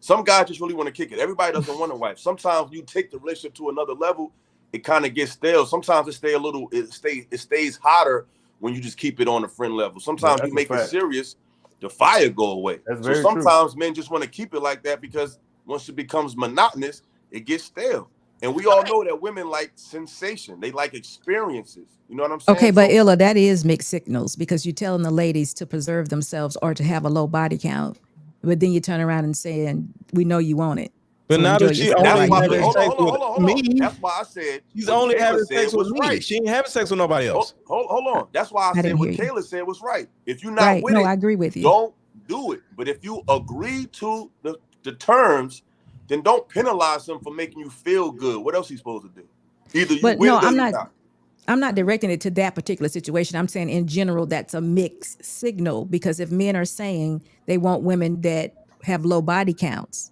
Some guys just really want to kick it. Everybody doesn't want a wife. Sometimes you take the relationship to another level, it kind of gets stale. Sometimes it stays hotter when you just keep it on a friend level. Sometimes you make it serious, the fire go away. So sometimes men just want to keep it like that because once it becomes monotonous, it gets stale. And we all know that women like sensation. They like experiences. You know what I'm saying? Okay, but Illa, that is mixed signals because you're telling the ladies to preserve themselves or to have a low body count. But then you turn around and saying, we know you want it. But so now that she only having sex with me, that's why I said she's only having sex with me. Right. She ain't having sex with nobody else. Hold on. That's why I said what Kayla said was right. If you're not with it, I agree with you. Don't do it. But if you agree to the terms, then don't penalize him for making you feel good. What else he's supposed to do? Either you win or you not. I'm not directing it to that particular situation. I'm saying in general, that's a mixed signal because if men are saying they want women that have low body counts,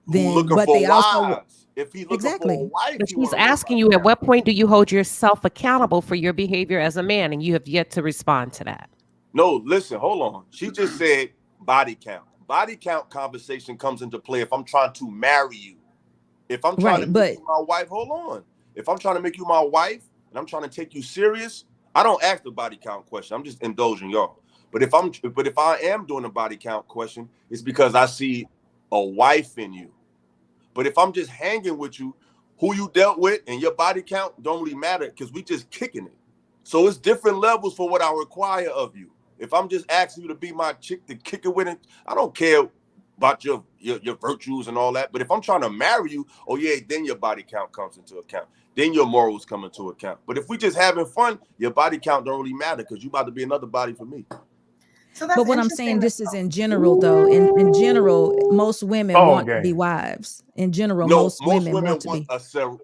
then but they also if he's looking for a wife, but he's asking you, at what point do you hold yourself accountable for your behavior as a man? And you have yet to respond to that. No, listen, hold on. She just said body count. Body count conversation comes into play if I'm trying to marry you. If I'm trying to make you my wife, hold on. If I'm trying to make you my wife and I'm trying to take you serious, I don't ask the body count question. I'm just indulging y'all. But if I am doing a body count question, it's because I see a wife in you. But if I'm just hanging with you, who you dealt with and your body count don't really matter because we just kicking it. So it's different levels for what I require of you. If I'm just asking you to be my chick to kick it with it, I don't care about your virtues and all that. But if I'm trying to marry you, oh yeah, then your body count comes into account. Then your morals come into account. But if we just having fun, your body count don't really matter because you about to be another body for me. So that's But what I'm saying, this is in general, though. In general, most women want to be wives. In general, No, most women want to be.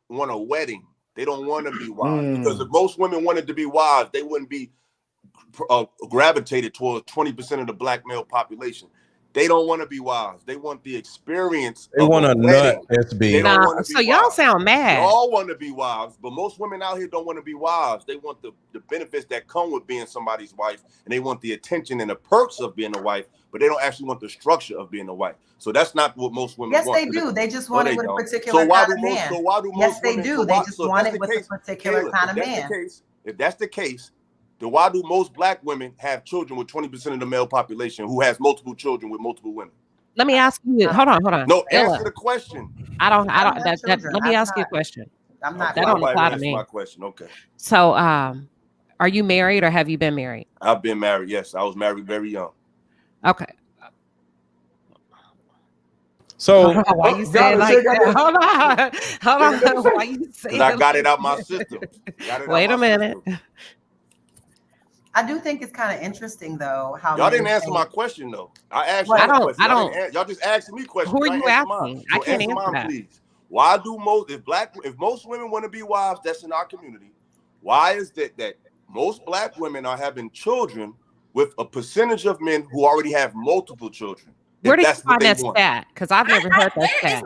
want a wedding. They don't want to be wives because if most women wanted to be wives, they wouldn't be gravitated towards 20% of the black male population. They don't want to be wives. They want the experience. They want a nut, SB. They don't want to so be y'all wives. sound mad. They all want to be wives, but most women out here don't want to be wives. They want the benefits that come with being somebody's wife, and they want the attention and the perks of being a wife, but they don't actually want the structure of being a wife. So that's not what most women want. Yes, they do. They just want it with a particular kind of man. So why do most yes, they women, do. So They why, just so want that's it the with case, a particular Caleb, kind of if that's man. the case, if that's the case, then why do most black women have children with 20% of the male population who has multiple children with multiple women? Let me ask you. Hold on. No, Ella, answer the question. I don't. have children. Let me ask you a question. I'm not. That don't apply to Answer me. my question. Okay. So, are you married or have you been married? I've been married. Yes, I was married very young. Okay. So why you say it like that? Hold on. Why you say? Because I got it out my system. Wait a minute. I do think it's kind of interesting though how y'all didn't answer my question though. I asked you a question. I don't. Y'all just asking me questions. Who are you asking? I can't answer mine, that. please. Why do if most women want to be wives, that's in our community. Why is that most black women are having children with a percentage of men who already have multiple children? Where did you find that stat? Because I've never heard that stat.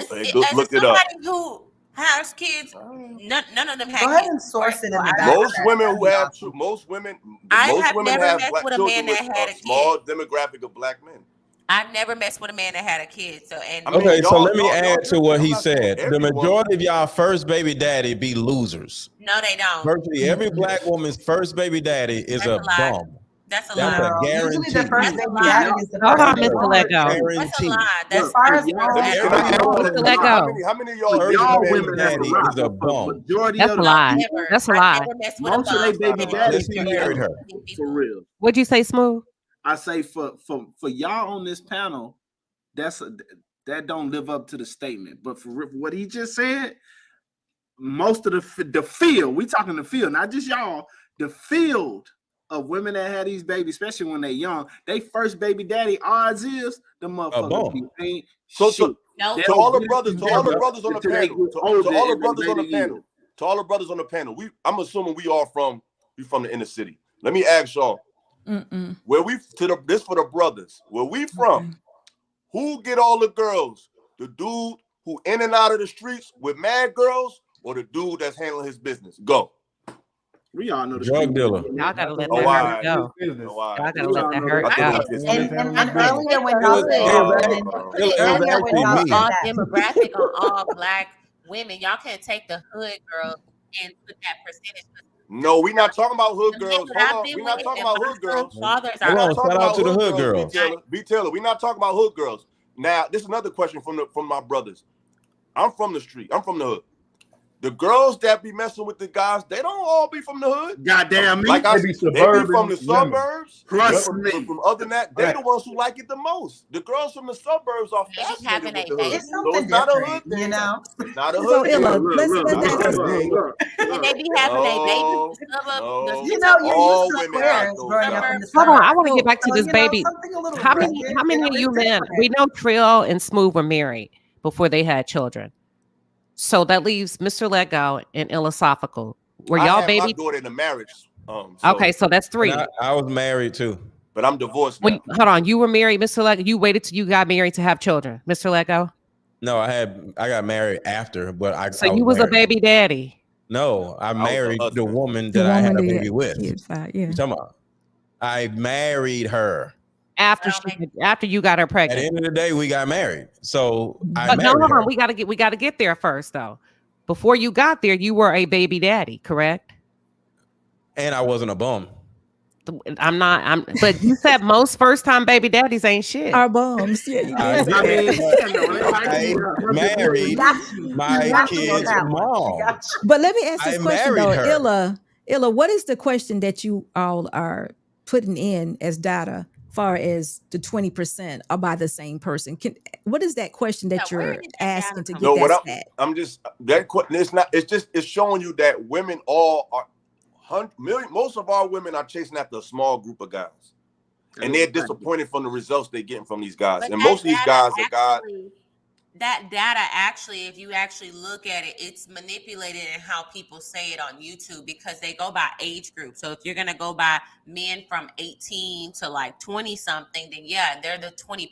Where is my stat? Look it up. Somebody who has kids, none of them have kids. Go ahead and source it in the back. Most women who have most women have black children with a small demographic of black men. I've never messed with a man that had a kid. So okay, so let me add to what he said. The majority of y'all first baby daddy be losers. No, they don't. Virtually every black woman's first baby daddy is a bum. That's a That's lie. a guarantee. Usually the first baby daddy is the Hold on, first Mr. Let Go. That's a lie. That's as far as Mr. Let Go. How many of y'all first baby daddy is a bum? That's a lie. That's a lie. Most of their baby daddies married her. For real. What'd you say, Smooth? I say for y'all on this panel, that don't live up to the statement. But for what he just said, most of the field, we talking the field, not just y'all, the field of women that had these babies, especially when they young, they first baby daddy odds is the motherfucker ain't to all the brothers on the panel, I'm assuming we all from the inner city. Let me ask y'all, where we this for the brothers, where we from? Who get all the girls? The dude who in and out of the streets with mad girls, or the dude that's handling his business? Go. We all know the drug dealer. Y'all gotta let that hurt go. Y'all gotta let that hurt go. And earlier when y'all all demographic on all black women, y'all can't take the hood girls and put that percentage. No, we're not talking about hood girls. Hold on, we're not talking about hood girls. Shout out to the hood girls. B Taylor, we're not talking about hood girls. Now, this is another question from my brothers. I'm from the street. I'm from the hood. The girls that be messing with the guys, they don't all be from the hood. Goddamn me. Like they be from the suburbs. From other than that, they're the ones who like it the most. The girls from the suburbs are fascinated with the hood. It's So it's not a hood thing. you know. Not a So hood Ella, thing. And they be having their babies. You know, you're all used to women squares have those growing up in the Hold on, suburbs. I want to get back to So, this you know, baby. something a little How many of you men? We know Trill and Smooth were married before they had children. So that leaves Mr. Let Go and Illosophical. Were y'all baby? My daughter in a marriage. Okay, so that's three. I was married too, but I'm divorced now. Hold on, you were married, Mr. Let Go. You waited till you got married to have children, Mr. Let Go. No, I got married after, but I. So you was a baby daddy. No, I married the woman that I had a baby with. Yeah. You talking about? I married her. After you got her pregnant. At the end of the day, we got married. So hold on, we gotta get there first though. Before you got there, you were a baby daddy, correct? And I wasn't a bum. But you said most first-time baby daddies ain't shit. Our bums. Yeah, you I did say get that. it. I married my kid's mom. But let me ask I this question married though, her. Illa, what is the question that you all are putting in as data, far as the 20% are by the same person? What is that question that Yeah, where you're did that data asking to come get No, that what stat? I'm just that it's not. It's showing you that women all are most of our women are chasing after a small group of guys, and they're disappointed from the results they're getting from these guys. But And most of these guys are guys. that data actually, if you actually look at it, it's manipulated in how people say it on YouTube because they go by age group. So if you're going to go by men from 18 to like 20 something, then yeah, they're the 20%.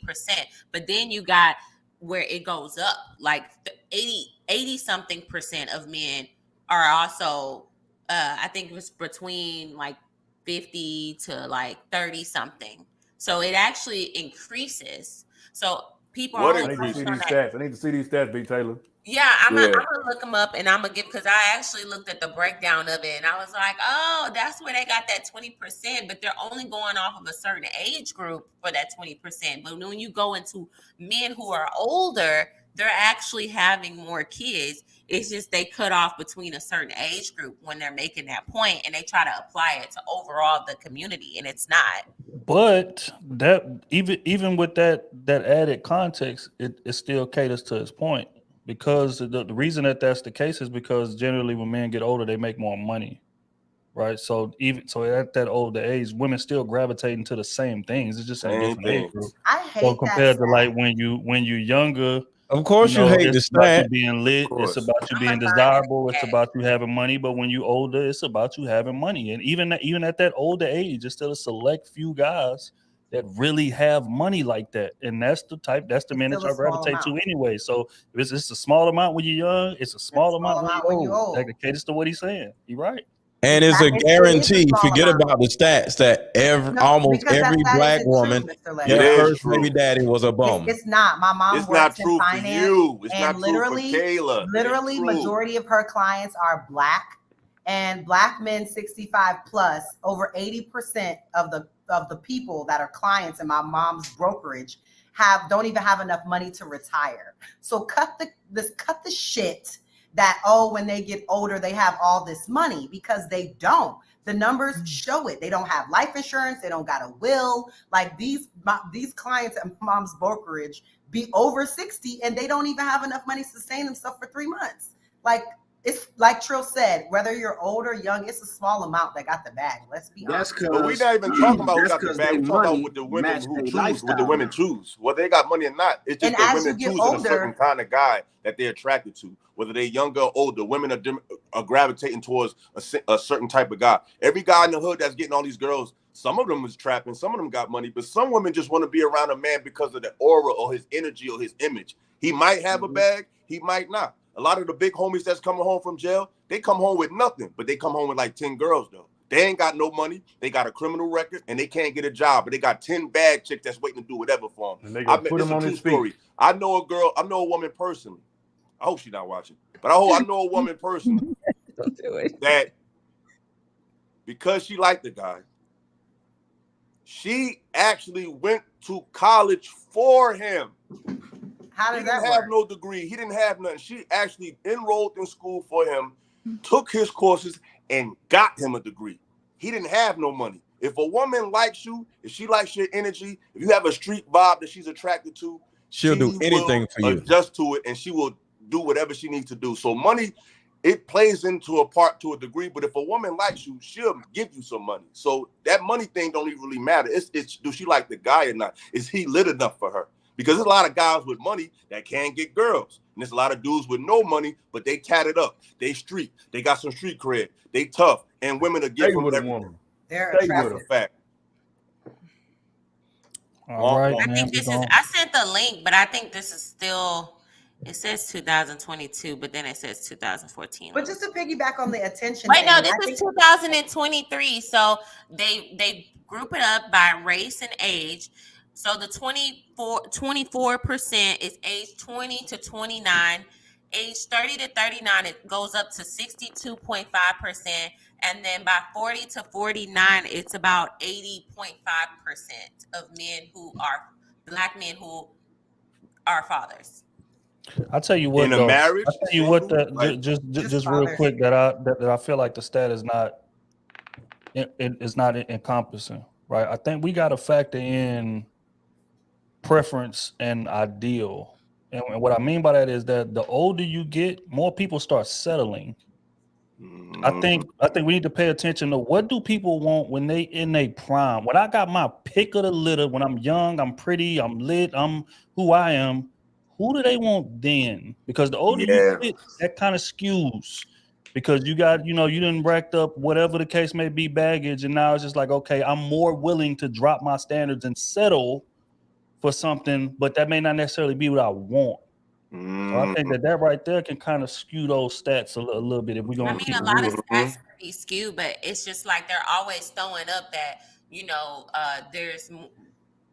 But then you got where it goes up, like 80 something percent of men are also, I think it was between like 50 to like 30 something. So it actually increases. So people are What only I need to see focused on these that. stats. I need to see these stats, B. Taylor. Yeah, I'm Yeah. gonna look them up and I'm gonna give, because I actually looked at the breakdown of it and I was like, oh, that's where they got that 20%, but they're only going off of a certain age group for that 20%. But when you go into men who are older, they're actually having more kids. It's just they cut off between a certain age group when they're making that point and they try to apply it to overall the community, and it's not. But that even with that added context, it still caters to his point, because the reason that that's the case is because generally when men get older, they make more money, right? So at that older age, women still gravitating to the same things. It's just in a Same different age thing. group. I So hate that compared to stat. like when you're younger, Of course, you hate the it's about you stat. being lit. It's course. about you I'm being gonna find it. desirable. It's Okay. about you having money. But when you older, it's about you having money. And even at that older age, it's still a select few guys that really have money like that. And that's the men that Still a y'all small gravitate to amount. anyway. So if it's a small amount when you're young, it's a small amount when you're When you old. old. That caters to what he's saying. You're right. And it's a It is a guarantee. small Forget amount. about the stats that No, almost because every that black isn't true, woman, Mr. It their Lego. is first true. baby daddy was a bum. It's not. My mom It's not works in true for finance, you. It's and not true for Kayla. It ain't true. majority of her clients are black, and black men 65 plus. Over 80% of the people that are clients in my mom's brokerage don't even have enough money to retire. So cut the shit that, oh, when they get older they have all this money, because they don't. The numbers show it. They don't have life insurance. They don't got a will. Like these clients at mom's brokerage be over 60 and they don't even have enough money to sustain themselves for 3 months. Like, it's like Trill said, whether you're old or young, it's a small amount that got the bag. Let's be honest. But we're not even talking about who that's got the 'cause bag. they We're talking about money what the women match who their choose, what the lifestyle women now. choose. Whether they got money or not, it's just And that as you women get choosing a certain older, kind of guy that they're attracted to. Whether they're younger or older, women are gravitating towards a certain type of guy. Every guy in the hood that's getting all these girls, some of them is trapping, some of them got money, but some women just want to be around a man because of the aura or his energy or his image. He might have a bag, he might not. A lot of the big homies that's coming home from jail, they come home with nothing, but they come home with like 10 girls though. They ain't got no money. They got a criminal record and they can't get a job, but they got 10 bad chicks that's waiting to do whatever for them. And they gonna put This is him a on true his feet. story. I know a woman personally. I hope she's not watching, but I know a woman personally Don't do it. that because she liked the guy, she actually went to college for him. how He does didn't that have work? no degree. He didn't have nothing. She actually enrolled in school for him, took his courses, and got him a degree. He didn't have no money. If a woman likes you, if she likes your energy, if you have a street vibe that she's attracted to, She'll do she anything will for you. adjust to it and she will do whatever she needs to do. So money, it plays into a part to a degree, but if a woman likes you, she'll give you some money. So that money thing don't even really matter. It's do she like the guy or not? Is he lit enough for her? Because there's a lot of guys with money that can't get girls. And there's a lot of dudes with no money, but they tatted up. They street. They got some street cred. They tough. And women are Stay give them with a everything. woman. They're Stay with That's attractive. a fact. All right, I man. think this is, I sent the link, but I think this is still, it says 2022, but then it says 2014. But just to piggyback on the attention Wait, thing, no, I this think is 2023. So they group it up by race and age. So the 24% is age 20 to 29. Age 30 to 39, it goes up to 62.5%. And then by 40 to 49, it's about 80.5% of men who are black men who are fathers. I'll tell you what, In a though. marriage, I'll tell you what, single, like, just real fathers. quick, that I feel like the stat is not it's not encompassing, right? I think we got to factor in preference and ideal, and what I mean by that is that the older you get, more people start settling. I think we need to pay attention to what do people want when they in their prime. When I got my pick of the litter, when I'm young, I'm pretty, I'm lit, I'm who I am. Who do they want then? Because the older you get, that kind of skews. Because you got, you didn't racked up whatever the case may be baggage, and now it's just like, okay, I'm more willing to drop my standards and settle for something, but that may not necessarily be what I want. So I think that right there can kind of skew those stats a little bit if we're I gonna mean, keep a it lot real. of stats can be skewed, but it's just like they're always throwing up that,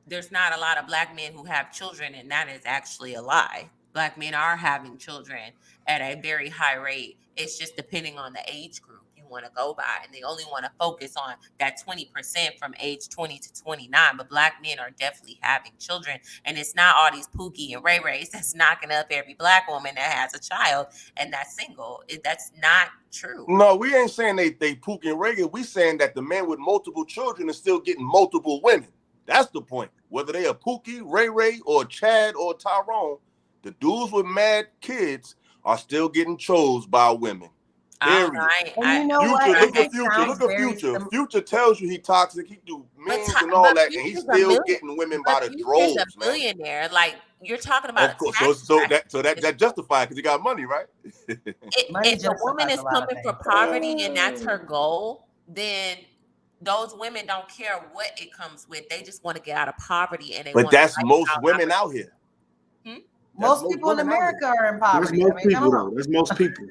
there's not a lot of black men who have children, and that is actually a lie. Black men are having children at a very high rate. It's just depending on the age group you want to go by, and they only want to focus on that 20% from age 20 to 29. But black men are definitely having children, and it's not all these Pookie and Ray Rays that's knocking up every black woman that has a child and that's single. That's not true. No, we ain't saying they Pookie and Reagan. We saying that the men with multiple children is still getting multiple women. That's the point. Whether they are Pookie, Ray, or Chad, or Tyrone, the dudes with mad kids are still getting chose by women. Period. And you know what? Look at It Future. sounds Look at very Future. Future tells you he toxic. He do means and all that, and he's still getting women by the droves, He's a billionaire. Like, you're talking about. Of course. So that justified because he got money, right? If a woman is coming for poverty and that's her goal, then those women don't care what it comes with. They just want to get out of poverty, and they But want that's most women out here. Most people in America are in poverty. That's most people, though. That's most people.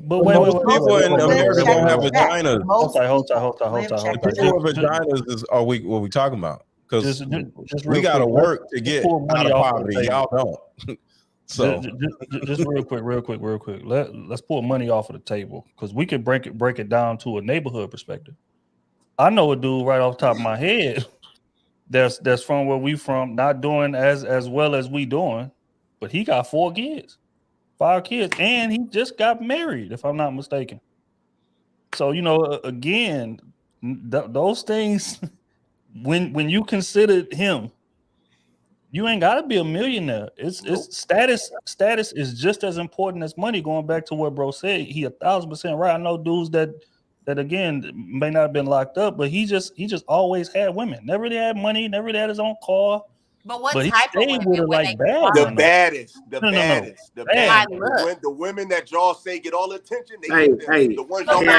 But most people in America don't have vaginas. Hold on. People with vaginas is what we talking about? Because we real got to quick, work to get pull out money of off the poverty. table. Y'all don't. So just real quick. Let's pull money off of the table because we can break it down to a neighborhood perspective. I know a dude right off the top of my head that's from where we from, not doing as well as we doing, but he got 5 kids, and he just got married, if I'm not mistaken. So again, those things, when you consider him, you ain't got to be a millionaire. It's status is just as important as money. Going back to what bro said, he 1,000% right. I know dudes that again may not have been locked up, but he just always had women. Never really had money. Never really had his own car. But what he type of stayed women? with her like bad. The baddest. No. The women that y'all say get all the attention. The ones But y'all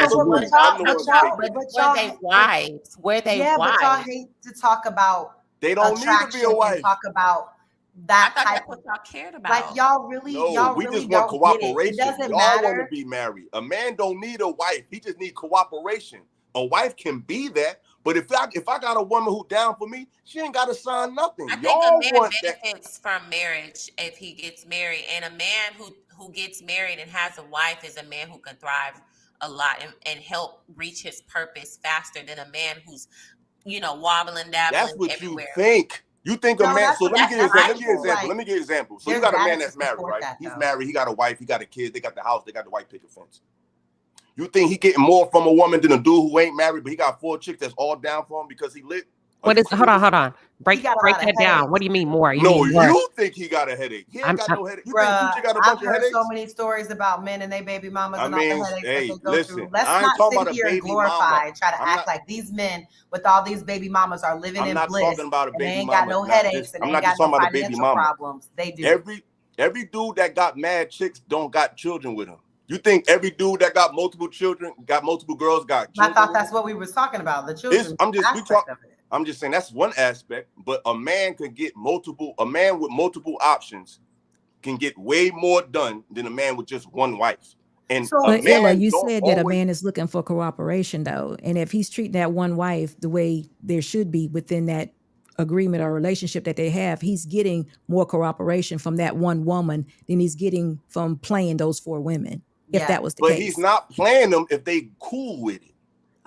were they wives? Were they Yeah, wives? but y'all hate to talk about they don't need to be a wife. Talk about that I thought type that's what y'all cared about. Like y'all really, we really just want don't cooperation. Get it. It doesn't y'all matter. want to be married. A man don't need a wife. He just need cooperation. A wife can be that, but if I got a woman who down for me, she ain't got to sign nothing. I think y'all a man want benefits from marriage if he gets married, and a man who gets married and has a wife is a man who can thrive a lot and help reach his purpose faster than a man who's wobbling, dabbling. That's what everywhere. you think. You think a man. So let me give you right. Let me give you an example. So you got a man that's married, right? He's married. He got a wife. He got a kid. They got the house. They got the white picket fence. You think he getting more from a woman than a dude who ain't married, but he got 4 chicks that's all down for him because he lit? Hold on. Break that down. What do you mean more? You think he got a headache. He ain't got no headache. You think Future got a bunch of headaches? I've heard so many stories about men and their baby mamas and all the headaches that they go through. Let's I ain't not talking sit about here a and baby glorify and try to mama. act like these men with all these baby mamas are living in bliss. I'm not talking about a baby and they ain't mama. got no headaches and they ain't got no financial problems. They do. Every dude that got mad chicks don't got children with him. You think every dude that got multiple children, got multiple girls, got children? I thought that's what we was talking about. The children. I'm just saying that's one aspect, but a man with multiple options can get way more done than a man with just one wife. And but Ella, you said that a man is looking for cooperation though. And if he's treating that one wife the way there should be within that agreement or relationship that they have, he's getting more cooperation from that one woman than he's getting from playing those 4 women. If that was the case. But he's not playing them if they cool with it.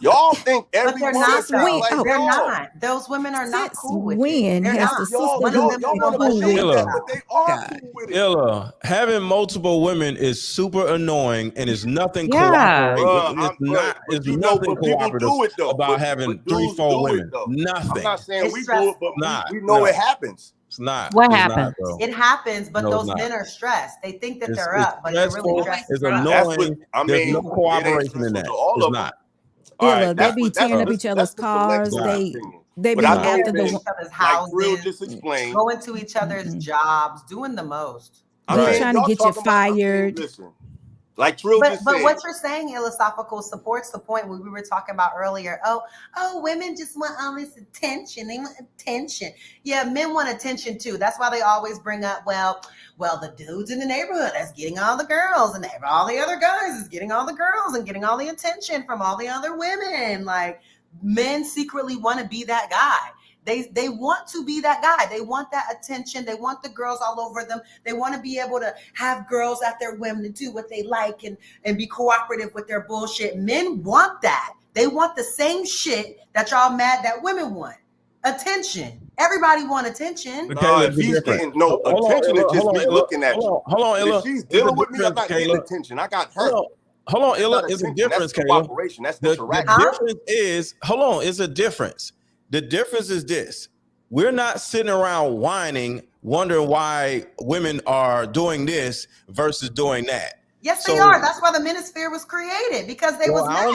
Y'all think But every they're woman not think though. like They're y'all. not. Those women are not Since cool with it. when They're has not. the Y'all sisterhood One of them y'all be want to on believe shade Illa. that, but they about. are God. cool with it. Illa, having multiple women is super annoying and is nothing Yeah. it's nothing But people cooperative do it though. about But having dudes 3-4 do it women. though. I'm Nothing. not saying It's we do it, but stressful. we know it happens. It's not. What It's happened? not, though. It happens, but No, it's those not. men are stressed. They think that they're It's up, but they're really stressful. stressed It's as fuck. That's what annoying. I There's mean. no It ain't cooperation in stressful that. to all It's of them. not. All Illa, right, they be tearing up that's each other's Mr. cars. Lexo's They opinion. be But I Going know after into men, the. each other's like Trill houses, just explained. going to each other's jobs, doing the most. I They mean, trying to y'all get you talking about. I mean, fired. listen, like Trill But just but said. what you're saying, philosophical, supports the point we were talking about earlier. Oh, women just want all this attention. They want attention. Yeah, men want attention too. That's why they always bring up, well, the dudes in the neighborhood that's getting all the girls, and all the other guys is getting all the girls and getting all the attention from all the other women. Like, men secretly want to be that guy. They want to be that guy. They want that attention. They want the girls all over them. They want to be able to have girls at their whim to do what they like and be cooperative with their bullshit. Men want that. They want the same shit that y'all mad that women want. Attention. Everybody want attention. Nah, if he's getting attention, is just me looking at you. Hold on, Illa. If she's dealing with me, I'm not getting attention. I got her. Hold on, Illa. It's It's a difference, That's Kayla. cooperation. That's The interaction. difference is, hold on, it's a difference. The difference is this. We're not sitting around whining, wondering why women are doing this versus doing that. Yes, they are. That's why the manosphere was created, because they was mad.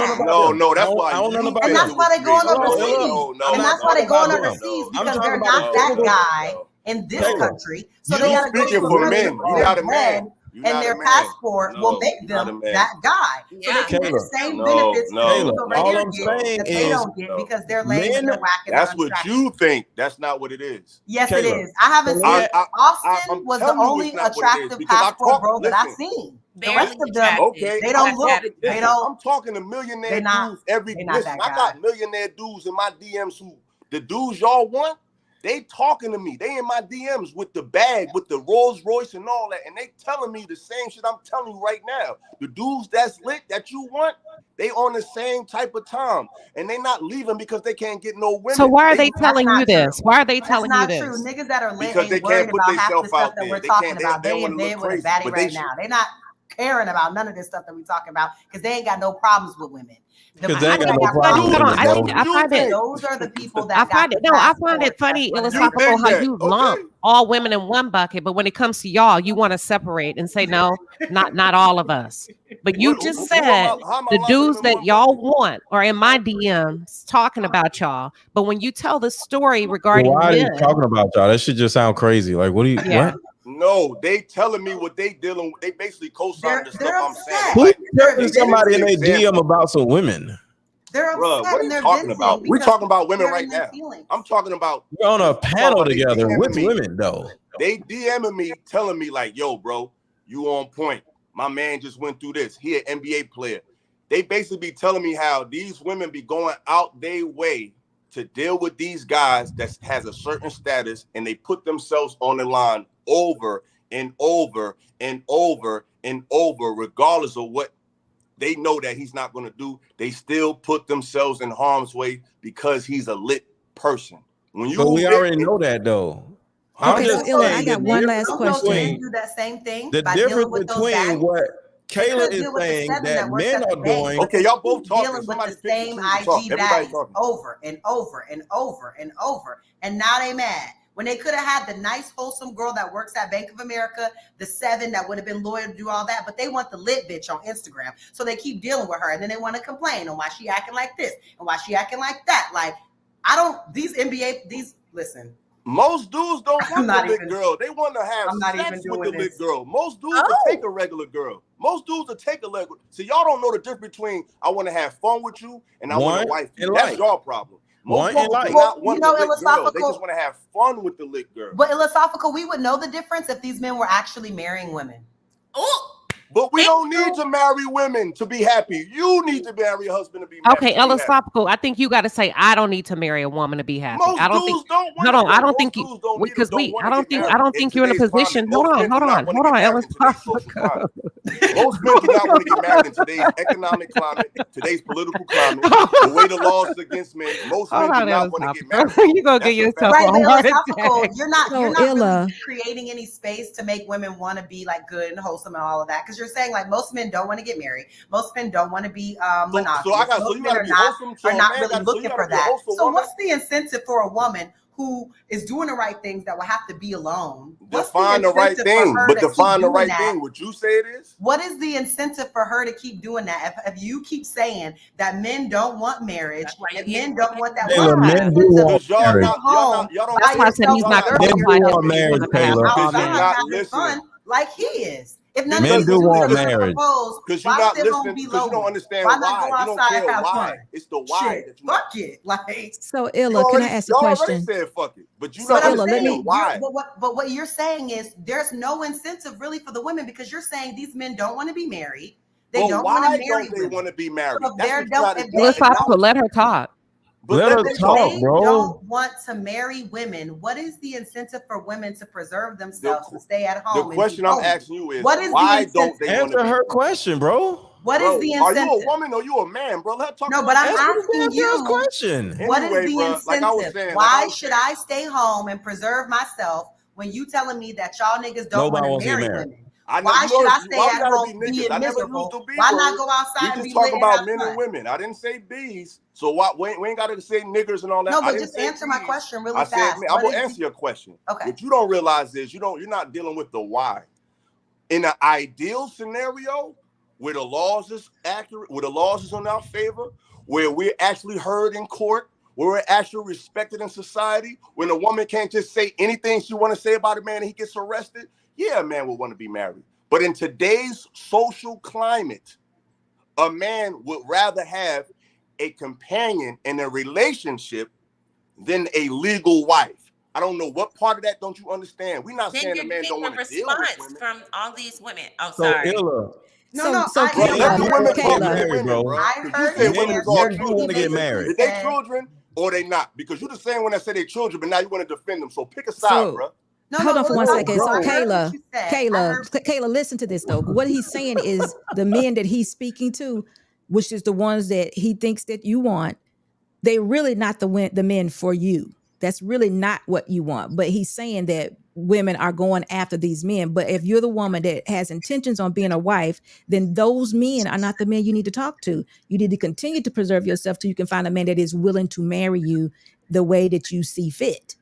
No, that's why. And that's why they going overseas. And that's why they going overseas, because they're not that guy in this country. So they got to go speaking to for a men. country You're where not a man. and their passport will make them that guy. So they can get the same benefits that over here get that they don't get because they're lame and they're whack and that's what you think. That's not what it is. Yes, it is. I haven't seen Austin was the only attractive passport bro that I've seen. The rest of them, they don't look. They don't. I'm talking to millionaire dudes every. Listen, I got millionaire dudes in my DMs who the dudes y'all want. They talking to me. They in my DMs with the bag, with the Rolls Royce and all that, and they telling me the same shit I'm telling you right now. The dudes that's lit that you want, they on the same type of time, and they not leaving because they can't get no women. So why are they telling you this? Why are they telling you this? That's not true. Niggas that are lit Because they ain't worried can't put about half the themselves stuff out that there. we're They talking can't- about. they They in wanna bed look with a crazy, baddie but they right now. They not caring about none of this stuff that we're talking about because they ain't got no problems with women. Because they ain't got no problem with women, I find it. Those are the people that I find it. No, I find it funny, philosophical, how you lump all women in one bucket, but when it comes to y'all, you want to separate and say no, not all of us. But you just said the dudes that y'all want are in my DMs talking about y'all. But when you tell the story regarding Why are you men, talking about y'all? That should just sound crazy. Like, what do you? Yeah. What? No, they telling me what they dealing with. They basically co-signing the stuff I'm saying. Who's Like, telling somebody in their DM about some women? They're Bruh, upset what are and you they're talking venting about? We're because talking about women they're right in their now. feelings. I'm talking about We're on a panel they together DMing with me. women, though. They DMing me, telling me like, "Yo, bro, you on point. My man just went through this. He an NBA player." They basically be telling me how these women be going out their way to deal with these guys that has a certain status, and they put themselves on the line over and over and over and over, regardless of what they know that he's not going to do. They still put themselves in harm's way because he's a lit person. When you But we already know that, though. Okay, so Illa, I got one last question. Do that same thing. The by difference dealing with those between baddies. what They Kayla could is deal with the saying seven that works men at the are bank, doing. but Okay, they y'all both keep talking. dealing with Somebody the pick and same choose to IG talk. Everybody baddies talking. over and over and over and over, and now they mad when they could have had the nice, wholesome girl that works at Bank of America, the seven that would have been loyal to do all that, but they want the lit bitch on Instagram, so they keep dealing with her, and then they want to complain on why she acting like this and why she acting like that. Like, I don't. Listen. Most dudes don't want not the lit even- girl. They want to have I'm not sex even with the doing lit this. girl. Most dudes will take a regular girl. Most dudes will take a regular. So y'all don't know the difference between I want to have fun with you and I want to Want wife you. and That's like. your problem. Most Want and dudes like. do not Well, want you know, the lit girl. They philosophical- just want to have fun with the lit girl. But philosophical, we would know the difference if these men were actually marrying women. Oh, But we don't need to marry women to be happy. You need to marry a husband to be happy. Okay, philosophical. I think you got to say, I don't need to marry a woman to be happy. Most I don't dudes think. don't want Hold on, to. I don't think Most you dudes don't need because don't we. want I to don't get think. married. I don't In think you're in a today's climate, position. most men do not want to get married in today's social climate. Most men do not want to get married in today's economic climate, today's political climate, the way the laws is against men. Most men do not want to get married. You're gonna get yourself right, a but heart philosophical, attack. you're not So, really Illa, creating any space to make women want to be like good and wholesome and all of that, because you're saying like most men don't want to get married, most men don't want to be monogamous, most you men gotta are be not wholesome. So are a not man really gotta, so you looking gotta for be a that. wholesome So woman. what's the incentive for a woman who is doing the right things that will have to be alone? Define the right thing, but define the right thing. Would you say it is? What is the incentive for her to keep doing that? If you keep saying that men don't want marriage, if men don't want that, Taylor, what's the men do incentive want to stay marriage. home That's why I said he's not Men do qualified as want a marriage, man to have Taylor. outside having fun like he is? If none of Men these do dudes want are gonna marriage. propose, Because you're why not stay home listening. be Because you don't lonely? understand Why why. not go You don't outside care and have why. fun? It's the why Shit, that you fuck it. Like so Illa, can I ask a y'all already question? said fuck it, but you So, not Illa, let understanding me- why. but what you're saying is there's no incentive really for the women, because you're saying these men don't want to be married. They But don't want why to marry don't they women. want to be married? So if That's they're what you don't, gotta if you gotta they Philosophical. acknowledge. Let her talk. But Let her if talk, they bro. don't want to marry women, what is the incentive for women to preserve themselves and stay at home? The question I'm asking you is, what is why the don't they want to Answer be? her question, bro. What is the Are you a incentive? woman or you a man, bro? Let her talk. No, but I'm Answer this asking damn girl's you, question. what is Anyway, the bro, like I was incentive? saying, Why should I stay home and preserve myself when you telling me that y'all niggas don't Nobody want wants to to get marry married. women? I know, Why should I stay why we at gotta home be niggas? being I never used miserable? the B Why word. not go outside We and just be talking lit and have about men fun? and women. I didn't say bees. So why we ain't got to say niggers and all that. No, I but didn't just say answer my bees. question really I said, fast. man, I'm gonna answer your question. Okay. What you don't realize is you're not dealing with the why. In an ideal scenario where the laws is accurate, where the laws is in our favor, where we're actually heard in court, where we're actually respected in society, when a woman can't just say anything she want to say about a man and he gets arrested, yeah, a man would want to be married. But in today's social climate, a man would rather have a companion in a relationship than a legal wife. I don't know what part of that don't you understand. We're not Then saying you're a man getting don't the want to deal with response women. from all these women. Oh, So sorry. Illa, No, so Bro, let the women get talk to the married, women, bro. bro. I Because heard you say his women is all answer. Men do children. want to get married. Is they children or they not? Because you're the same one that said they children, but now you want to defend them. So pick a side, So bro. hold on for one second. So I heard what Kayla, you said. Kayla, listen to this though. What he's saying is the men that he's speaking to, which is the ones that he thinks that you want, they really not the men for you. That's really not what you want. But he's saying that women are going after these men. But if you're the woman that has intentions on being a wife, then those men are not the men you need to talk to. You need to continue to preserve yourself till you can find a man that is willing to marry you the way that you see fit.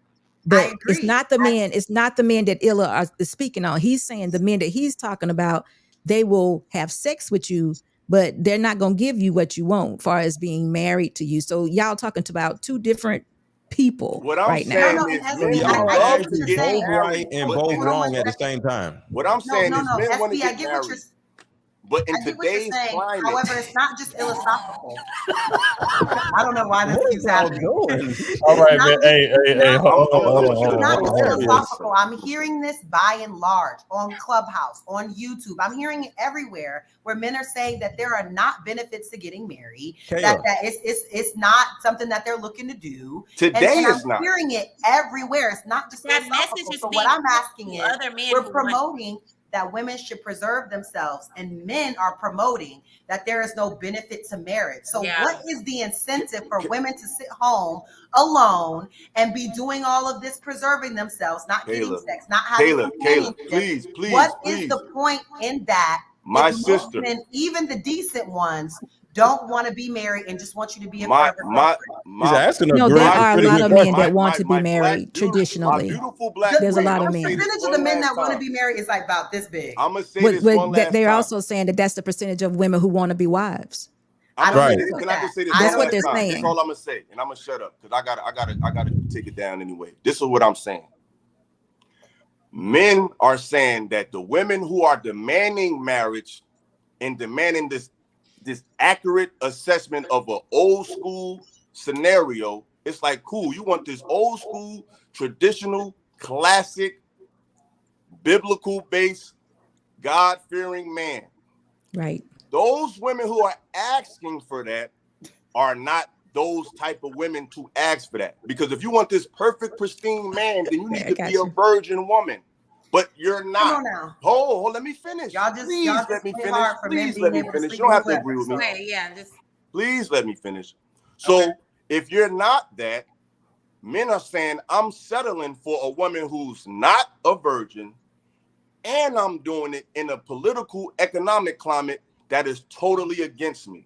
But it's not the men, it's not the men that Illa is speaking on. He's saying the men that he's talking about, they will have sex with you, but they're not going to give you what you want as far as being married to you. So y'all talking about two different people What I'm right now. saying is men would Y'all are love to actually get both right married, and but both in wrong at the same time. what I'm saying is men want to SB, I get get what you're married. But in I get what you're today's saying. climate, However, it's not just philosophical. I don't know why this What keeps is y'all happening. doing? All right, man. not Hey, hold on. It's not just Hilarious. philosophical. I'm hearing this by and large on Clubhouse, on YouTube. I'm hearing it everywhere where men are saying that there are not benefits to getting married, that it's not something that they're looking to do. Today and it's I'm not. hearing it everywhere. It's not just That philosophical. message is So being what I'm pushed asking to is, other men we're who want- promoting that women should preserve themselves, and men are promoting that there is no benefit to marriage. So what is the incentive for women to sit home alone and be doing all of this, preserving themselves, not getting sex, not having Kayla, companionship? please. What is the point in that? My if sister, most men, even the decent ones, don't want to be married and just want you to be a my forever girlfriend. He's asking a No, great, there are a pretty lot good of men question. that want to be married my traditionally. beautiful black There's a queen. lot I'm of gonna say men. this Percentage of one the men last that want to time. be married is like about this big. I'm gonna say this one last they're time. also saying that that's the percentage of women who want to be wives. I'm gonna say this. Can I just say this? That's one what they're last time? saying. That's all I'm gonna say, and I'm gonna shut up because I gotta take it down anyway. This is what I'm saying. Men are saying that the women who are demanding marriage and demanding this accurate assessment of an old school scenario, it's like, cool, you want this old school, traditional, classic, biblical based, God-fearing man. Right. Those women who are asking for that are not those type of women to ask for that. Because if you want this perfect, pristine man, then you need I to got be a you. virgin woman. But you're Come not. on now. Hold, let me finish. Y'all Please just let me play finish. hard for men Please being let me able to finish. sleep You don't with have to whoever. agree with me. Wait, yeah, just Please let me finish. So if you're not that, men are saying, I'm settling for a woman who's not a virgin, and I'm doing it in a political, economic climate that is totally against me.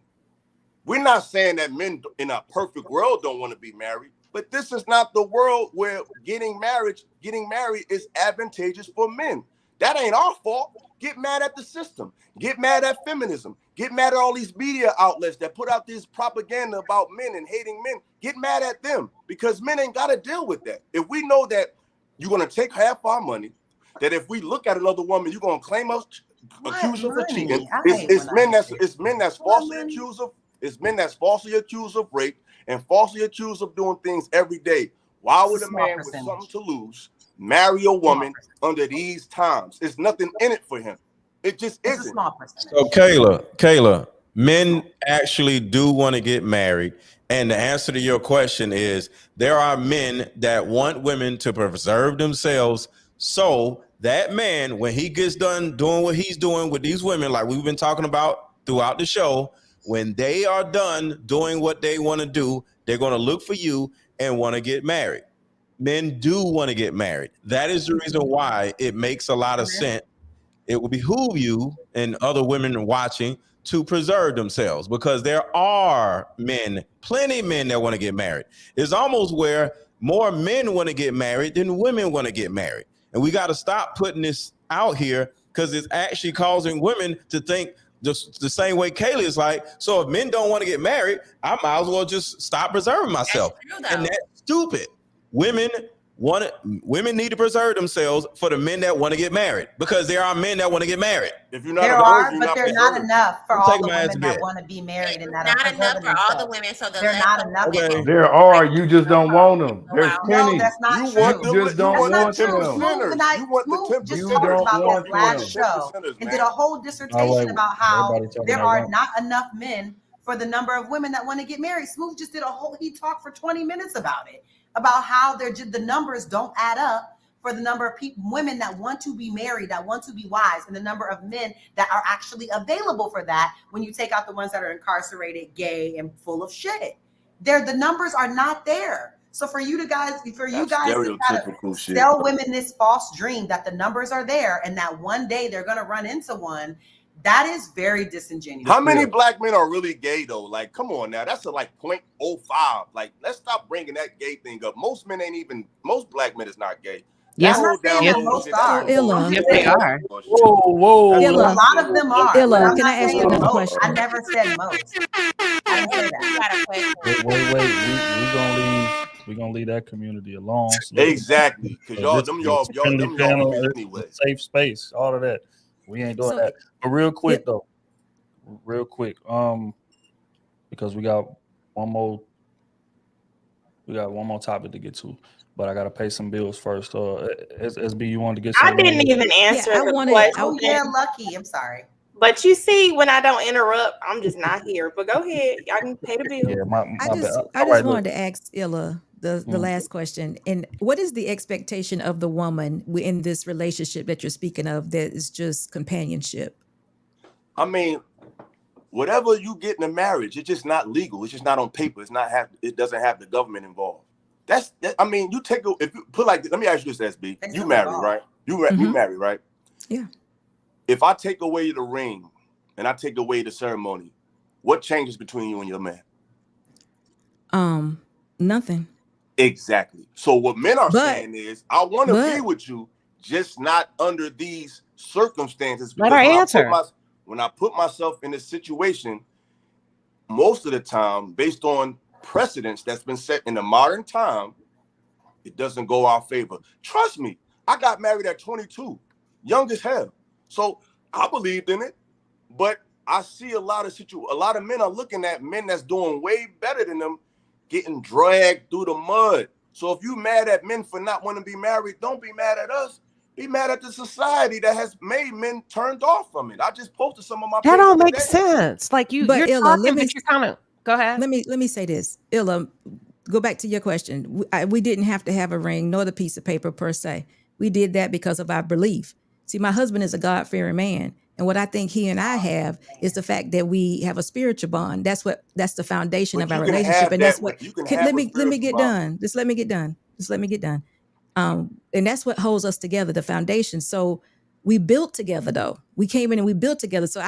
We're not saying that men in a perfect world don't want to be married, but this is not the world where getting married is advantageous for men. That ain't our fault. Get mad at the system. Get mad at feminism. Get mad at all these media outlets that put out this propaganda about men and hating men. Get mad at them because men ain't got to deal with that. If we know that you're going to take half our money, that if we look at another woman, you're going to claim us, accuse us of cheating. It's men that's falsely accused of. It's men that's falsely accused of rape and falsely accused of doing things every day. Why would a man with something to lose marry a woman under these times? There's nothing in it for him. It just isn't. A small percentage. So Kayla, men actually do want to get married. And the answer to your question is there are men that want women to preserve themselves. So that man, when he gets done doing what he's doing with these women, like we've been talking about throughout the show, when they are done doing what they want to do, they're going to look for you and want to get married. Men do want to get married. That is the reason why it makes a lot of sense. It will behoove you and other women watching to preserve themselves because there are men, plenty of men that want to get married. It's almost where more men want to get married than women want to get married. And we got to stop putting this out here because it's actually causing women to think just the same way Kayla is like, so if men don't want to get married, I might as well just stop preserving myself. And that's stupid. Women need to preserve themselves for the men that want to get married because there are men that want to get married. If you're not There are, but they're not enough for all the women that want to be married and that are not enough preserving for all the themselves. women. So They're not enough. Okay. There are, you just don't want them. There's No, plenty. that's not You true. want You just don't That's not want true. them. Smooth and I, You want the Smooth just 10%ers. talked don't about want that last them. show and did a whole dissertation wait, about how everybody talking there at are once. not enough men for the number of women that want to get married. Smooth just did he talked for 20 minutes about it, about how the numbers don't add up for the number of women that want to be married, that want to be wives, and the number of men that are actually available for that when you take out the ones that are incarcerated, gay, and full of shit. The numbers are not there. So for you guys to try to stereotypical shit. sell women this false dream that the numbers are there and that one day they're going to run into one, that is very disingenuous. How many black men are really gay though? Like, come on now, that's a like 0.05. Like, let's stop bringing that gay thing up. Most black men is not gay. Yes. I'm not saying that most are. Illa. Yes, they are. Whoa. A Illa. lot of them are. Illa, But I'm can I not ask you saying another most. question? I never said most. I didn't say that. You got a question. We're gonna leave that community alone. So Exactly, because this y'all is a friendly y'all panel, women it's anyway. a safe space, all of that. We ain't doing So- that. But real quick though, because we got one more topic to get to, but I gotta pay some bills first. SB, you wanted to get I something? didn't even answer I the wanted- question. Oh yeah, Lucky. I'm sorry. But you see, when I don't interrupt, I'm just not here. But go ahead. Y'all can pay the bill. Yeah, my I bad. just All right, wanted look. to ask Illa the last question. And what is the expectation of the woman in this relationship that you're speaking of that is just companionship? I mean, whatever you get in a marriage, it's just not legal. It's just not on paper. It doesn't have the government involved. I mean, if you put like, let me ask you this, SB. You married, right? You married, right? Yeah. If I take away the ring and I take away the ceremony, what changes between you and your man? Nothing. Exactly. So what men are saying is, I want to be with you, just not under these circumstances. Let her answer. When I put myself in this situation, most of the time, based on precedents that's been set in the modern time, it doesn't go our favor. Trust me, I got married at 22, young as hell. So I believed in it, but I see a lot of men are looking at men that's doing way better than them, getting dragged through the mud. So if you mad at men for not wanting to be married, don't be mad at us. Be mad at the society that has made men turned off from it. I just posted some of my That page don't make today. sense. Like But you're Illa, talking, but you're kind of go ahead. let me say this, Illa. Go back to your question. We didn't have to have a ring nor the piece of paper per se. We did that because of our belief. See, my husband is a God-fearing man, and what I think he and I have is the fact that we have a spiritual bond. That's the foundation But of our you can relationship, have and that that's what. with, you can Can, have let a me spiritual get bond. done. Just let me get done. And that's what holds us together, the foundation. So we built together, though. We came in and we built together. So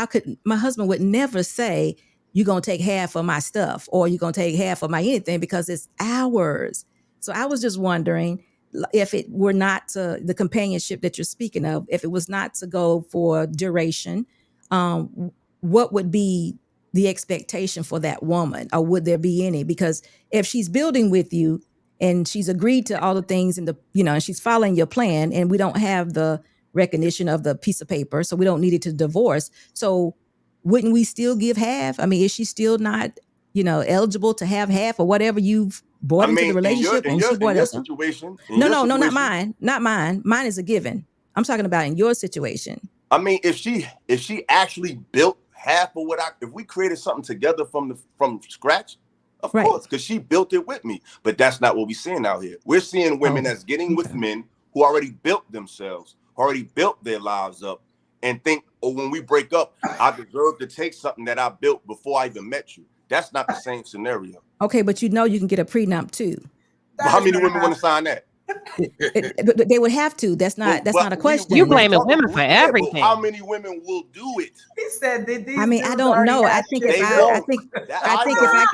my husband would never say, you're going to take half of my stuff or you're going to take half of my anything, because it's ours. So I was just wondering if it were not the companionship that you're speaking of, if it was not to go for duration, what would be the expectation for that woman, or would there be any? Because if she's building with you, and she's agreed to all the things and she's following your plan, and we don't have the recognition of the piece of paper, so we don't need it to divorce. So wouldn't we still give half? I mean, is she still not, eligible to have half or whatever you've brought into the relationship? in your situation, No, not mine. Not mine. Mine is a given. I'm talking about in your situation. I mean, if she actually built half of if we created something together from scratch, of course, because she built it with me. But that's not what we're seeing out here. We're seeing women that's getting with men who already built themselves, already built their lives up, and think, oh, when we break up, I deserve to take something that I built before I even met you. That's not the same scenario. Okay, but you can get a prenup too. How many women want to sign that? They would have to. That's not a question. You blaming women for everything. But how many women will do it? He said that these. I mean, I don't know. I think if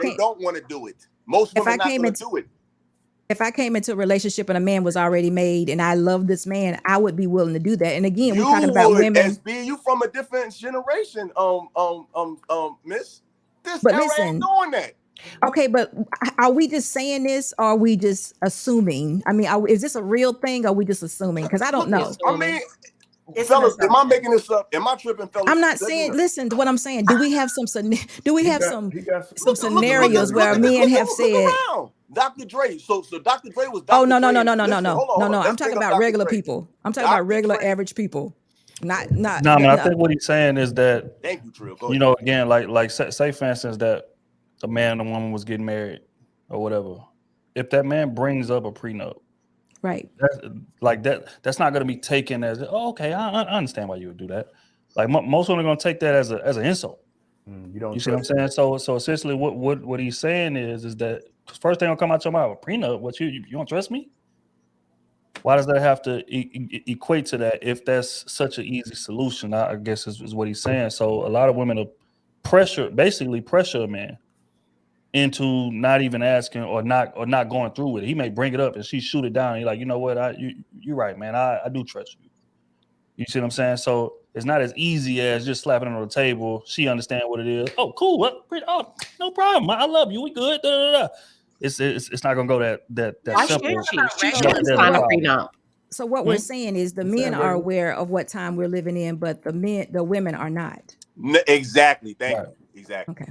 they don't want to do it. Most women not going to do it. If I came into a relationship and a man was already made and I love this man, I would be willing to do that. And again, we're talking about women. SB, you from a different generation, miss. But listen, ain't doing that. Okay, but are we just saying this, or are we just assuming? I mean, is this a real thing, or are we just assuming? Because I don't know. I mean, fellas, am I making this up? Am I tripping, fellas? I'm not saying. Listen to what I'm saying. Do we have some scenarios where men have said, Dr. Dre? So Dr. Dre was. Oh no. I'm talking about regular people. I'm talking about regular average people. Not. No, I think what he's saying is that. Thank you, Trill. Again, like say for instance that a man and a woman was getting married or whatever. If that man brings up a prenup, right? That's not going to be taken as, oh, okay, I understand why you would do that. Like most women are going to take that as an insult. You see what I'm saying? So essentially, what he's saying is that first thing will come out your mouth, a prenup. What you don't trust me? Why does that have to equate to that if that's such an easy solution? I guess is what he's saying. So a lot of women are basically pressure a man into not even asking or not going through with it. He may bring it up and she shoot it down. You're like, you know what? You're right, man. I do trust you. You see what I'm saying? So it's not as easy as just slapping it on the table. She understand what it is. Oh, cool. What? Oh, no problem. I love you. We good. Da, da, da. It's not gonna go that simple. She shouldn't sign a prenup. So what we're saying is the men are aware of what time we're living in, but the women are not. Exactly. Thank you. Exactly. Okay.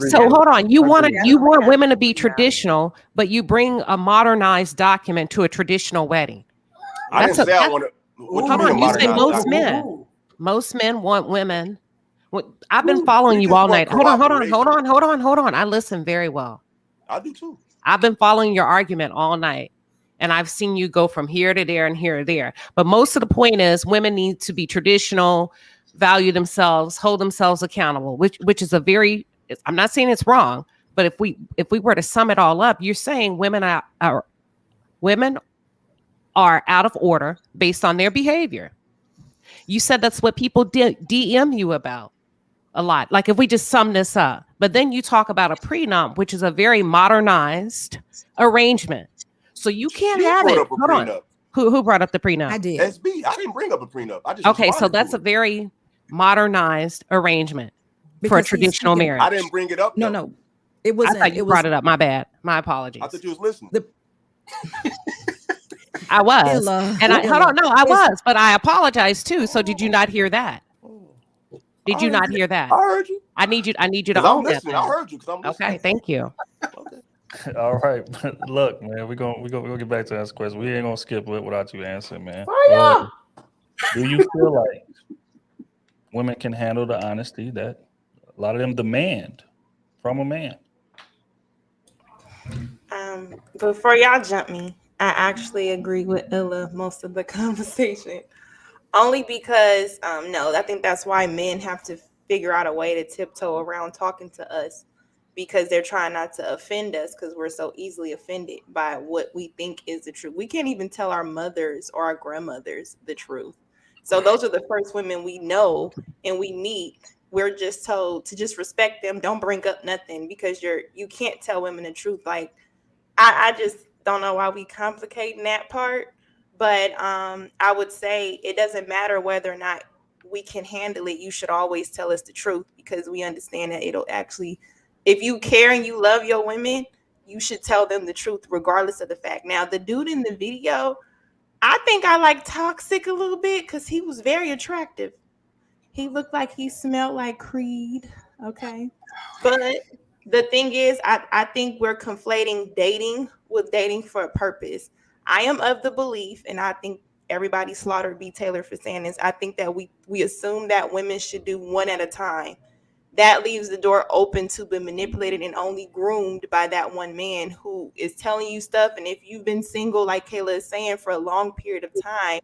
So hold on. You want women to be traditional, but you bring a modernized document to a traditional wedding. I didn't say I want to. Hold on. You say most men. Most men want women. I've been following you all night. Hold on. I listen very well. I do too. I've been following your argument all night. And I've seen you go from here to there and here to there. But most of the point is women need to be traditional, value themselves, hold themselves accountable, which is I'm not saying it's wrong, but if we were to sum it all up, you're saying women are out of order based on their behavior. You said that's what people DM you about a lot. Like if we just sum this up, but then you talk about a prenup, which is a very modernized arrangement. So you can't have it. Hold on. Who brought up the prenup? I did. SB. I didn't bring up a prenup. I just okay. So that's a very modernized arrangement for a traditional marriage. I didn't bring it up. No. It wasn't. I thought you brought it up. My bad. My apologies. I thought you was listening. I was. I was, but I apologize too. So did you not hear that? Did you not hear that? I heard you. I need you to own that. I heard you because I'm listening. Okay, thank you. Okay. All right, look, man, we're gonna get back to that question. We ain't gonna skip it without you answering, man. Do you feel like women can handle the honesty that a lot of them demand from a man? Before y'all jump me, I actually agree with Ella most of the conversation. Only because no, I think that's why men have to figure out a way to tiptoe around talking to us, because they're trying not to offend us, because we're so easily offended by what we think is the truth. We can't even tell our mothers or our grandmothers the truth. So those are the first women we know and we meet. We're just told to just respect them, don't bring up nothing, because you can't tell women the truth. Like I just don't know why we complicating that part. But I would say it doesn't matter whether or not we can handle it. You should always tell us the truth, because we understand that it'll actually, if you care and you love your women, you should tell them the truth regardless of the fact. Now, the dude in the video, I think I like toxic a little bit because he was very attractive. He looked like he smelled like Creed. Okay. But the thing is, I think we're conflating dating with dating for a purpose. I am of the belief, and I think everybody slaughtered B. Taylor for saying this. I think that we assume that women should do one at a time. That leaves the door open to be manipulated and only groomed by that one man who is telling you stuff. And if you've been single, like Kayla is saying, for a long period of time,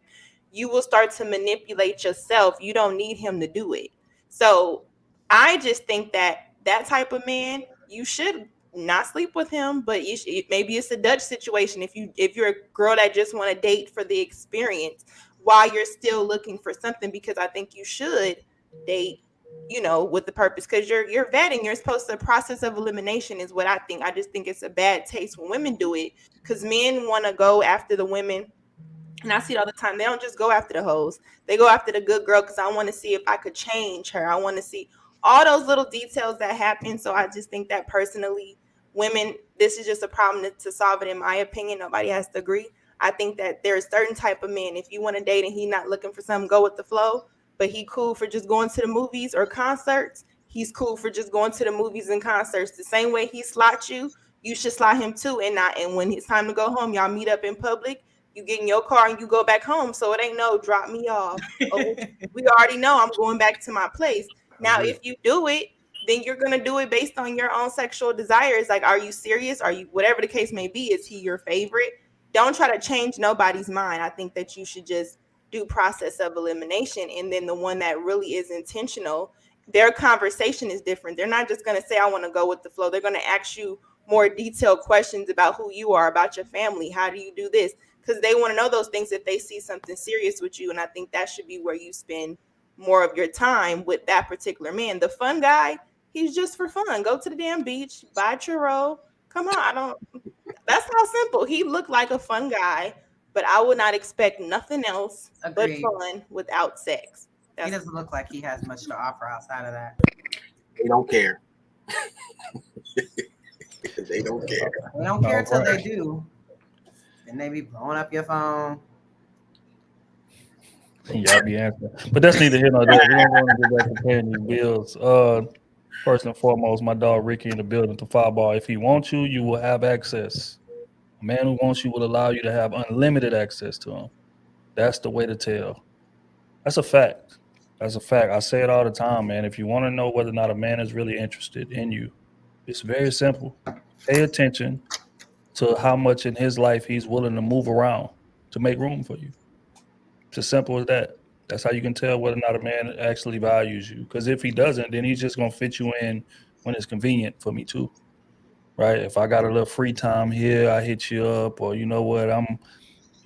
you will start to manipulate yourself. You don't need him to do it. So I just think that that type of man, you should not sleep with him, but maybe it's a Dutch situation. If you're a girl that just want to date for the experience while you're still looking for something, because I think you should date, with the purpose, because you're vetting. You're supposed to, process of elimination is what I think. I just think it's a bad taste when women do it, because men want to go after the women. And I see it all the time. They don't just go after the hoes. They go after the good girl because I want to see if I could change her. I want to see all those little details that happen. So I just think that personally, women, this is just a problem to solve it, in my opinion. Nobody has to agree. I think that there's certain type of men, if you want to date and he not looking for something, go with the flow, but he cool for just going to the movies or concerts. He's cool for just going to the movies and concerts. The same way he slots you, you should slot him too. And when it's time to go home, y'all meet up in public. You get in your car and you go back home. So it ain't no drop me off. Oh, we already know I'm going back to my place. Now, if you do it, then you're going to do it based on your own sexual desires. Like, are you serious? Are you, whatever the case may be, is he your favorite? Don't try to change nobody's mind. I think that you should just do process of elimination. And then the one that really is intentional, their conversation is different. They're not just going to say, I want to go with the flow. They're going to ask you more detailed questions about who you are, about your family. How do you do this? Because they want to know those things if they see something serious with you. And I think that should be where you spend more of your time with that particular man. The fun guy, he's just for fun. Go to the damn beach, buy churro. Come on, that's how simple. He looked like a fun guy, but I would not expect nothing else but fun without sex. He doesn't look like he has much to offer outside of that. They don't care. They don't care. They don't care till they do. And they be blowing up your phone. Y'all be answering, but that's neither here nor there. We don't want to get back to paying these bills. First and foremost, my dog Ricky in the building to Fireball. If he wants you, you will have access. A man who wants you will allow you to have unlimited access to him. That's the way to tell. That's a fact. That's a fact. I say it all the time, man. If you want to know whether or not a man is really interested in you, it's very simple. Pay attention to how much in his life he's willing to move around to make room for you. It's as simple as that. That's how you can tell whether or not a man actually values you. Because if he doesn't, then he's just gonna fit you in when it's convenient for me too, right? If I got a little free time here, I hit you up, or you know what, I'm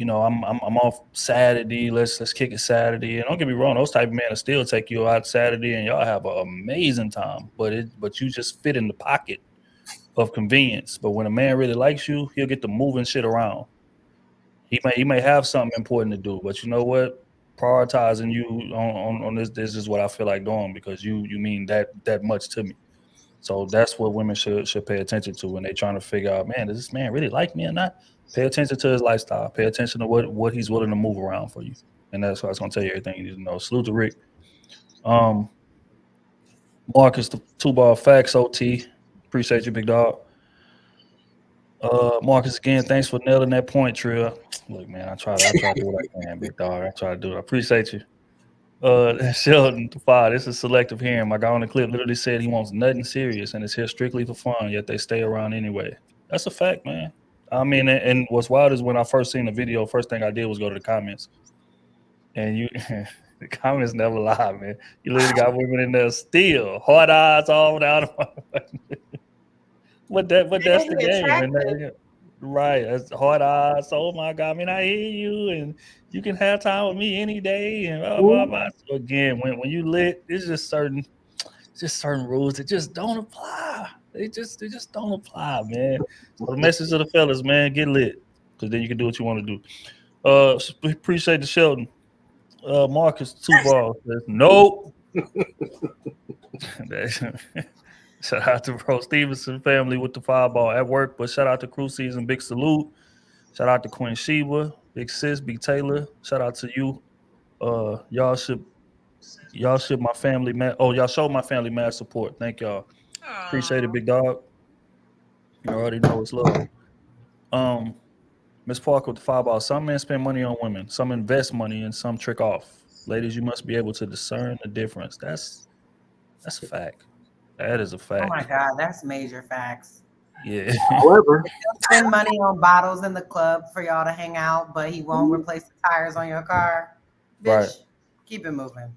off Saturday. Let's kick it Saturday. And don't get me wrong, those type of men will still take you out Saturday, and y'all have an amazing time. But you just fit in the pocket of convenience. But when a man really likes you, he'll get to moving shit around. He may have something important to do, but you know what? Prioritizing you on this is what I feel like doing, because you mean that much to me. So that's what women should pay attention to when they're trying to figure out, man, does this man really like me or not? Pay attention to his lifestyle. Pay attention to what he's willing to move around for you. And that's why it's gonna tell you everything you need to know. Salute to Rick. Marcus, the 2 ball facts OT. Appreciate you, big dog. Marcus, again, thanks for nailing that point, Trill. Look, man, I try to do what I can, big dog. I try to do it. I appreciate you. Sheldon, 5, this is selective hearing. My guy on the clip literally said he wants nothing serious and is here strictly for fun, yet they stay around anyway. That's a fact, man. I mean, and what's wild is when I first seen the video, first thing I did was go to the comments. And you, the comments never lie, man. You literally got women in there still, hard eyes all down. But that's the game, man. Right. That's hard eyes. Oh my God. I mean, I hear you and you can have time with me any day and blah blah blah. So again, when you lit, it's just certain rules that just don't apply. They just don't apply, man. So the message to the fellas, man, get lit. Because then you can do what you want to do. Appreciate the Sheldon. Marcus 2 balls says nope. Shout out to Bro Stevenson family with the 5-ball at work, but shout out to Crew Season, big salute. Shout out to Queen Sheba, Big Sis, Big Taylor. Shout out to you. Y'all should my family man. Oh, y'all showed my family mad support. Thank y'all. Appreciate it, big dog. You already know it's love. Miss Parker with the 5-ball. Some men spend money on women, some invest money, and some trick off. Ladies, you must be able to discern the difference. That's a fact. That is a fact. Oh my God, that's major facts. Yeah. However, he'll spend money on bottles in the club for y'all to hang out, but he won't replace the tires on your car. Bitch, Right. Keep it moving.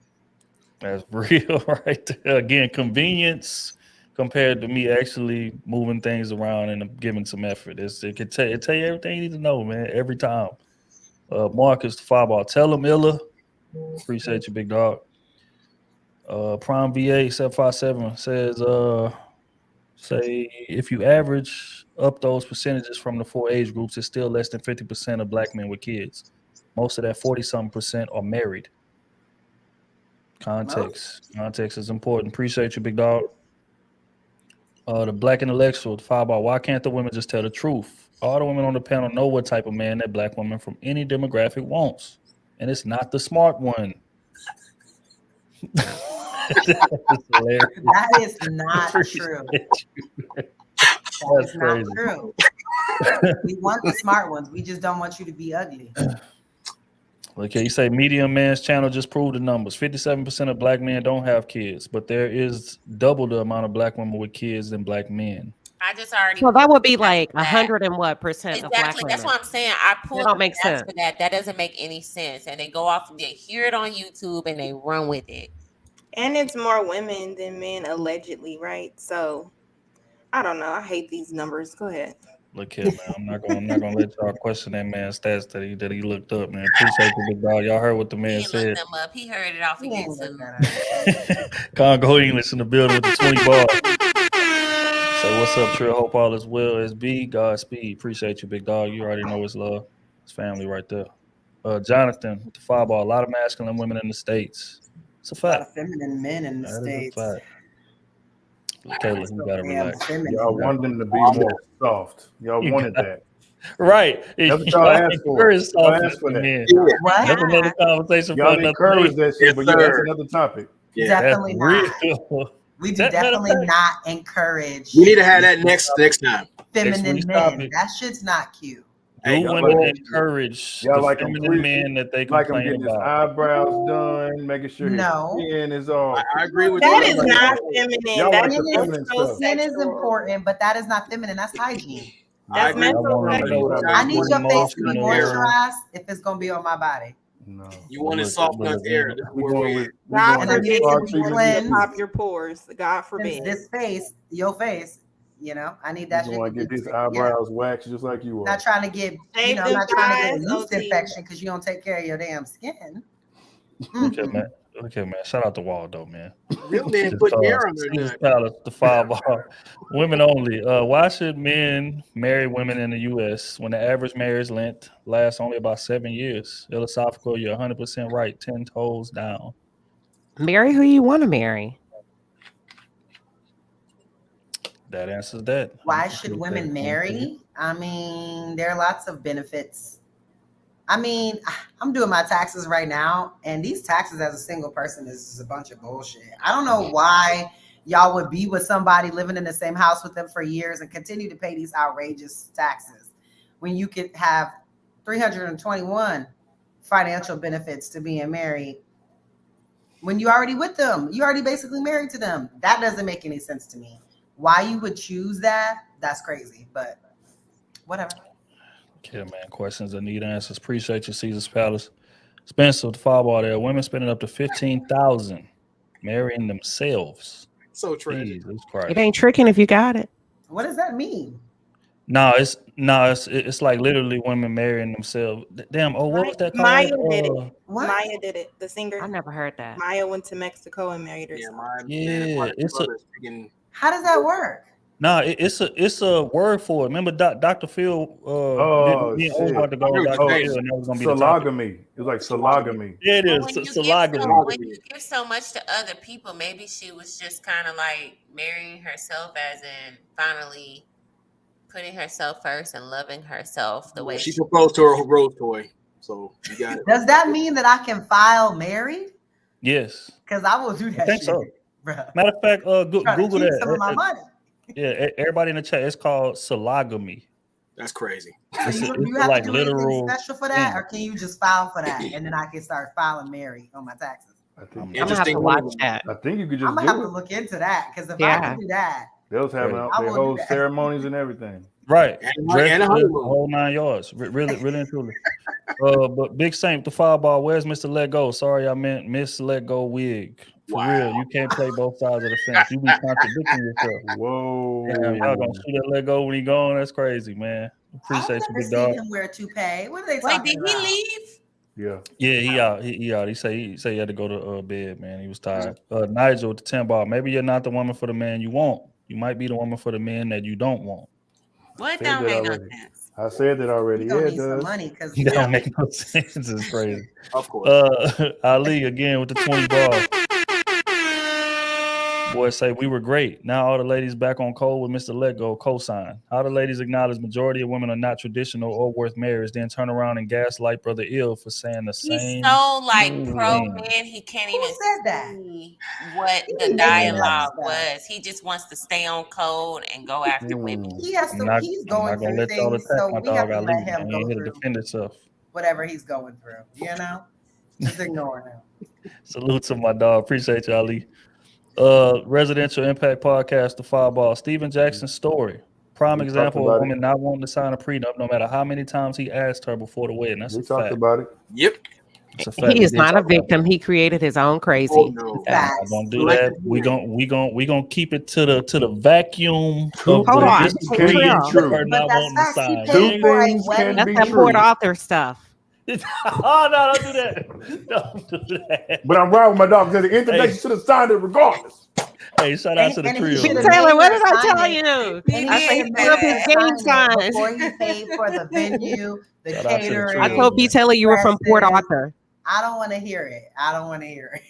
That's real right there. Again, convenience compared to me actually moving things around and giving some effort. It can tell you everything you need to know, man, every time. Marcus, the 5-ball. Tell him, Illa. Appreciate you, big dog. Prime VA 757 says, say if you average up those percentages from the 4 age groups, it's still less than 50% of black men with kids. Most of that 40-something% are married. Context is important. Appreciate you, big dog. The black intellectual, the 5-ball. Why can't the women just tell the truth? All the women on the panel know what type of man that black woman from any demographic wants, and it's not the smart one. That is not true. That is not true. We want the smart ones. We just don't want you to be ugly. Okay, you say Medium Man's channel just proved the numbers. 57% of black men don't have kids, but there is double the amount of black women with kids than black men. I just already. Well, that would be like 100 and what percent of black women. That's what I'm saying. I pulled don't make sense for that. That doesn't make any sense. And they go off and they hear it on YouTube and they run with it. And it's more women than men allegedly, right? So I don't know. I hate these numbers. Go ahead. Look here, man. I'm not gonna let y'all question that man's stats that he looked up, man. Appreciate the big dog. Y'all heard what the man said. Look them up. He heard it off of YouTube. Congo English in the building with the 20 bars. Say what's up, Trill. Hope all is well. SB, Godspeed. Appreciate you, big dog. You already know it's love. It's family right there. Jonathan with the 5-ball. A lot of masculine women in the States. It's a fact. A lot of feminine men in the States. Is a fact. Kayla, you gotta relax. Y'all want them to be more soft. Y'all wanted that. Right. That's what y'all asked for. Y'all asked for that. What? That's another conversation. Y'all encourage that shit, but yeah, that's another topic. Definitely not. We do definitely not encourage. We need to have that next time. Feminine men. That shit's not cute. Do women encourage the like feminine men that they like him complain getting his about? eyebrows done, making sure his skin is all. I agree with That you. is not feminine. That is so skin is sexual. important, but that is not feminine. That's hygiene. That's mental. I need your face to be moisturized if it's gonna be on my body. No. You want it soft enough air. God forbid to you cleanse. pop your pores. God forbid. This face, your face. You know, I need that. You want to get these eyebrows waxed just like you are. Not trying to get, not trying to get a yeast infection because you don't take care of your damn skin. Okay, man. Shout out to Waldo, man. Real men put hair on their neck. The 5-ball. Women only. Why should men marry women in the U.S. when the average marriage length lasts only about 7 years? Philosophical, you're 100% right. 10 toes down. Marry who you want to marry. That answers that. Why should women marry? I mean, there are lots of benefits. I mean, I'm doing my taxes right now, and these taxes as a single person is a bunch of bullshit. I don't know why y'all would be with somebody living in the same house with them for years and continue to pay these outrageous taxes when you could have 321 financial benefits to being married when you already with them. You already basically married to them. That doesn't make any sense to me. Why you would choose that, that's crazy, but whatever. Yeah, man. Questions that need answers. Appreciate you, Caesar's Palace. Spencer, the fireball there. Women spending up to $15,000 marrying themselves. So tragic. Jesus It Christ. ain't tricking if you got it. What does that mean? No, it's like literally women marrying themselves. Damn. Oh, what was that Maya called? did it. What? Maya did it. The singer. I never heard that. Maya went to Mexico and married Yeah, herself. Yeah, it's a How does that work? no. It's a word for it. Remember, Dr. Phil. Oh me and shit! Omar to go on Dr. Phil, and that was gonna be the topic. Sologamy. It was like sologamy. Yeah, it But is. when you Sologamy. when you give so much to other people, maybe she was just kind of like marrying herself, as in finally putting herself first and loving herself the way She proposed to her rose toy, so you got it. Does that mean that I can file married? Yes. Because I will do that I think shit. so. Bruh. Matter of fact, Trying to Google keep that. some of my money. Yeah, everybody in the chat. It's called sologamy. That's crazy. So It's you a have like to do anything literal special for that, thing. or can you just file for that and then I can start filing married on my taxes? I think I'm gonna have to watch that. I think you could I'm just gonna have do to it. look into that because if I Yeah. can do that, They was having Crazy. I their will do whole that. ceremonies and everything. Right. And Dresses, a honeymoon. the whole 9 yards. Really and truly. But Big Saint, the fireball, where's Mr. Let Go? Sorry, I meant Miss Let Go wig. For real, you can't play both sides of the fence. You be contradicting yourself. Whoa. Damn, y'all gonna shoot that Let Go when he gone? That's crazy, man. I've Appreciate you, never big seen dog. him wear a toupee. What are they Wait, talking did he about? leave? Yeah. Yeah, he out. He out. He said he had to go to bed, man. He was tired. Nigel with the 10 ball. Maybe you're not the woman for the man you want. You might be the woman for the man that you don't want. What Said don't that make no already. sense? I said that already. You Yeah, gonna it need some does. money because That don't make no sense. It's crazy. Of course. Ali again with the 20 ball. Boy say we were great. Now all the ladies back on code with Mr. Let Go cosign. How the ladies acknowledge majority of women are not traditional or worth marriage, then turn around and gaslight Brother Ill for saying the He's same so like pro thing. man, he can't Who even said that? see what He the be making up dialogue stuff. was. He just wants to stay on code and go after women. He has I'm to. not He's I'm going not gonna through let y'all things, attack so my we have dog to Ali. let him Man. He go ain't here to through defend himself. whatever he's going through. You know, just ignore him. Salute to my dog. Appreciate you, Ali. Residential Impact Podcast, the Fireball. Stephen Jackson's story. Prime We talked example of a about it. woman not wanting to sign a prenup no matter how many times he asked her before the wedding. That's We a talked fact. about it. Yep. It's a fact. He We is did not a talk about that. victim. He created his own crazy. Oh no. Not Facts. gonna do that. We gonna keep it to the vacuum Two of Hold the on. things Hey, can be Trill. true. her But not that's wanting to facts. He sign. paid Two for a things can wedding. be That's that true. Port Arthur stuff. Oh no! Don't do that! Don't do that! But I'm right with my dog because at the end of the day, she should have signed it regardless. Hey, shout out to the And he trio. should Big have Man. Taylor, made what her did I sign tell it. you? He I did say he say put up his that. game Sign it signs. before he paid for the venue, the Shout out to the catering. I trio. told B. Taylor you were from Port dresses. Arthur. I don't want to hear it. I don't want to hear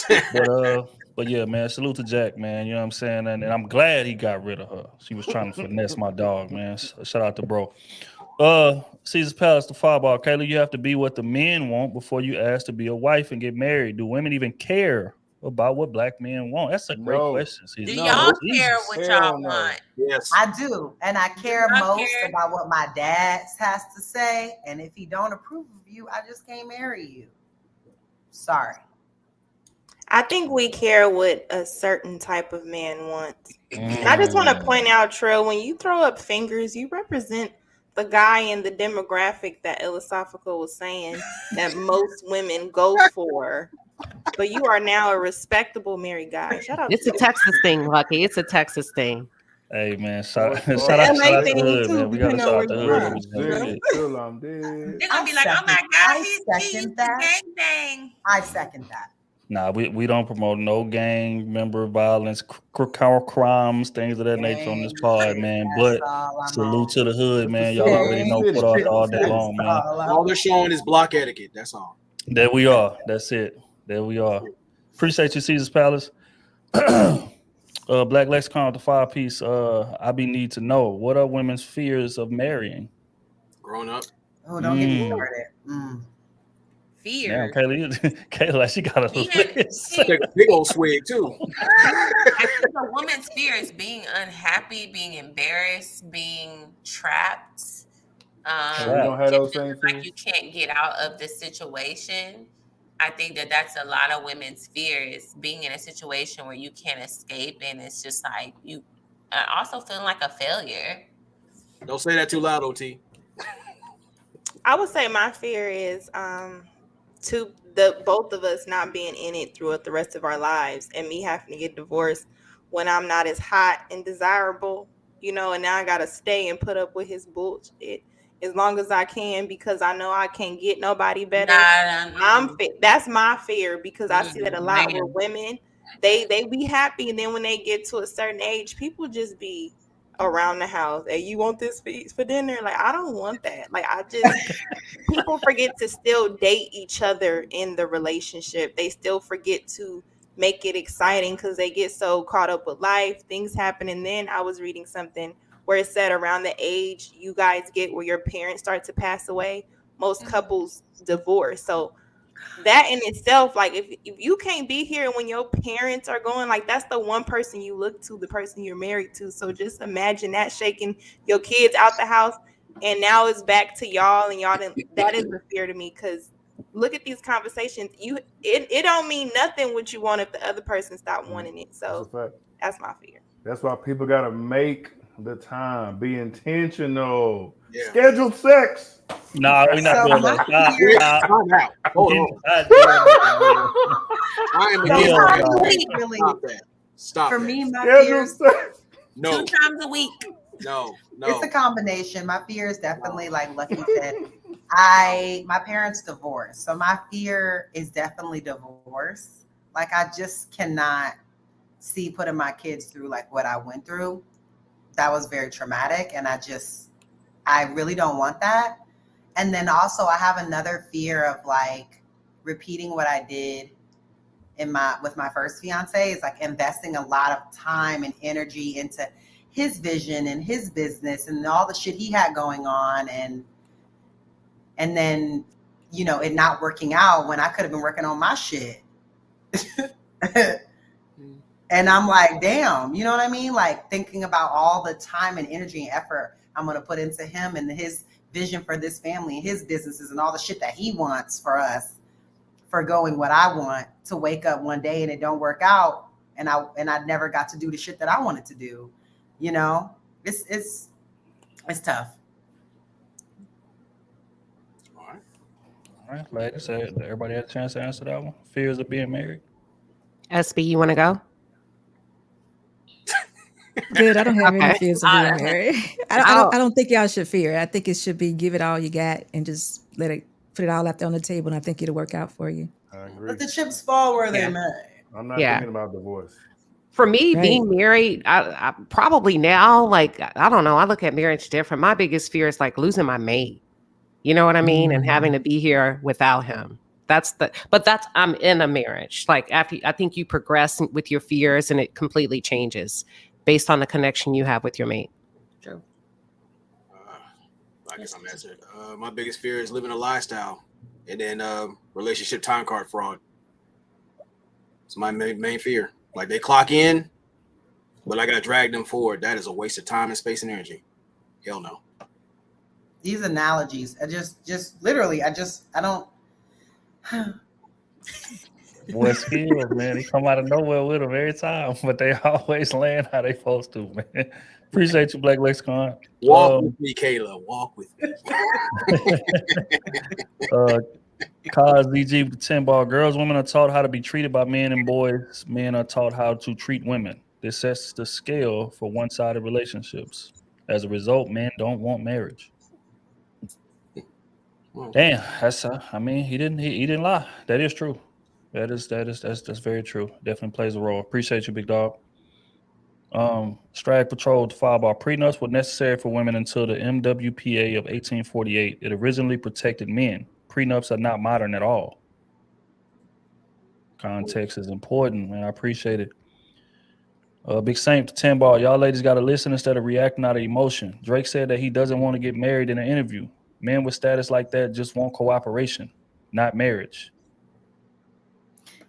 it. But yeah, man, salute to Jack, man. You know what I'm saying? And I'm glad he got rid of her. She was trying to finesse my dog, man. Shout out to bro. Caesar's Palace, the fireball. Kayla, you have to be what the men want before you ask to be a wife and get married. Do women even care about what black men want? That's a great No. question, Caesar. Do No. y'all Jesus. care what Hell y'all no. want? Yes. I do, and I care y'all most care? about what my dad has to say. And if he don't approve of you, I just can't marry you. Sorry. I think we care what a certain type of man wants. And I just want to point out, Trill, when you throw up fingers, you represent the guy in the demographic that Ilosophical was saying that most women go for. But you are now a respectable married guy. Shout out It's to a you. Texas thing, Lucky. It's a Texas thing. Hey man, shout out LA to the thing hood, too, man. We gotta depending shout on out the where hood. you Every are. day. Represent Shit. till I'm dead. They're gonna be like, oh my God, he's second that. gang bang. I second that. Nah, we don't promote no gang member violence, crimes, things of that nature on this pod, man. That's But all I'm salute on. to the hood, man. That's Y'all the already city. know City. put off all day That's long, man. all I'm All they're showing is block etiquette. That's all. There we are. That's it. There we are. Appreciate you, Caesar's Palace. Black Lexicon with the 5-piece. I be need to know, what are women's fears of marrying? Growing up. Oh, don't get me Mm. started. fear. Kayla, she got a Take a big old swig too. I think a woman's fear is being unhappy, being embarrassed, being trapped. So we don't have those same Like you can't get out of the situation. I think that that's a lot of women's fear is being in a situation where you can't escape, and it's just like you also feeling like a failure. Don't say that too loud, OT. I would say my fear is to the both of us not being in it throughout the rest of our lives, and me having to get divorced when I'm not as hot and desirable, and now I gotta stay and put up with his bullshit as long as I can because I know I can't get nobody better. That's my fear because I see that a lot with women. They be happy, and then when they get to a certain age, people just be around the house. Hey, you want this for dinner? Like, I don't want that. Like, people forget to still date each other in the relationship. They still forget to make it exciting because they get so caught up with life. Things happen. And then I was reading something where it said around the age you guys get where your parents start to pass away, most couples divorce. So that in itself, like if you can't be here when your parents are going, like that's the one person you look to, the person you're married to. So just imagine that shaking your kids out the house, and now it's back to y'all, and y'all didn't. That is a fear to me because look at these conversations. It don't mean nothing what you want if the other person stopped wanting it. So that's my fear. That's why people gotta make the time, be intentional, schedule sex. No, we're not doing that. Calm out. Hold on. I am against Stop For that. me, my fears. No. 2 times a week. No. It's a combination. My fear is definitely like Lucky said. My parents divorced, so my fear is definitely divorce. Like I just cannot see putting my kids through like what I went through. That was very traumatic, and I really don't want that. And then also I have another fear of like repeating what I did with my first fiance, is like investing a lot of time and energy into his vision and his business and all the shit he had going on, and then it not working out when I could have been working on my shit. And I'm like, damn, you know what I mean? Like thinking about all the time and energy and effort I'm going to put into him and his vision for this family and his businesses and all the shit that he wants for us, for going what I want, to wake up one day and it don't work out. And I never got to do the shit that I wanted to do. It's tough. All right, ladies, everybody had a chance to answer that one. Fears of being married. SB, you want to go? Good. I don't have any fears of being married. I don't think y'all should fear. I think it should be give it all you got and just put it all out there on the table, and I think it'll work out for you. I agree. Let the chips fall where they may. I'm not thinking about divorce. For me, being married, I probably now, like, I don't know, I look at marriage different. My biggest fear is like losing my mate. You know what I mean? And having to be here without him. I'm in a marriage. Like after, I think you progress with your fears and it completely changes based on the connection you have with your mate. True. I guess I'm answered. My biggest fear is living a lifestyle, and then relationship time card fraud. It's my main fear. Like they clock in, but I got to drag them forward. That is a waste of time and space and energy. Hell no. These analogies, I just literally, I don't. Boy, skills, man. They come out of nowhere with them every time, but they always land how they supposed to, man. Appreciate you, Black Lexicon. Walk with me, Kayla. Walk with me. Cause DG with the 10 ball. Girls, women are taught how to be treated by men, and boys, men are taught how to treat women. This sets the scale for one-sided relationships. As a result, men don't want marriage. Damn, that's he didn't lie. That is true. That's very true. Definitely plays a role. Appreciate you, big dog. Strag Patrol to file about prenups were necessary for women until the MWPA of 1848. It originally protected men. Prenups are not modern at all. Context is important, man. I appreciate it. Big Saint to 10 ball. Y'all ladies got to listen instead of reacting out of emotion. Drake said that he doesn't want to get married in an interview. Men with status like that just want cooperation. not marriage.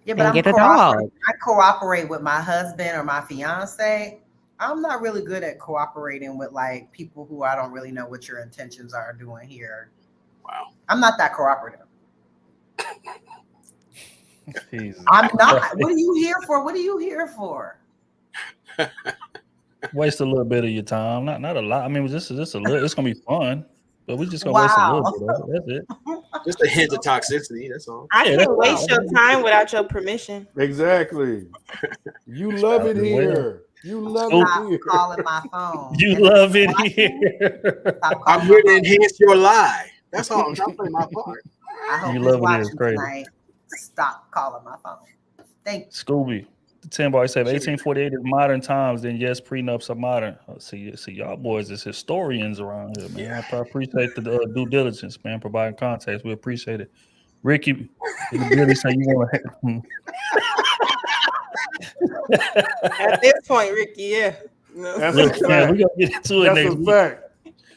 Yeah, but And get a dog. I cooperate with my husband or my fiance. I'm not really good at cooperating with like people who I don't really know what your intentions are doing here. Wow. I'm not that cooperative. Jesus. I'm not. What are you here for? What are you here for? Waste a little bit of your time. Not a lot. I mean, just a little. It's gonna be fun, but we just gonna waste a little Wow. bit of it. That's it. Just a hint of toxicity. That's all. I Yeah, that's can't waste all. your time without your permission. Exactly. You love it Well, here. You love Stop it here. calling my phone. you And if love you're it watching, here. stop I'm calling here my to phone. enhance your lie. That's all. I'm trying to play my part. I hope You he's love it here. It's watching crazy. tonight. Stop calling my phone. Thank you. Scooby. The 10 boy said 1848 is modern times, then yes, prenups are modern. See, y'all boys is historians around here, man. I appreciate the due diligence, man, providing context. We appreciate it. Ricky in the building saying you want to. At this point, Ricky, yeah. No. That's Look, a man, fact. we gonna get into it That's next a week. fact.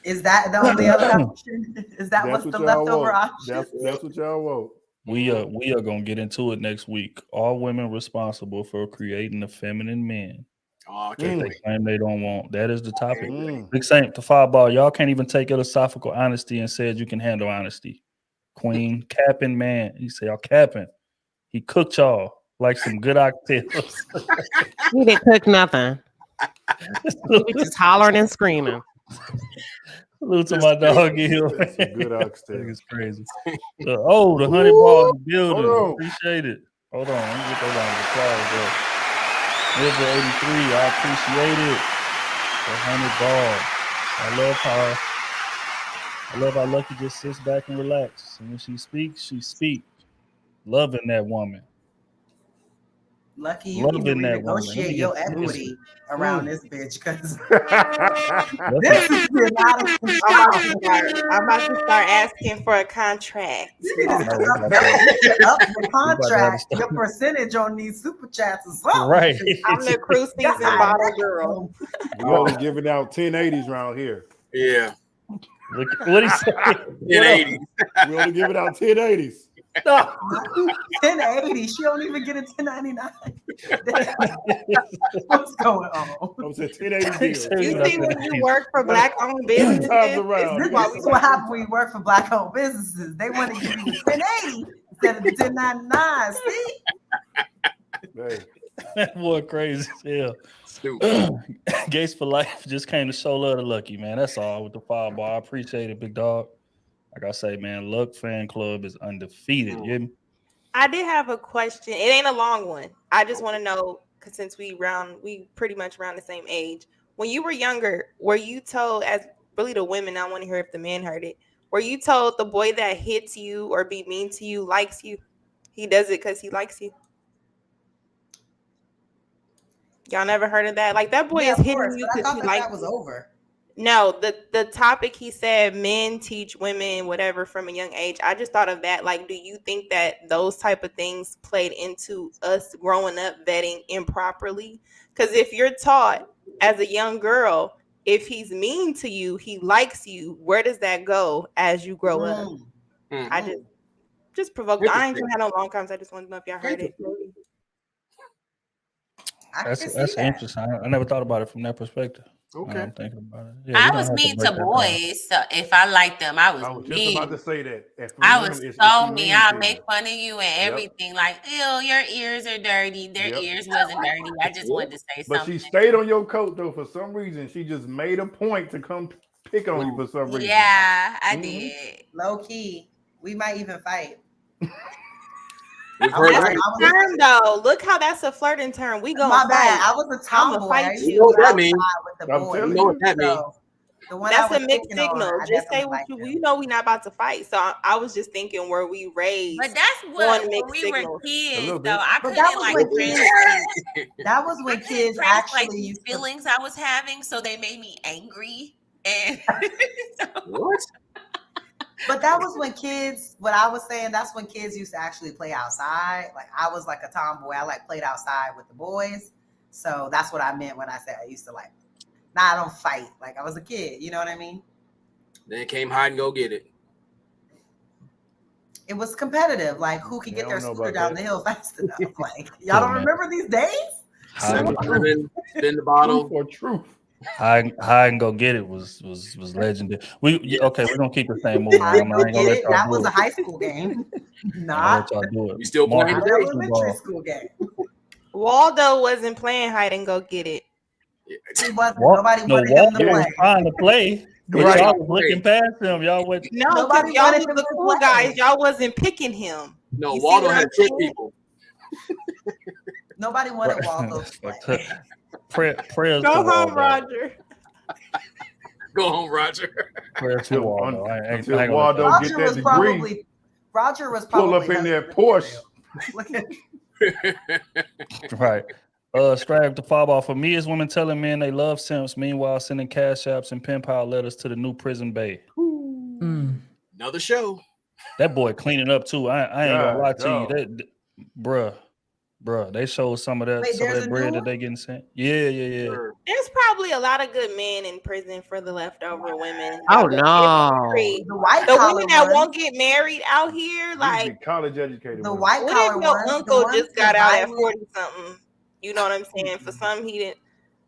Is that the only other option? Is that That's what's what the y'all leftover want. option? That's what y'all want. We are gonna get into it next week. All women responsible for creating the feminine men Oh, I that can't they wait. claim they don't want. That is the topic. Mm. Big Saint, the fireball. Y'all can't even take philosophical honesty and said you can handle honesty. Queen capping man. He said y'all capping. He cooked y'all like some good oxtails. He didn't cook nothing. He was just hollering and screaming. Salute to my dog Gil. That's a good oxtail. It's crazy. The 100 ball in the building. Hold on. Appreciate it. Hold on. Let me get that round of applause up. River 83, I appreciate it. The 100 ball. I love how Lucky just sits back and relax. And when she speaks, she speaks. Loving that woman. Lucky, you need to Loving that woman. Let me renegotiate get your this. equity around this bitch because Lucky. this is getting out of I'm about to start asking for a contract. You need to Oh, we about up the to have to contract, start. your percentage on these super chats or something. Right. I'm the cruise season bottle girl. We only giving out 1080s around here. Yeah. Look, what he say? 1080. We only giving out 1080s. 1080. She don't even get a 1099. What's going on? I'm saying 1080 deals. You see when you work for black-owned businesses, Times around. This is what happens when you work for black-owned businesses. They want to give you the 1080 instead of the 1099. See? Hey. That boy crazy as hell. Stupid. Gates for life just came to show love to Lucky, man. That's all with the fireball. I appreciate it, big dog. Like I say, man, Luck Fan Club is undefeated. You hear me? I did have a question. It ain't a long one. I just want to know, because since we pretty much around the same age. When you were younger, were you told, as really the women, I want to hear if the men heard it, were you told the boy that hits you or be mean to you likes you? He does it because he likes you? Y'all never heard of that? Like, that boy is hitting you because he likes that was over. No, the topic, he said men teach women whatever from a young age. I just thought of that. Like, do you think that those type of things played into us growing up vetting improperly? Because if you're taught as a young girl, if he's mean to you, he likes you, where does that go as you grow up? I just provoked. I ain't gonna have no long comments. I just want to know if y'all heard it. That's interesting. I never thought about it from that perspective. Okay. I'm thinking about it. I we was don't have mean break to that boys, so if I liked them, I was just mean. about to say that. I was so mean. I'll to make you. fun of you and everything. Like, ew, your ears are dirty. Their ears wasn't dirty. I just wanted to say But something. she stayed on your coat though for some reason. She just made a point to come pick on you for some reason. Yeah, I did. Low key. We might even fight. That's a term, though. Look how that's a flirting term. We going My fight. bad. I was a tomboy. Fight I used you. to go that means? outside with the boys. You know what that means? So, the one That's I was a mixed picking on, signal. I Just say definitely what liked you. them. You know we not about to fight. So I was just thinking, were we raised? But that's what on when mixed we were signals? kids, little though. bit. I But couldn't that was like when trace kids. That was when kids like actually these used to. feelings I was having, so they made me angry. And What? But that was when kids. What I was saying, that's when kids used to actually play outside. Like I was like a tomboy. I like played outside with the boys. So that's what I meant when I said I used to like. Nah, I don't fight. Like I was a kid. You know what I mean? Then came hide and go get it. It was competitive, like who could Yeah, get I their don't know scooter about down that. the hill fast enough. Like y'all don't man. remember these days? Hide, Spin the bottle. For truth. hide and go get it was legendary. Okay, we're gonna keep the same moving. I I go ain't gonna get let it. y'all That do was a it. high school game, I ain't gonna not let y'all do it. We still playing Marcus, today. an elementary school game. Waldo wasn't playing hide and go get it. He wasn't. Nobody wanted him to Waldo was play. trying to play, but Right. y'all was looking past him. Y'all went. No, because Nobody y'all wanted was him the to cool play. guys. Y'all wasn't picking him. No, You see Waldo what had I'm to trick saying? people. Nobody wanted Waldo to play. Prayers Go to home, Waldo. Roger. Go home, Roger. Prayers to Waldo. I ain't Until gonna let Waldo y'all get do that degree, Roger was pull probably up in that husband Porsche. material. Look at it. Right. Strive to fall off. For me, is women telling men they love simps, meanwhile sending cash apps and pen pal letters to the new prison bae. Another show. That boy cleaning up too. I ain't gonna lie to you. God. That bruh, they showed some of that Wait, there's a new bread that one? they getting sent. Yeah. Sure. There's probably a lot of good men in prison for the leftover women. Oh, that won't get no. married. The white The collar women that ones. won't get married out here, These like, be college educated The women. white what collar if your ones. The uncle ones just with got out at violent. 40 something? You know what I'm saying? For some, he didn't.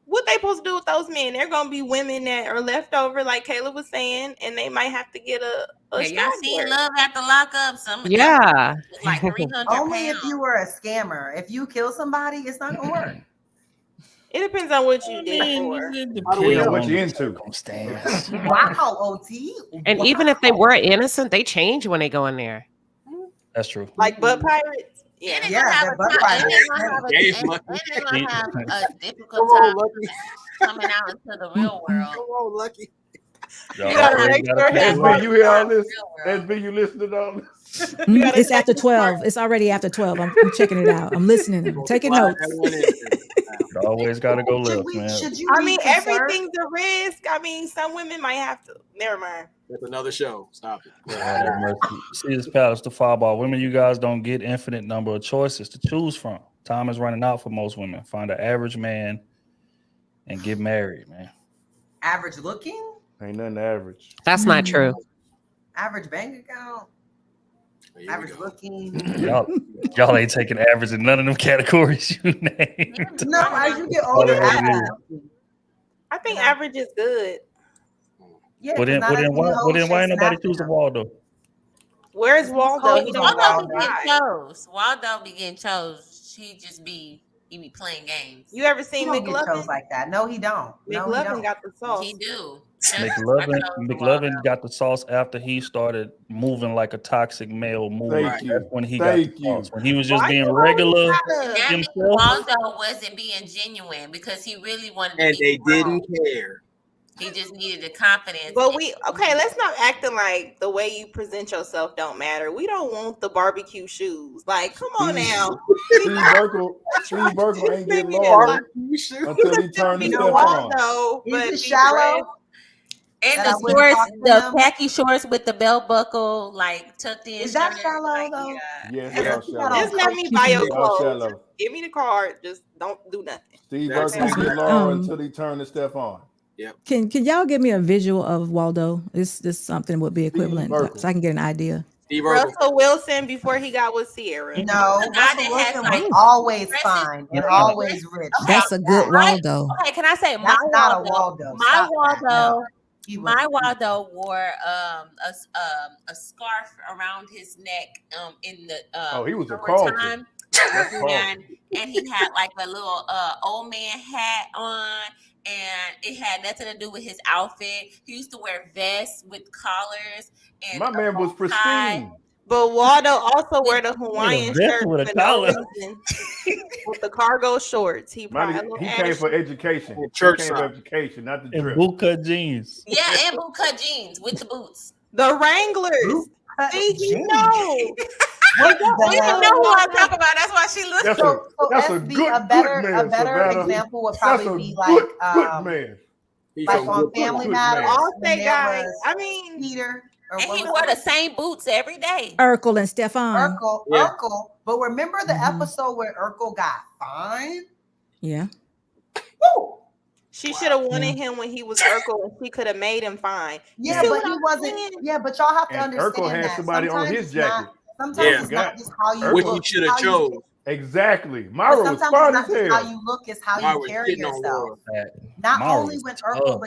What they supposed to do with those men? They're gonna be women that are left over, like Caleb was saying, and they might have to get a Yeah, y'all seen straggler. Love at the Lockup? Some of Yeah. them was like 300 Only if pounds. you were a scammer. If you kill somebody, it's not gonna work. It depends on what you did for. It How do we depends know what on you the into? circumstance. Wow, OT. And Wow. even if they were innocent, they change when they go in there. That's true. Like butt pirates? Yeah. And they're Yeah, gonna have they're a butt time, and pirates. they're gonna have Game and money. they're gonna have a difficult Come on, time Lucky. coming out into the real world. Come on, Lucky. Y'all You gotta already make gotta sure pay his rent. SB, you hear all this? Real world. SB, you listen to all this? You gotta It's check after his 12. It's already after 12. I'm checking it out. I'm listening. I'm taking Slide notes. that one in there. You always gotta go left, man. Should you I be mean, concerned? everything's a risk. I mean, some women might have to. Never mind. That's another show. Stop it. Lord have mercy. See this palace to fall ball. Women, you guys don't get infinite number of choices to choose from. Time is running out for most women. Find an average man and get married, man. Average looking? Ain't nothing average. That's not true. Average bank account? Here we Average go. looking? Y'all ain't taking average in none of them categories you named. No, as you get older, Probably average is. looking. I think average is good. Yeah, Well 'cause then, not well as then, many why, well hoes then, why ain't chasing nobody after choosing him. Waldo? Where's Waldo? He don't Waldo Waldo go be getting outside. chose. Waldo be getting chose. He be playing games. You ever He seen don't get chose McLovin? like that. No, he don't. No, he McLovin don't. got the sauce. He do. McLovin got the sauce after he started moving like a toxic male moving. Thank you. That's when he got the Thank you. sauce. When he was just Why being you always regular gotta- That means himself. Waldo wasn't being genuine because he really wanted to And be they grown. didn't care. He just needed the confidence. But let's not acting like the way you present yourself don't matter. We don't want the barbecue shoes. Like, come on now. Steve Urkel ain't get loyal until he turned the You step know on. Waldo, Is but it be shallow? dressed. And That the I wouldn't shorts, talk to the him? khaki shorts with the belt buckle, like tucked in. Is that shirt, shallow like, though? Yes, Yeah. y'all shallow. Just let me buy your Y'all clothes. shallow. Give me the card. Just don't do nothing. Steve That's Urkel ain't get it. loyal until he turned the step on. Can y'all give me a visual of Waldo? This something would be equivalent Urkel. so I can get an idea. Steve Urkel. Russell Wilson before he got with Sierra. No, The guy Russell that has, Wilson like, was always aggressive- fine and always rich. That's a good My- Waldo. Okay, can I say my That's not a Waldo? Waldo. My Stop that. Waldo. No. He was- My Waldo wore a scarf around his neck in the Oh, he was a Carlton. summertime. That's and, Carlton. and he had like a little old man hat on, and it had nothing to do with his outfit. He used to wear vests with collars and My man was a bow tie. pristine. But Waldo also wear the Hawaiian vest shirt with a for no collar. reason. With the cargo shorts. He probably a little He came for education. Church He came for side. education, not the and drip. bootcut jeans. Yeah, and boot cut jeans with the boots. The Wranglers. See, you know. What the You hell? know who I'm talking about. That's why she looked. That's So that's a SB, good a better man, Savannah. example would That's probably a be good like man. He's like a on good Family good Matters. man. All when say there guys. was I mean, Peter or And what he was wore it? the same boots every day. Urkel and Stefan. Urkel. But remember the Mhm. episode where Urkel got fined? Yeah. Woo! she should have wanted him when he was Urkel and she could have made him fine. You Yeah, see but what he I'm wasn't. saying? Yeah, but y'all have to And understand Urkel had that somebody on sometimes his it's not- jacket. Sometimes it's not just how you Which look. you should have chose. Exactly. But Myra was sometimes fine it's as not just how hell. you look, it's how Myra you was carry shitting on yourself. Laura. Not Myra only was when tough. Urkel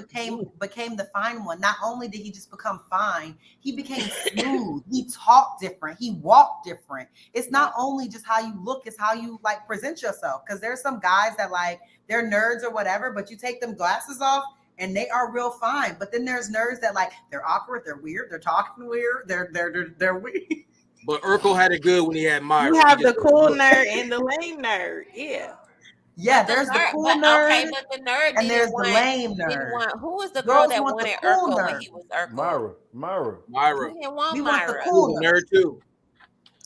became the fine one, not only did he just become fine, he became smooth. He talked different. He walked different. It's not only just how you look, it's how you like present yourself. Because there's some guys that like they're nerds or whatever, but you take them glasses off and they are real fine. But then there's nerds that like they're awkward, they're weird, they're talking weird, they're weird. But Urkel had it good when he had Myra. You have the cool nerd and the lame nerd. Yeah. Yeah, there's the cool nerd. But the nerd and there's didn't the want. lame Didn't nerd. want. Who was the girl Girls that want the wanted cool Urkel when nerd. he was Urkel? Myra. He didn't want We want the Myra. cool Nerd too.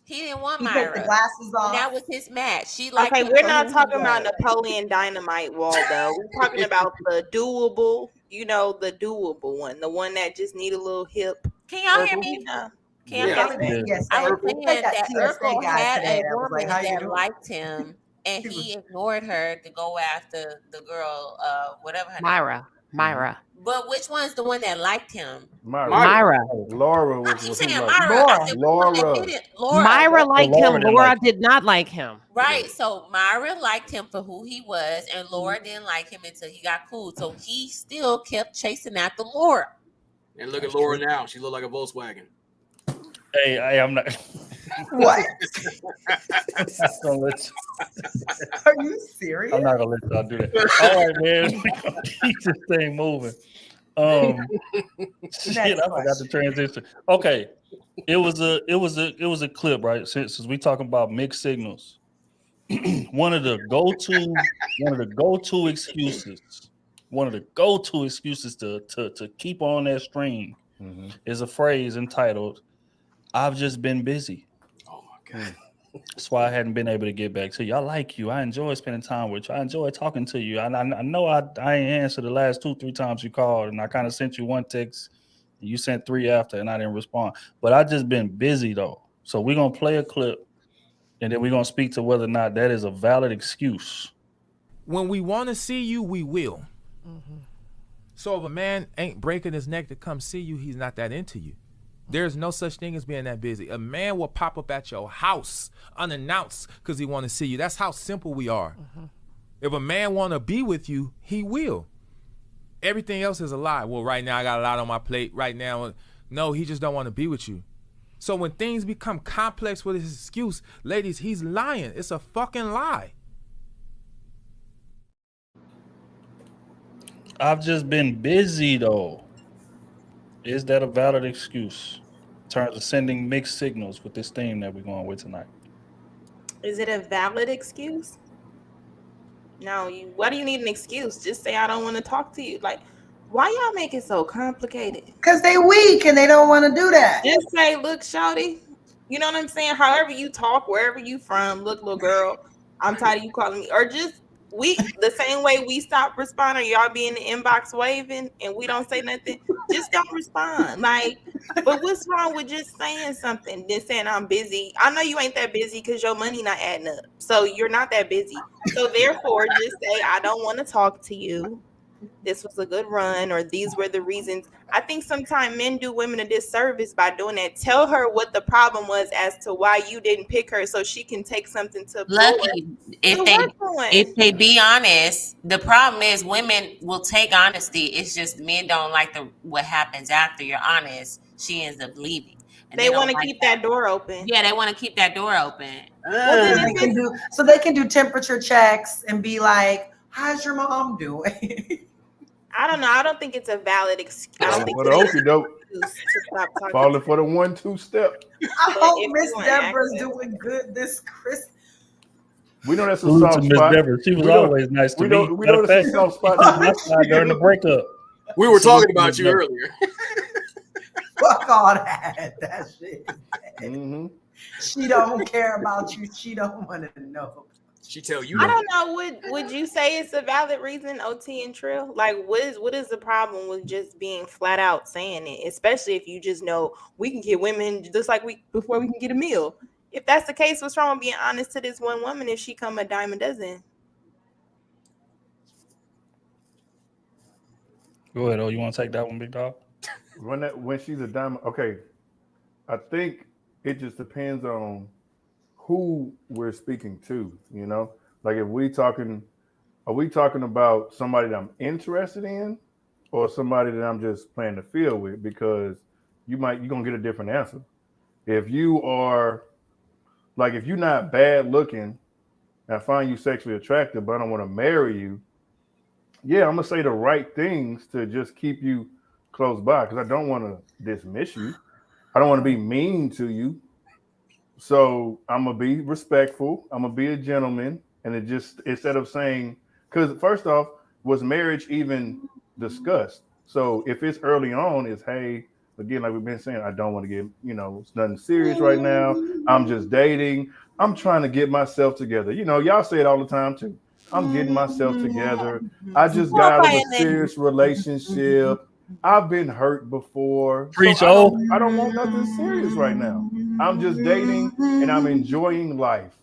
He didn't want He Myra. take the glasses off. And that was his match. She liked Okay, him we're for not who he talking about was. Napoleon Dynamite Waldo. We're talking about the doable, the doable one, the one that just need a little hip. Can y'all hear Urkel, me? Yeah. Can y'all hear me? Yes, I was Urkel. saying Take that that TSA Urkel guy had today a that was woman like, "How you that doing?" liked him, and he ignored her to go after the girl, whatever her name. Myra. But which one's the one that liked him? Myra. Laura I was keep what saying he Myra. liked. I said, which one that Laura. didn't? Laura. Myra liked him. Laura didn't Laura like did not like him. Right. So Myra liked him for who he was, and Laura didn't like him until he got cool. So he still kept chasing after Laura. And look at Laura now. She looked like a Volkswagen. Hey, I'm not. What? Don't let you- Are you serious? I'm not gonna let y'all do that. All right, man. We're gonna keep this thing moving. Shit, I forgot the transition. Okay. It was a clip, right? Since we talking about mixed signals. one of the go-to excuses to keep on that string is a phrase entitled, "I've just been busy." Oh my God. That's why I hadn't been able to get back to you. I like you. I enjoy spending time with you. I enjoy talking to you. I know I ain't answered the last 2-3 times you called, and I kind of sent you one text, and you sent 3 after, and I didn't respond. But I just been busy though. So we're gonna play a clip, and then we're gonna speak to whether or not that is a valid excuse. When we want to see you, we will. So if a man ain't breaking his neck to come see you, he's not that into you. There's no such thing as being that busy. A man will pop up at your house unannounced because he want to see you. That's how simple we are. If a man want to be with you, he will. Everything else is a lie. Well, right now I got a lot on my plate. Right now, no, he just don't want to be with you. So when things become complex with his excuse, ladies, he's lying. It's a fucking lie. I've just been busy though. Is that a valid excuse in terms of sending mixed signals with this theme that we're going with tonight? Is it a valid excuse? No, why do you need an excuse? Just say I don't want to talk to you. Like, why y'all make it so complicated? Because they weak and they don't want to do that. Just say, look, shawty, you know what I'm saying? However you talk, wherever you from, look, little girl, I'm tired of you calling me. Or just the same way we stop responding, y'all be in the inbox waving and we don't say nothing, just don't respond. Like, but what's wrong with just saying something, then saying I'm busy? I know you ain't that busy because your money not adding up. So you're not that busy. So therefore, just say, I don't want to talk to you. This was a good run, or these were the reasons. I think sometimes men do women a disservice by doing that. Tell her what the problem was as to why you didn't pick her, so she can take something to Lucky if they be honest. The problem is women will take honesty. It's just men don't like what happens after you're honest. She ends up leaving. And they want to keep that door open. Yeah, they want to keep that door open. So they can do temperature checks and be like, "How's your mom doing?" I don't know. I don't think it's a valid excuse. I don't think For the okie doke. to stop talking. Falling for the 1-2 step. I hope Miss Deborah's doing good this Christmas. We know that's a soft Miss spot. Deborah. She was always nice to me. We know that's a soft spot. During the breakup. We were talking about you earlier. Fuck all that. That shit. She don't care about you. She don't want to know. She tell you. I don't know. Would you say it's a valid reason, OT and Trill? Like, what is the problem with just being flat out saying it? Especially if you just know we can get women just like before we can get a meal. If that's the case, what's wrong with being honest to this one woman if she come a dime a dozen? Go ahead. Oh, you want to take that one, big dog? When she's a diamond, okay. I think it just depends on who we're speaking to, you know? Like if we talking are we talking about somebody that I'm interested in or somebody that I'm just playing the field with? Because you're gonna get a different answer. If you are like if you're not bad looking and I find you sexually attractive, but I don't want to marry you, yeah, I'm gonna say the right things to just keep you close by because I don't want to dismiss you. I don't want to be mean to you. So I'm gonna be respectful. I'm gonna be a gentleman, and it just instead of saying, because first off, was marriage even discussed? So if it's early on, it's hey, again, like we've been saying, I don't want to get, it's nothing serious right now. I'm just dating. I'm trying to get myself together. Y'all say it all the time too. I'm getting myself together. I just got out of a serious relationship. I've been hurt before, so Preach, oh. I don't want nothing serious right now. I'm just dating and I'm enjoying life.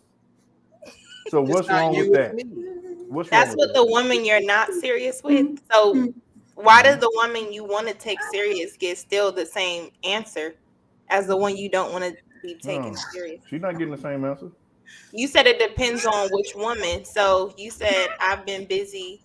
So what's wrong with that? What's wrong That's with what that? the woman you're not serious with. So why does the woman you want to take serious get still the same answer as the one you don't want to be taken serious? She's not getting the same answer. You said it depends on which woman. So you said I've been busy.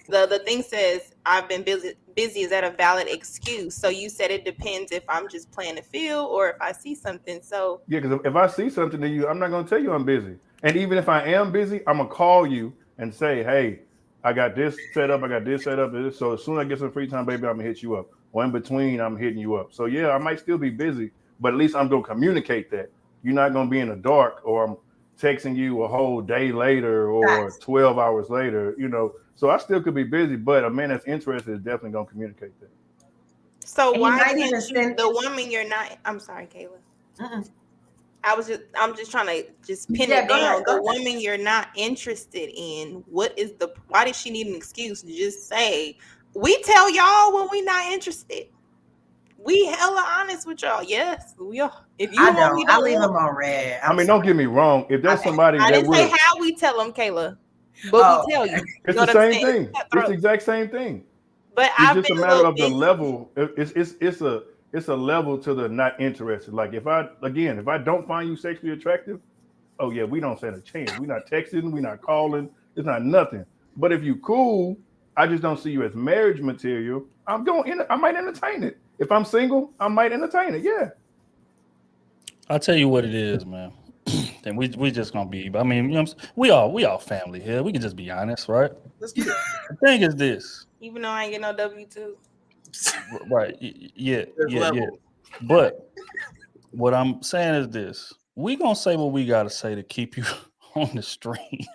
The thing says I've been busy. Busy, is that a valid excuse? So you said it depends if I'm just playing the field or if I see something. So Yeah, because if I see something to you, I'm not going to tell you I'm busy. And even if I am busy, I'm going to call you and say, hey, I got this set up. I got this set up. So as soon as I get some free time, baby, I'm going to hit you up. Or in between, I'm hitting you up. So yeah, I might still be busy, but at least I'm going to communicate that. You're not going to be in the dark or I'm texting you a whole day later or 12 hours later, So I still could be busy, but a man that's interested is definitely going to communicate that. So And why can't you, the woman you're not, I'm sorry, Kayla. I'm just trying to just pin it down. The woman you're not interested in, why does she need an excuse to just say, we tell y'all when we not interested? We hella honest with y'all. Yes, we are. If you want me, I leave them on red. I mean, don't get me wrong. If there's somebody I that didn't say how we tell them, Kayla, but we tell you. It's the same thing. It's the exact same thing. But it's just a matter of the level. It's a level to the not interested. Like if I don't find you sexually attractive, oh yeah, we don't stand a chance. We're not texting, we're not calling, it's not nothing. But if you cool, I just don't see you as marriage material. I might entertain it. If I'm single, I might entertain it. Yeah. I'll tell you what it is, man. And we just gonna be. I mean, we all family here. We can just be honest, right? Let's get it. The thing is this. Even though I ain't get no W-2. Right. Yeah. But what I'm saying is this: we gonna say what we gotta say to keep you on the string.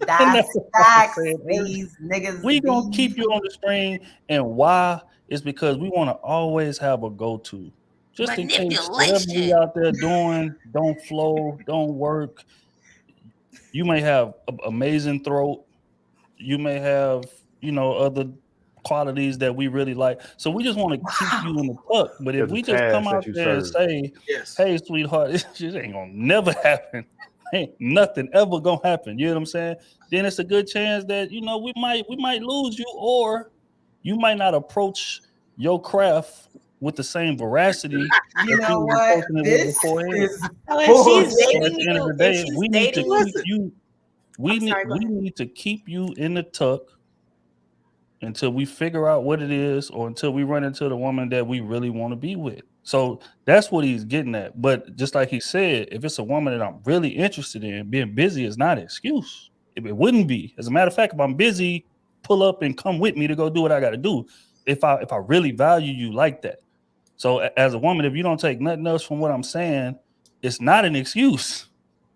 That's facts. These niggas. We gonna keep you on the string, and why? Is because we want to always have a go-to. Just in case whatever we out there doing don't flow, don't work. You may have amazing throat. You may have, other qualities that we really like. So we just want to keep you in the tuck. But if we just come out there and say, hey, sweetheart, this shit ain't gonna never happen. Ain't nothing ever gonna happen. You know what I'm saying? Then it's a good chance that, we might lose you, or you might not approach your craft with the same veracity. You know what? This is she's dating at the end of the day, we need to keep you. We need to keep you in the tuck until we figure out what it is, or until we run into the woman that we really want to be with. So that's what he's getting at. But just like he said, if it's a woman that I'm really interested in, being busy is not an excuse. It wouldn't be. As a matter of fact, if I'm busy, pull up and come with me to go do what I got to do. If I really value you like that. So as a woman, if you don't take nothing else from what I'm saying, it's not an excuse.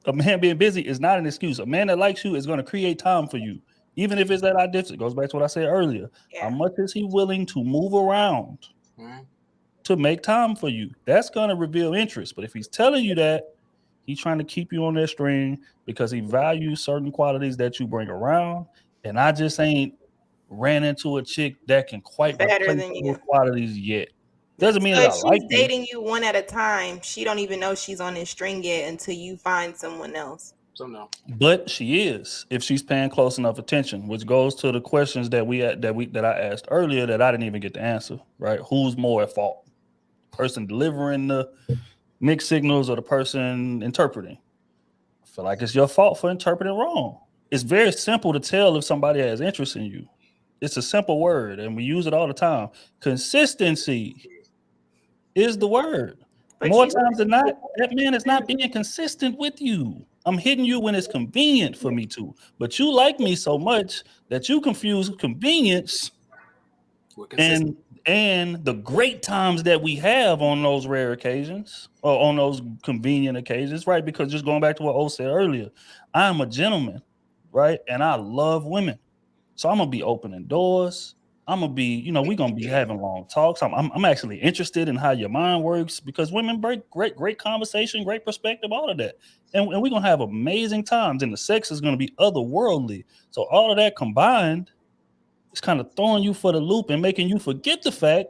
A man being busy is not an excuse. A man that likes you is going to create time for you. Even if it's that idea, it goes back to what I said earlier. Yeah. How much is he willing to move around to make time for you? That's going to reveal interest. But if he's telling you that, he's trying to keep you on that string because he values certain qualities that you bring around. And I just ain't ran into a chick that can quite replace those qualities yet. Doesn't mean that I like she's dating you one at a time. She don't even know she's on this string yet until you find someone else. So no. But she is, if she's paying close enough attention, which goes to the questions that I asked earlier that I didn't even get to answer. Right? Who's more at fault? Person delivering the mixed signals or the person interpreting. I feel like it's your fault for interpreting wrong. It's very simple to tell if somebody has interest in you. It's a simple word, and we use it all the time. Consistency is the word. But More you times than not, that man is not being consistent with you. I'm hitting you when it's convenient for me to, but you like me so much that you confuse convenience and the great times that we have on those rare occasions or on those convenient occasions, right? Because just going back to what O said earlier, I'm a gentleman, right? And I love women. So I'm gonna be opening doors. I'm gonna be, we're gonna be having long talks. I'm actually interested in how your mind works because women bring great conversation, great perspective, all of that. And we're gonna have amazing times, and the sex is gonna be otherworldly. So all of that combined is kind of throwing you for the loop and making you forget the fact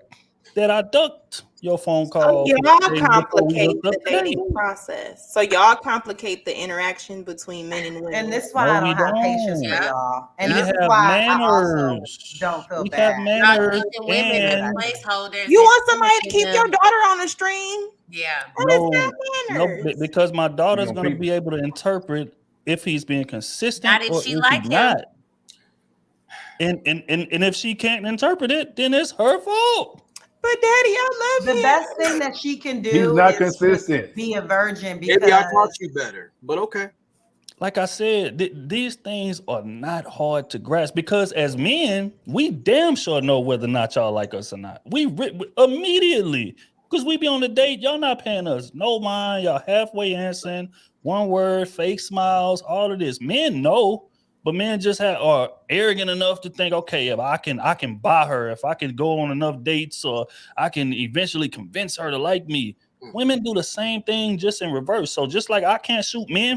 that I ducked your phone call y'all before we complicate hooked up the today. dating process. So y'all complicate the interaction between men and women. And this is why No, I we don't have patience for don't. y'all. And We this is have why I also manners. don't feel We have bad. Y'all manners using women as and placeholders. You and want somebody to punishing keep your them. daughter on the stream? Yeah. That is no, not manners. because my daughter's gonna people. be able to interpret if he's being consistent Not if or she if like he's him. not. And if she can't interpret it, then it's her fault. But daddy, I love The him. best thing that she can He's do not is consistent. just be a virgin Maybe I because taught you better, but okay. Like I said, these things are not hard to grasp because as men, we damn sure know whether or not y'all like us or not. We immediately, because we be on the date, y'all not paying us no mind, y'all halfway answering, one word, fake smiles, all of this. Men know, but men just are arrogant enough to think, okay, if I can buy her, if I can go on enough dates, or I can eventually convince her to like me. Women do the same thing just in reverse. So just like I can't shoot men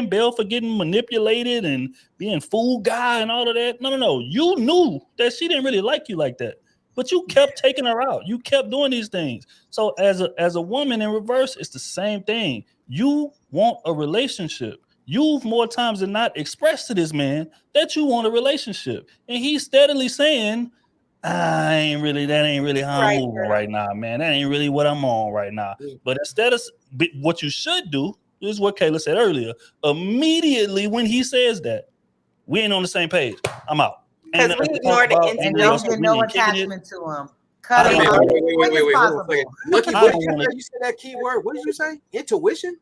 bail for getting manipulated and being fool guy and all of that. No. You knew that she didn't really like you like that, but you kept taking her out. You kept doing these things. So as a woman in reverse, it's the same thing. You want a relationship. You've more times than not expressed to this man that you want a relationship, and he's steadily saying, that ain't really how I'm moving right now, man. That ain't really what I'm on right now. But instead of what you should do is what Kayla said earlier. Immediately when he says that, we ain't on the same page. I'm out. Because we ignore the and intuition. don't get no attachment to him. Cut him off as quick as Wait, hold on a possible. second. Lucky, what did you say? You said that key word. What did you say? Intuition?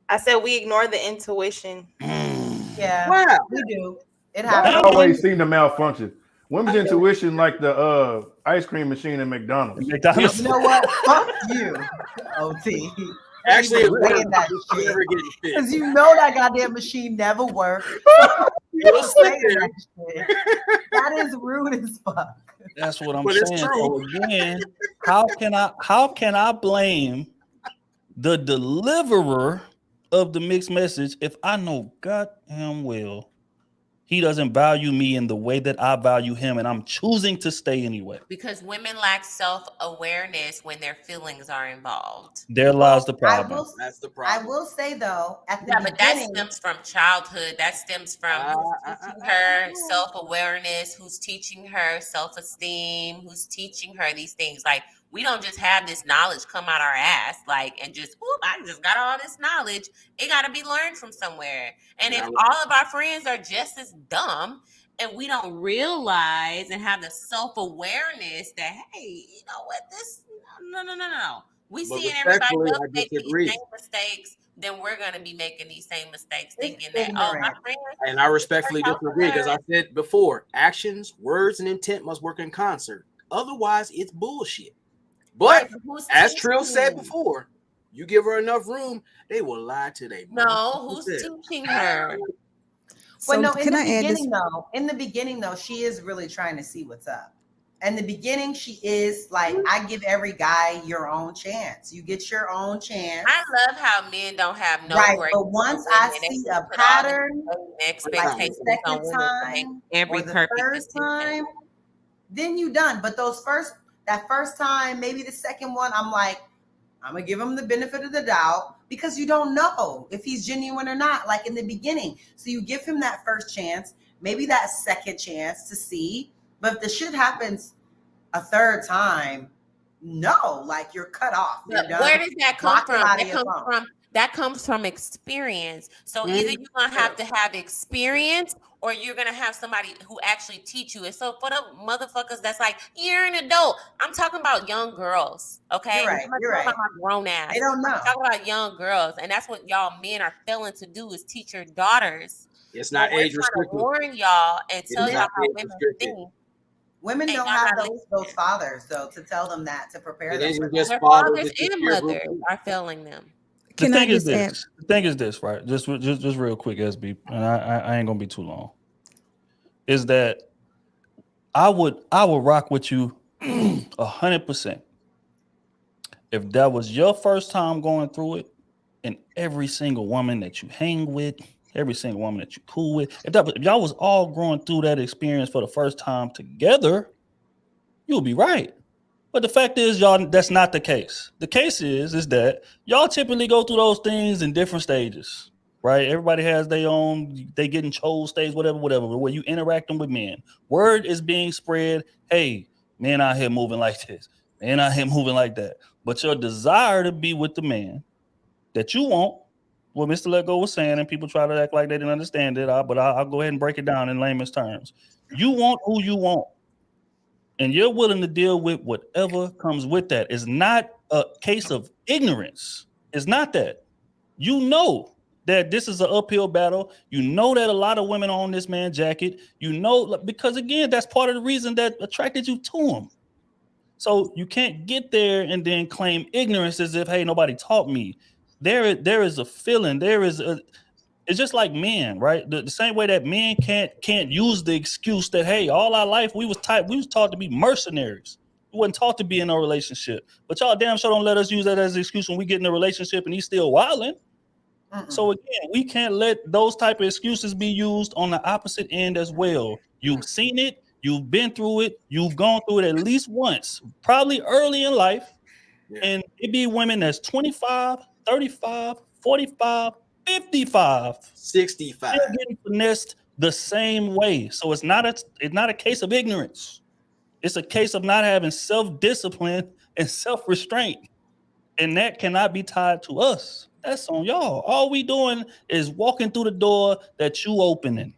I said we ignore the intuition. Yeah, Wow. we do. It I happens. always seem to malfunction. Women's intuition like the ice cream machine in McDonald's. You know what? Fuck you, OT. Actually, it saying worked. that It's never getting fixed. because you know that goddamn machine never worked. You'll sit Saying there. that shit. That is rude as fuck. That's what I'm But it's saying. true. So again, how can I blame the deliverer of the mixed message if I know goddamn well he doesn't value me in the way that I value him, and I'm choosing to stay anyway? Because women lack self-awareness when their feelings are involved. There lies the problem. That's the I problem. will say though, at the Yeah, but that beginning, stems from childhood. That stems from who's teaching her self-awareness, who's teaching her self-esteem, who's teaching her these things. Like, we don't just have this knowledge come out our ass, like, and just, oop, I just got all this knowledge. It got to be learned from somewhere. And if all of our friends are just as dumb and we don't realize and have the self-awareness that, hey, you know what, this, no. We But seeing everybody respectfully, else I make these disagree. same mistakes, then we're going to be making these same mistakes, it's thinking that, oh, my ignorant. friend. And I respectfully disagree because I said before, actions, words, and intent must work in concert. Otherwise, it's bullshit. But Right, but who's as Trill said teaching? before, you give her enough room, they will lie to they. No, who's teaching her? Well, no, can I add this? in the beginning though, she is really trying to see what's up. In the beginning, she is like, I give every guy your own chance. You get your own chance. I love how men don't have no Right, grace but for once women. I They see just a put all this pattern, like expectations the on second women, like time every or the perfect third decision. time, then you done. But that first time, maybe the second one, I'm like, I'm gonna give him the benefit of the doubt because you don't know if he's genuine or not, like in the beginning. So you give him that first chance, maybe that second chance to see. But if the shit happens a third time, no, like you're cut off. You're But done. where does that come Block them from? out of That your comes phone. from experience. So either you're gonna have to have experience or you're gonna have somebody who actually teach you. And so for the motherfuckers that's like, you're an adult. I'm talking about young girls. Okay. You're right. I'm not You're talking right. about my grown ass. They don't know. I'm talking about young girls. And that's what y'all men are failing to do is teach your daughters. It's not We're age trying to restricted. warn y'all and It tell is y'all not how age women restricted. think. Women And don't y'all have not those fathers though to tell them that, to prepare It them for isn't that. just Their fathers, fathers it's just and peer group mothers too. are failing them. The Can I thing is just add? this. The thing is this, right? Just real quick, SB, and I ain't gonna be too long. Is that I would rock with you 100%. If that was your first time going through it, and every single woman that you hang with, every single woman that you cool with, if y'all was all going through that experience for the first time together, you'll be right. But the fact is, y'all, that's not the case. The case is that y'all typically go through those things in different stages, right? Everybody has their own, they getting chose stage, whatever, where you interacting with men. Word is being spread, hey, men out here moving like this, men out here moving like that. But your desire to be with the man that you want, what Mr. Letgo was saying, and people try to act like they didn't understand it, but I'll go ahead and break it down in layman's terms. You want who you want. And you're willing to deal with whatever comes with that. It's not a case of ignorance. It's not that. You know that this is an uphill battle. You know that a lot of women are on this man jacket. You know, because again, that's part of the reason that attracted you to him. So you can't get there and then claim ignorance as if, hey, nobody taught me. There is a feeling. It's just like men, right? The same way that men can't use the excuse that, hey, all our life we was taught to be mercenaries. We wasn't taught to be in a relationship. But y'all damn sure don't let us use that as an excuse when we get in a relationship and he's still wilding. So again, we can't let those type of excuses be used on the opposite end as well. You've seen it, you've been through it, you've gone through it at least once, probably early in life. Yeah. And it be women that's 25, 35, 45, 55, 65, still getting finessed the same way. So it's not a case of ignorance. It's a case of not having self-discipline and self-restraint. And that cannot be tied to us. That's on y'all. All we doing is walking through the door that you opening.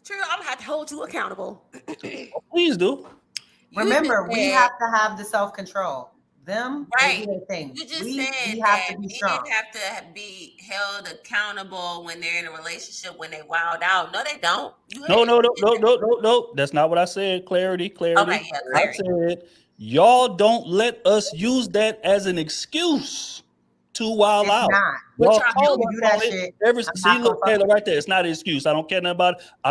True, I'm gonna have to hold you accountable. Oh, please do. Remember, we have to have the self-control. Them, right? They do their thing. You just we said have that to be men strong. have to be held accountable when they're in a relationship when they wild out. No, they don't. No. That's not what I said. Clarity. Okay, yeah, clarity. I said y'all don't let us use that as an excuse to wild it's out. Not. Y'all call do that shit. See, look, Taylor, right there. It's not an excuse. I don't care nothing about it. I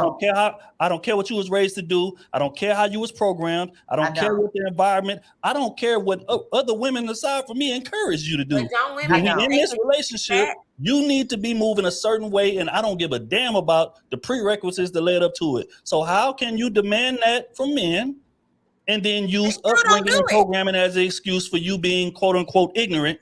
don't care how. I don't care what you was raised to do. I don't care how you was programmed. I don't care what the environment. I don't care what other women aside from me encourage you to do. But don't women in this relationship, you need to be moving a certain way, and I don't give a damn about the prerequisites that led up to it. So how can you demand that from men and then use upbringing and programming as an excuse for you being quote unquote ignorant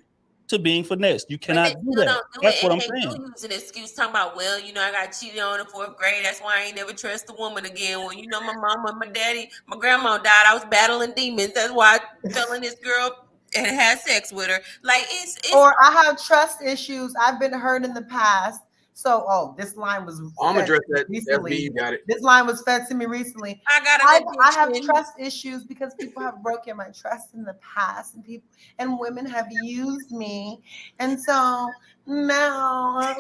to being finessed? You cannot do that. That's what I'm saying. They do use an excuse talking about, well, you know, I got cheated on in 4th grade. That's why I ain't never trust a woman again. Well, you know, my mama, my daddy, my grandma died. I was battling demons. That's why I fell in this girl and had sex with her. Like it's or I have trust issues. I've been hurt in the past. So, this line was. I'm gonna address that. Recently. FB, you got it. This line was fed to me recently. I have trust issues because people have broken my trust in the past, and women have used me, and so now. I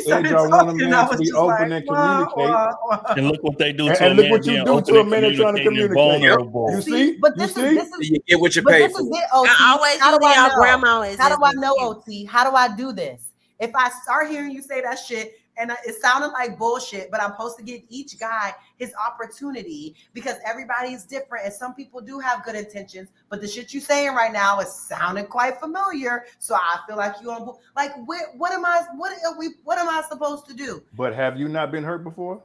said y'all want a man to be open and communicate. And look what they do to and a look man what you being do open to a and man trying to communicate. vulnerable. You see? But this is you get what you but pay this for. is it, OT. I always How do use I y'all know? grandma as How do I an know, excuse. OT? How do I do this? If I start hearing you say that shit and it sounded like bullshit, but I'm supposed to give each guy his opportunity because everybody's different and some people do have good intentions, but the shit you saying right now is sounding quite familiar. So I feel like you on like what am I supposed to do? But have you not been hurt before?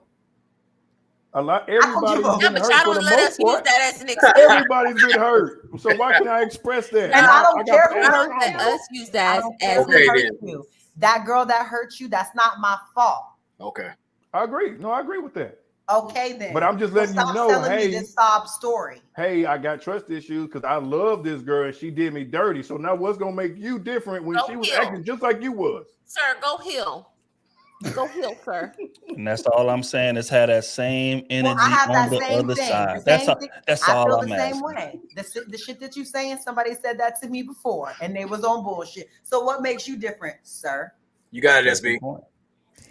Everybody's been but hurt y'all for don't the let most us use part. that as an excuse. Everybody's been hurt. So why can't I express that? And I don't care who I hurt don't let you. us use that as Okay, hurt then. you. That girl that hurt you, that's not my fault. Okay. I agree. No, I agree with that. Okay, then. But I'm just Well, letting you stop know, telling me hey, this sob story. hey, I got trust issues because I love this girl and she did me dirty. So now what's gonna make you different when Go she was heal. acting just like you was? Sir, go heal. Go heal, sir. And that's all I'm saying is have that same Well, I energy have on that the same other thing. The side. same thing. That's I all feel I'm the same asking. way. The shit that you saying, somebody said that to me before, and they was on bullshit. So what makes you different, sir? You got it, That's the SB. point.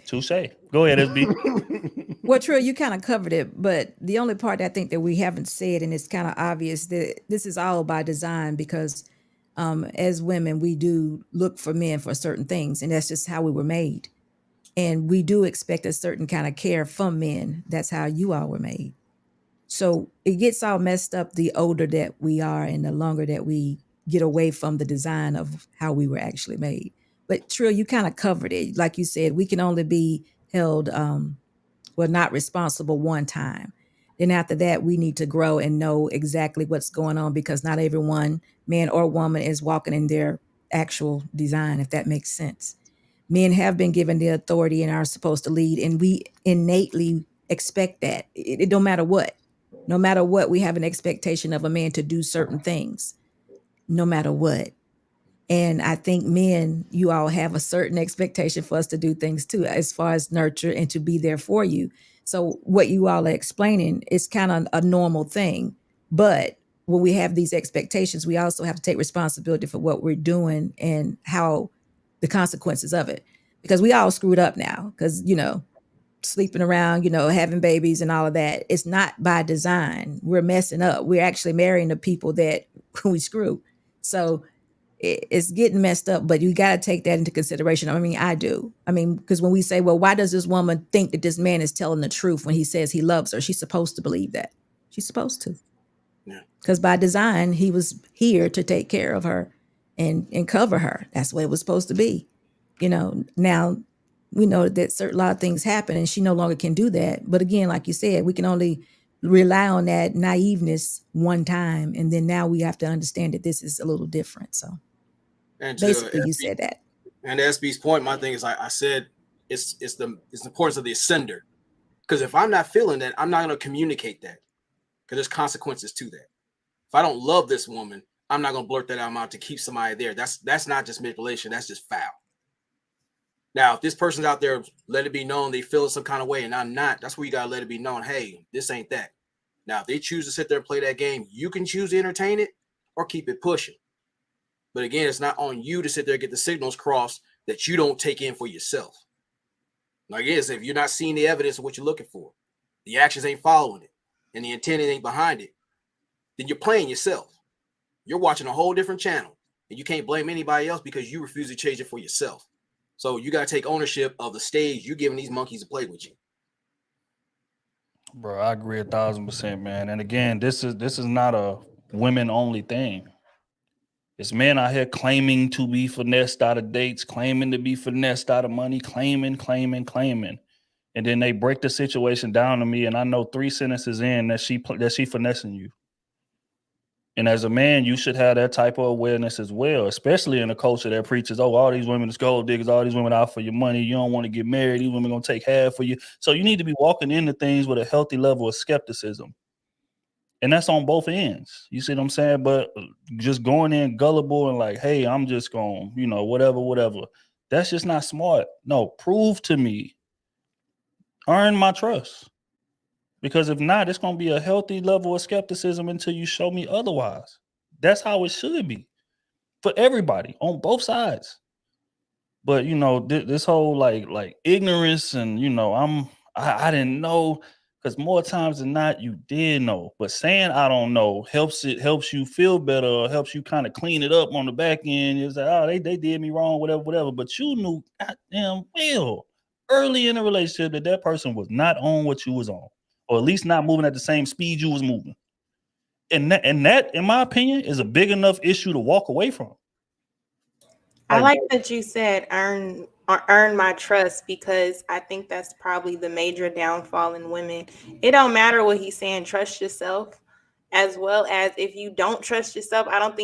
Touche. Go ahead, SB. Well, Trill, you kind of covered it, but the only part I think that we haven't said, and it's kind of obvious, that this is all by design because as women, we do look for men for certain things, and that's just how we were made. And we do expect a certain kind of care from men. That's how you all were made. So it gets all messed up the older that we are and the longer that we get away from the design of how we were actually made. But Trill, you kind of covered it. Like you said, we can only be held not responsible one time. Then after that, we need to grow and know exactly what's going on because not everyone, man or woman, is walking in their actual design, if that makes sense. Men have been given the authority and are supposed to lead, and we innately expect that. It don't matter what. No matter what, we have an expectation of a man to do certain things, no matter what. And I think men, you all have a certain expectation for us to do things too, as far as nurture and to be there for you. So what you all are explaining is kind of a normal thing. But when we have these expectations, we also have to take responsibility for what we're doing and how the consequences of it. Because we all screwed up now, because, sleeping around, having babies and all of that. It's not by design. We're messing up. We're actually marrying the people that we screw. So it's getting messed up, but you got to take that into consideration. I mean, I do. I mean, because when we say, well, why does this woman think that this man is telling the truth when he says he loves her? She's supposed to believe that. She's supposed to. Yeah. Because by design, he was here to take care of her and cover her. That's what it was supposed to be. Now we know that a lot of things happen and she no longer can do that. But again, like you said, we can only rely on that naiveness one time. And then now we have to understand that this is a little different. So And to basically you SB, said that. and to SB's point, my thing is I said it's the importance of the ascender. Because if I'm not feeling that, I'm not going to communicate that. Because there's consequences to that. If I don't love this woman, I'm not going to blurt that out to keep somebody there. That's not just manipulation. That's just foul. Now, if this person's out there, let it be known they feel some kind of way, and I'm not. That's where you gotta let it be known. Hey, this ain't that. Now, if they choose to sit there and play that game, you can choose to entertain it or keep it pushing. But again, it's not on you to sit there and get the signals crossed that you don't take in for yourself. Like it is, if you're not seeing the evidence of what you're looking for, the actions ain't following it, and the intent ain't behind it, then you're playing yourself. You're watching a whole different channel, and you can't blame anybody else because you refuse to change it for yourself. So you got to take ownership of the stage you're giving these monkeys to play with you. Bro, I agree 1,000%, man. And again, this is not a women only thing. It's men out here claiming to be finessed out of dates, claiming to be finessed out of money, claiming. And then they break the situation down to me, and I know 3 sentences in that she finessing you. And as a man, you should have that type of awareness as well, especially in a culture that preaches, oh, all these women is gold diggers, all these women out for your money. You don't want to get married. These women going to take half for you. So you need to be walking into things with a healthy level of skepticism. And that's on both ends. You see what I'm saying? But just going in gullible and like, hey, I'm just going, whatever. That's just not smart. No, prove to me. Earn my trust. Because if not, it's going to be a healthy level of skepticism until you show me otherwise. That's how it should be for everybody on both sides. But this whole like ignorance and I didn't know, because more times than not you did know. But saying I don't know helps you feel better or helps you kind of clean it up on the back end. It's like, oh, they did me wrong, whatever. But you knew goddamn well early in the relationship that person was not on what you was on, or at least not moving at the same speed you was moving. And that, in my opinion, is a big enough issue to walk away from. I like that you said earn my trust, because I think that's probably the major downfall in women. It don't matter what he's saying, trust yourself. As well as if you don't trust yourself, I don't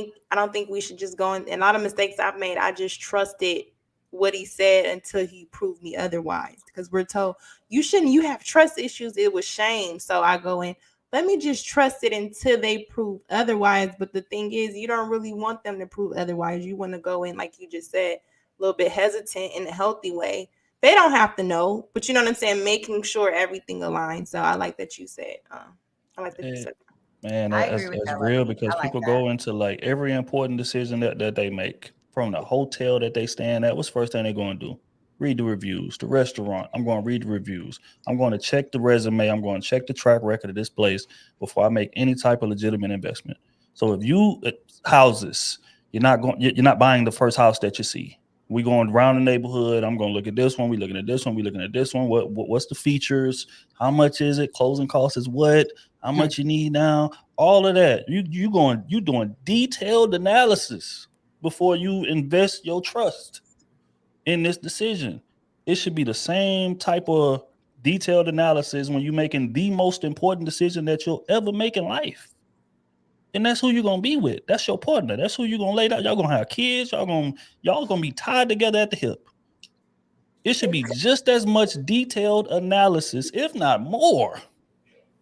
think we should just go in. A lot of mistakes I've made, I just trusted what he said until he proved me otherwise. Because we're told you have trust issues, it was shame. So I go in, let me just trust it until they prove otherwise. But the thing is, you don't really want them to prove otherwise. You want to go in, like you just said, a little bit hesitant in a healthy way. They don't have to know, but you know what I'm saying? Making sure everything aligns. So I like that you said, I like that you said. Man, I agree that's, with that's that, real Lucky. because I like people that. go into like every important decision that they make, from the hotel that they stand at. What's the first thing they're going to do? Read the reviews. The restaurant, I'm going to read the reviews. I'm going to check the resume. I'm going to check the track record of this place before I make any type of legitimate investment. So if you houses, you're not buying the first house that you see. We going around the neighborhood. I'm going to look at this one. We looking at this one. We looking at this one. What's the features? How much is it? Closing costs is what? How much you need now? All of that. You doing detailed analysis before you invest your trust in this decision. It should be the same type of detailed analysis when you're making the most important decision that you'll ever make in life. And that's who you're gonna be with. That's your partner. That's who you're gonna lay down. Y'all gonna have kids. Y'all gonna be tied together at the hip. It should be just as much detailed analysis, if not more.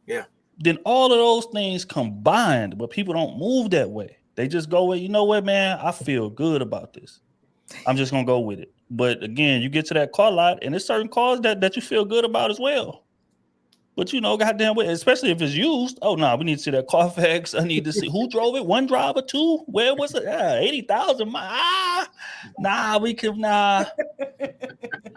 Yeah. Than all of those things combined, but people don't move that way. They just go with, you know what, man, I feel good about this. I'm just gonna go with it. But again, you get to that car lot, and there's certain cars that you feel good about as well. But goddamn way, especially if it's used. Oh no, we need to see that Carfax. I need to see who drove it. One driver, two. Where was it? 80,000.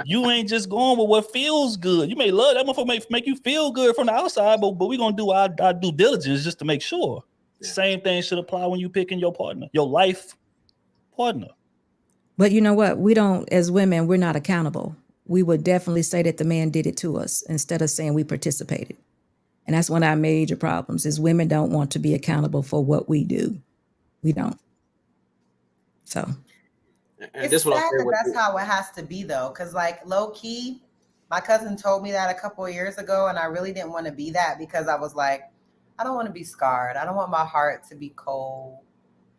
You ain't just going with what feels good. You may love that motherfucker, make you feel good from the outside, but we're gonna do our due diligence just to make sure. Yeah. Same thing should apply when you picking your partner, your life partner. But you know what? We don't, as women, we're not accountable. We would definitely say that the man did it to us instead of saying we participated. And that's one of our major problems is women don't want to be accountable for what we do. We don't. So. And it's sad that's how it has to be though. Cause like low key, my cousin told me that a couple of years ago and I really didn't want to be that because I was like, I don't want to be scarred. I don't want my heart to be cold.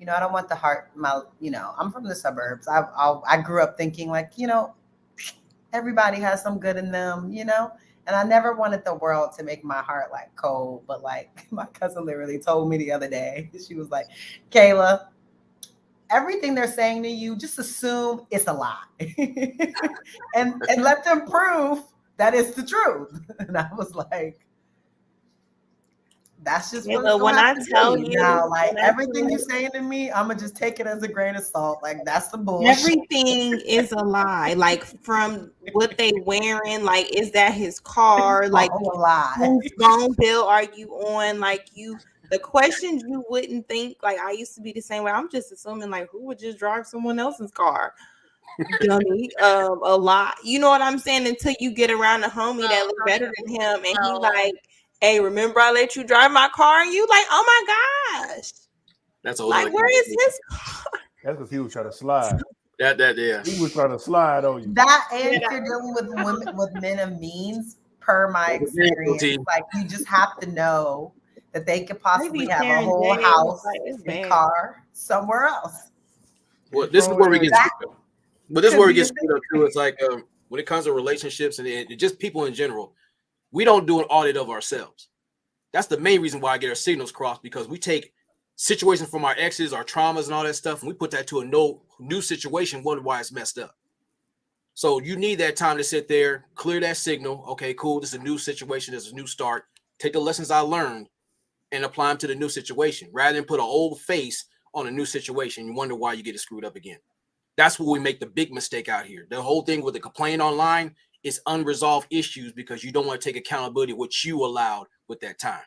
I don't want the heart, I'm from the suburbs. I grew up thinking like, everybody has some good in them, and I never wanted the world to make my heart like cold. But like my cousin literally told me the other day, she was like, Kayla, everything they're saying to you, just assume it's a lie and let them prove that it's the truth. And I was like, that's just what I tell you now. Like everything you're saying to me, I'm gonna just take it as a grain of salt. Like that's the bullshit. Everything is a lie. Like from what they wearing, like is that his car? Like a lie. Whose phone bill are you on? Like the questions you wouldn't think. Like I used to be the same way. I'm just assuming like who would just drive someone else's car? Dummy, a lot. You know what I'm saying? Until you get around a homie that look better than him, and he like, hey, remember I let you drive my car? And you like, oh my gosh. That's a like, where is his car? That's because he was trying to slide. Yeah. He was trying to slide on you. That and if you're dealing with women with men of means, per my experience, like you just have to know that they could possibly have a whole house and car somewhere else. Well, this is where we get screwed up. But this is where we get screwed up too. It's like when it comes to relationships and just people in general, we don't do an audit of ourselves. That's the main reason why I get our signals crossed, because we take situations from our exes, our traumas and all that stuff, and we put that to a new situation, wonder why it's messed up. So you need that time to sit there, clear that signal. Okay, cool. This is a new situation. This is a new start. Take the lessons I learned and apply them to the new situation rather than put an old face on a new situation. You wonder why you get it screwed up again. That's where we make the big mistake out here. The whole thing with the complaint online is unresolved issues because you don't want to take accountability what you allowed with that time.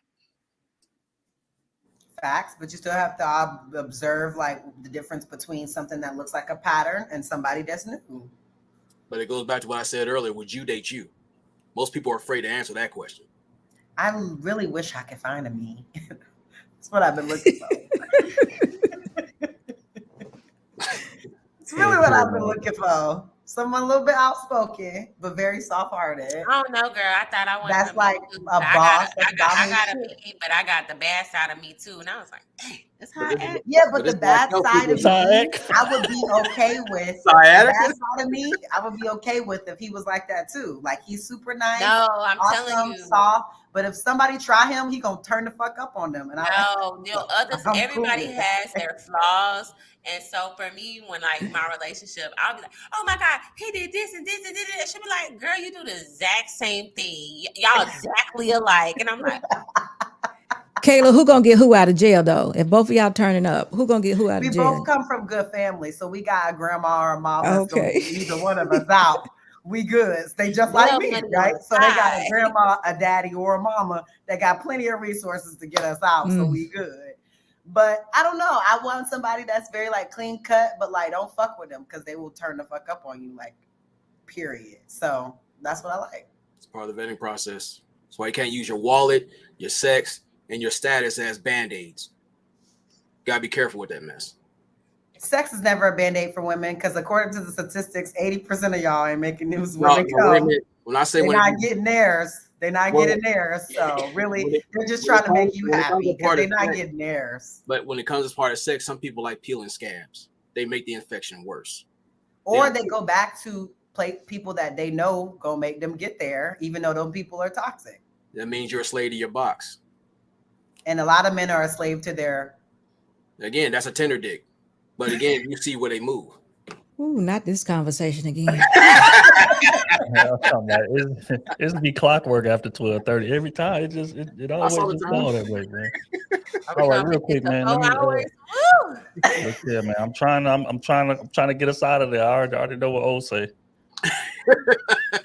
Facts, but you still have to observe like the difference between something that looks like a pattern and somebody that's new. But it goes back to what I said earlier. Would you date you? Most people are afraid to answer that question. I really wish I could find a me. That's what I've been looking for. It's really what I've been looking for. Someone a little bit outspoken, but very soft-hearted. I don't know, girl. I thought I wanted. That's like a boss. I got a me, but I got the bad side of me too, and I was like, dang. It's high. Yeah, but it's the bad black side of healthy. me, I would be okay with. The Sciatica? bad side of me, I would be okay with if he was like that too. Like he's super nice, No, I'm telling awesome, you. soft. But if somebody try him, he gonna turn the fuck up on them. And No, others. I'm cool Everybody with has their flaws, and so for me, when like my relationship, I'll be like, "Oh my god, he did this and this and this." And she'll be like, "Girl, you do the exact same thing. Y'all exactly alike." And I'm like, Kayla, who gonna get who out of jail though? If both of y'all turning up, who gonna get who out we of jail? both come from good families, so we got a grandma or a mom that's gonna Okay. get either one of us out. We good. They just like Well, me, money right? on So they got a side. grandma, a daddy, or a mama that got plenty of resources to get us out. So Mm. we good. But I don't know. I want somebody that's very like clean cut, but like don't fuck with them because they will turn the fuck up on you, like period. So that's what I like. It's part of the vetting process. That's why you can't use your wallet, your sex, and your status as band-aids. Gotta be careful with that mess. Sex is never a band-aid for women because according to the statistics, 80% of y'all ain't making news when No, they no, wait a come. minute. When I say They're when not getting theirs. They're not Well, getting theirs. So really, when it- they're just when it trying to make comes- you when it comes happy to because part they're of not sex- getting theirs. But when it comes as part of sex, some people like peeling scabs. They make the infection worse. Or Yeah. they go back to play people that they know go make them get there, even though those people are toxic. That means you're a slave to your box. And a lot of men are a slave to their. Again, that's a tender dick. But again, you see where they move. Ooh, not this conversation again. It's be clockwork after 12:30 every time. It always all the just time. go that way, man. I'm All right, trying real to quick, get to man. Let 4 me. hours. Woo! Yeah, man. I'm trying to get us out of there. I already know what O say.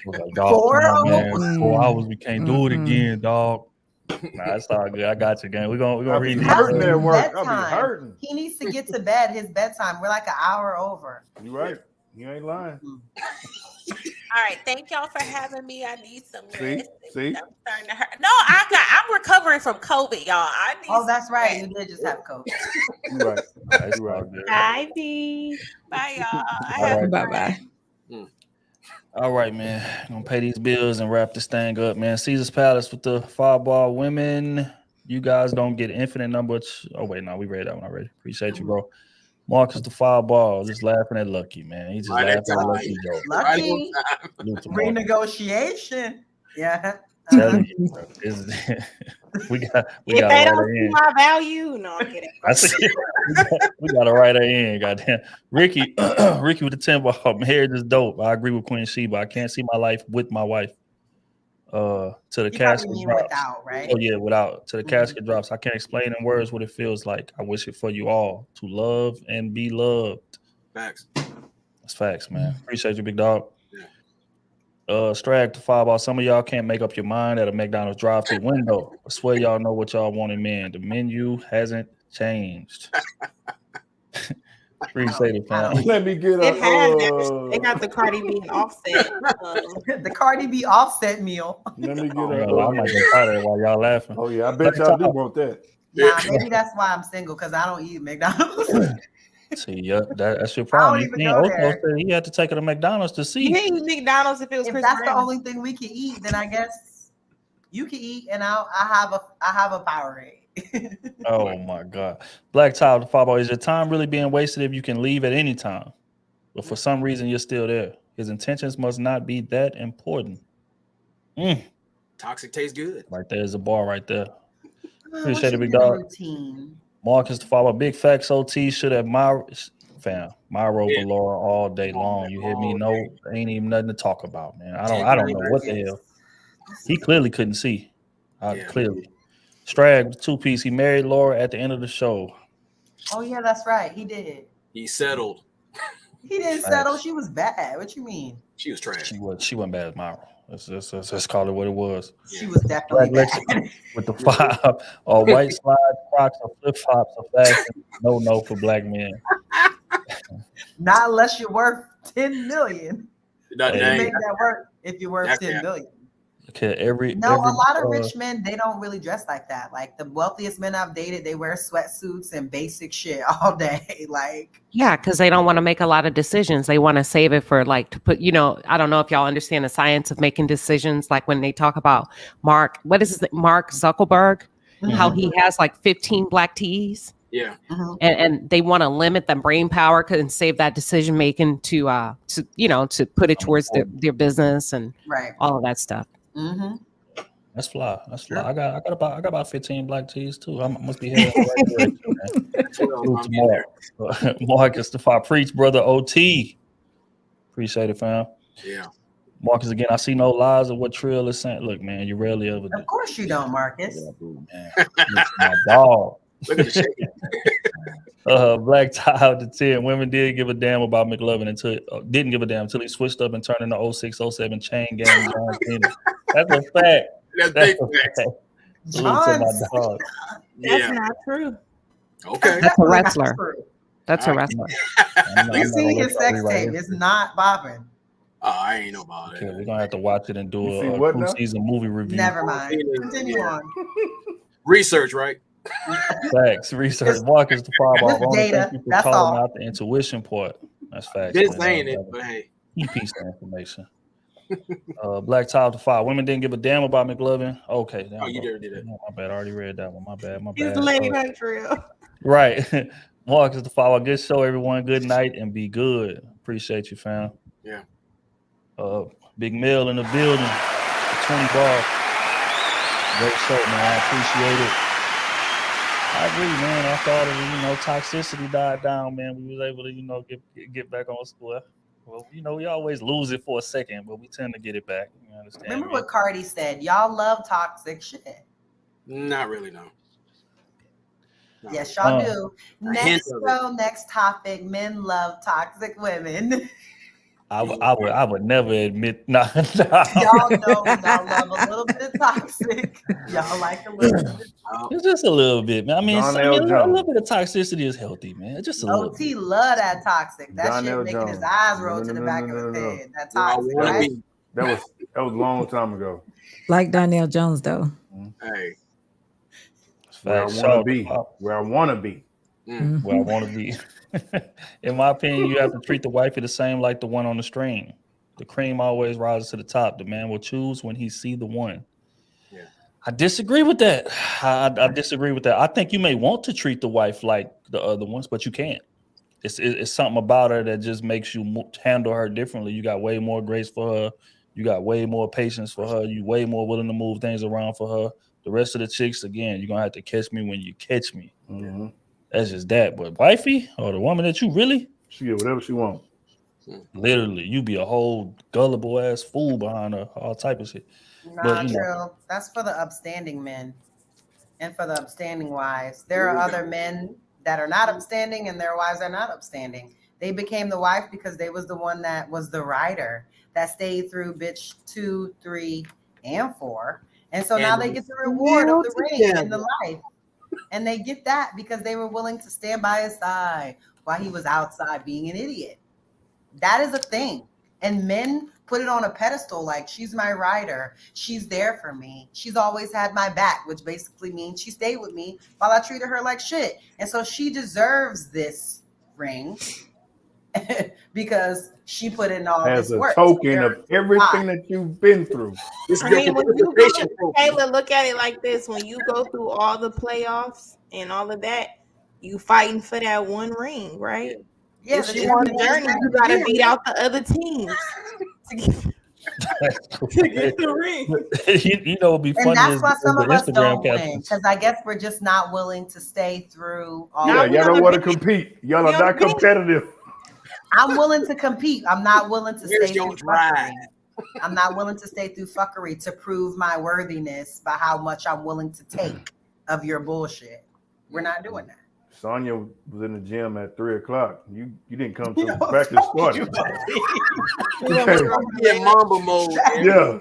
Like, dog, 4 come on, man. hours? 4 hours. We can't do it Mm-mm. again, dog. Nah, it's all good. I got you, gang. We're gonna I'll be read these. hurting That's at his work. I'll be bedtime. hurting. He needs to get to bed. His bedtime. We're like an hour over. You right. You ain't lying. All right, thank y'all for having me. I need some rest. See? I'm starting to hurt. No, I'm recovering from COVID, y'all. I need. Oh, that's right. rest. You did just have COVID. You right. It's You right. all good. Bye, B. Bye, y'all. All right. Bye-bye. All right, man. Gonna pay these bills and wrap this thing up, man. Caesar's Palace with the fireball women. You guys don't get infinite numbers. Oh wait, no, we read that one already. Appreciate you, bro. Marcus the fireball, just laughing at Lucky, man. He's just Right laughing at at time. Lucky Joe. Lucky. Salute to Marcus. Renegotiation. Yeah. Telling you, bro. we got If to they write don't her see in. my value, no, I'm kidding. I see. We got to write her in. Goddamn, Ricky, Ricky with the 10 ball. Marriage is dope. I agree with Queen Sheba. I can't see my life with my wife. To the You casket probably mean drops. without, right? Oh yeah, without. To the casket drops. I can't explain in words what it feels like. I wish it for you all to love and be loved. Facts. That's facts, man. Appreciate you, big dog. Strag to fireball. Some of y'all can't make up your mind at a McDonald's drive-thru window. I swear y'all know what y'all want in men. The menu hasn't changed. Appreciate it, fam. Let me get It has. a. They got the Cardi B and Offset. The Cardi B offset meal. Let me get I a. might get tired of it while y'all laughing. Oh yeah, I bet y'all do want that. Nah, maybe that's why I'm single because I don't eat McDonald's. See, yeah, that's your I problem. don't even You go think Otto there. said he had to take her to McDonald's to see. You can't eat McDonald's if it was If Chris that's the Brown. only thing we can eat, then I guess you can eat, and I have a Powerade. Oh my God. Black Tile the fireball. Is your time really being wasted if you can leave at any time? But for some reason you're still there. His intentions must not be that important. Toxic tastes good. Right there's a bar right there. What Appreciate you it, big do dog. routine? Marcus the fireball. Big facts OT should have Myro Valora all day long. You hear me? No, ain't even nothing to talk about, man. I don't know what the hell. He clearly couldn't see. Clearly. Strag, 2-piece. He married Laura at the end of the show. Oh yeah, that's right. He did. He settled. He didn't settle. She was bad. What you mean? She was trash. She wasn't bad as Myra. Let's call it what it was. She was definitely Black bad. Lexington with the 5 or white slide Crocs or flip flops or fashion. No for black men. Not unless you're worth 10 million. That You Hey. make that work if you're worth 10 million. Okay, every A lot of rich men, they don't really dress like that. Like the wealthiest men I've dated, they wear sweatsuits and basic shit all day. Like, Yeah, because they don't want to make a lot of decisions. They want to save it for like to put, I don't know if y'all understand the science of making decisions. Like when they talk about Mark Zuckerberg, how he has like 15 black tees. Yeah. And they want to limit the brain power and save that decision making to put it towards their business and all of that stuff. That's fly. That's fly. I got about 15 black tees too. I must be heading in the right direction, man. Marcus, the fire preach, brother OT. Appreciate it, fam. Yeah. Marcus, again, I see no lies of what Trill is saying. Look, man, you rarely ever do. Of course you don't, Marcus. My dog. Look at the shake. Black tie out to 10. Women did give a damn about McLovin until didn't give a damn until he switched up and turned into 06, 07 chain gang John Cena. That's a fact. That's big fact. Salute to my dog. That's not true. Okay. That's a wrestler. That's a wrestler. You see his sex tape. It's not bopping. Oh, I ain't know about it. Okay, we're gonna have to watch it and do a now? season movie review. Never mind. Continue on. Research, right? Facts, research. Marcus the fireball. Just data, Thank you for that's calling all. out the intuition part. That's facts. This man. ain't it, but hey. Key piece of information. Black Tie to fire. Women didn't give a damn about McLovin. Okay. Oh, you never did it. My bad. I already read that one. My bad. He's the ladybug Trill. Right. Marcus the fire. Good show, everyone. Good night and be good. Appreciate you, fam. Yeah. Big Mill in the building. 20 ball. Great show, man. I appreciate it. I agree, man. After all the toxicity died down, man, we was able to get back on square. Well, we always lose it for a second, but we tend to get it back. You understand? Remember what Cardi said? Y'all love toxic shit. Not really, no. Yes, y'all do. Next show, next topic. Men love toxic women. I would never admit. Nah. Y'all know y'all love a little bit of toxic. Y'all like a little bit. It's just a little bit, man. I mean, a little Jones. bit of toxicity is healthy, man. Just a little bit. OT love that toxic. That Donnell shit making his Jones. eyes roll to the back of his head. That toxic, right? That was a long time ago. Like Donnell Jones, though. Hey. Where I want to be. Where I want to be. Where I want to be. In my opinion, you have to treat the wifey the same like the one on the string. The cream always rises to the top. The man will choose when he see the one. Yeah. I disagree with that. I disagree with that. I think you may want to treat the wife like the other ones, but you can't. It's something about her that just makes you handle her differently. You got way more grace for her. You got way more patience for her. You way more willing to move things around for her. The rest of the chicks, again, you're going to have to catch me when you catch me. Mm-hmm. That's just that. But wifey or the woman that you really, she get whatever she wants. Literally, you be a whole gullible ass fool behind her, all type of shit. Not true. That's for the upstanding men and for the upstanding wives. There are other men that are not upstanding and their wives are not upstanding. They became the wife because they was the one that was the rider that stayed through bitch 2, 3, and 4. And so now they get the reward of the ring and the life. And they get that because they were willing to stand by his side while he was outside being an idiot. That is a thing. And men put it on a pedestal like, she's my rider. She's there for me. She's always had my back, which basically means she stayed with me while I treated her like shit. And so she deserves this ring because she put in all as this a work. token of everything that you've been through. I mean, when you go, Kayla, look at it like this: when you go through all the playoffs and all of that, you fighting for that one ring, right? Yeah, it's on the journey. You gotta beat out the other teams to get the ring. You know, it'd be funny. And that's why some of us Instagram don't win, captions. because I guess we're just not willing to stay through all. Yeah, y'all don't want to compete. Y'all are not competitive. I'm willing to compete. I'm not willing to Here's stay your through fuckery. I'm not willing to stay through fuckery to prove my worthiness by how much I'm willing to take of your bullshit. We're not doing that. Sonya was in the gym at 3:00. You didn't come to practice started. In Mamba mode. Yeah.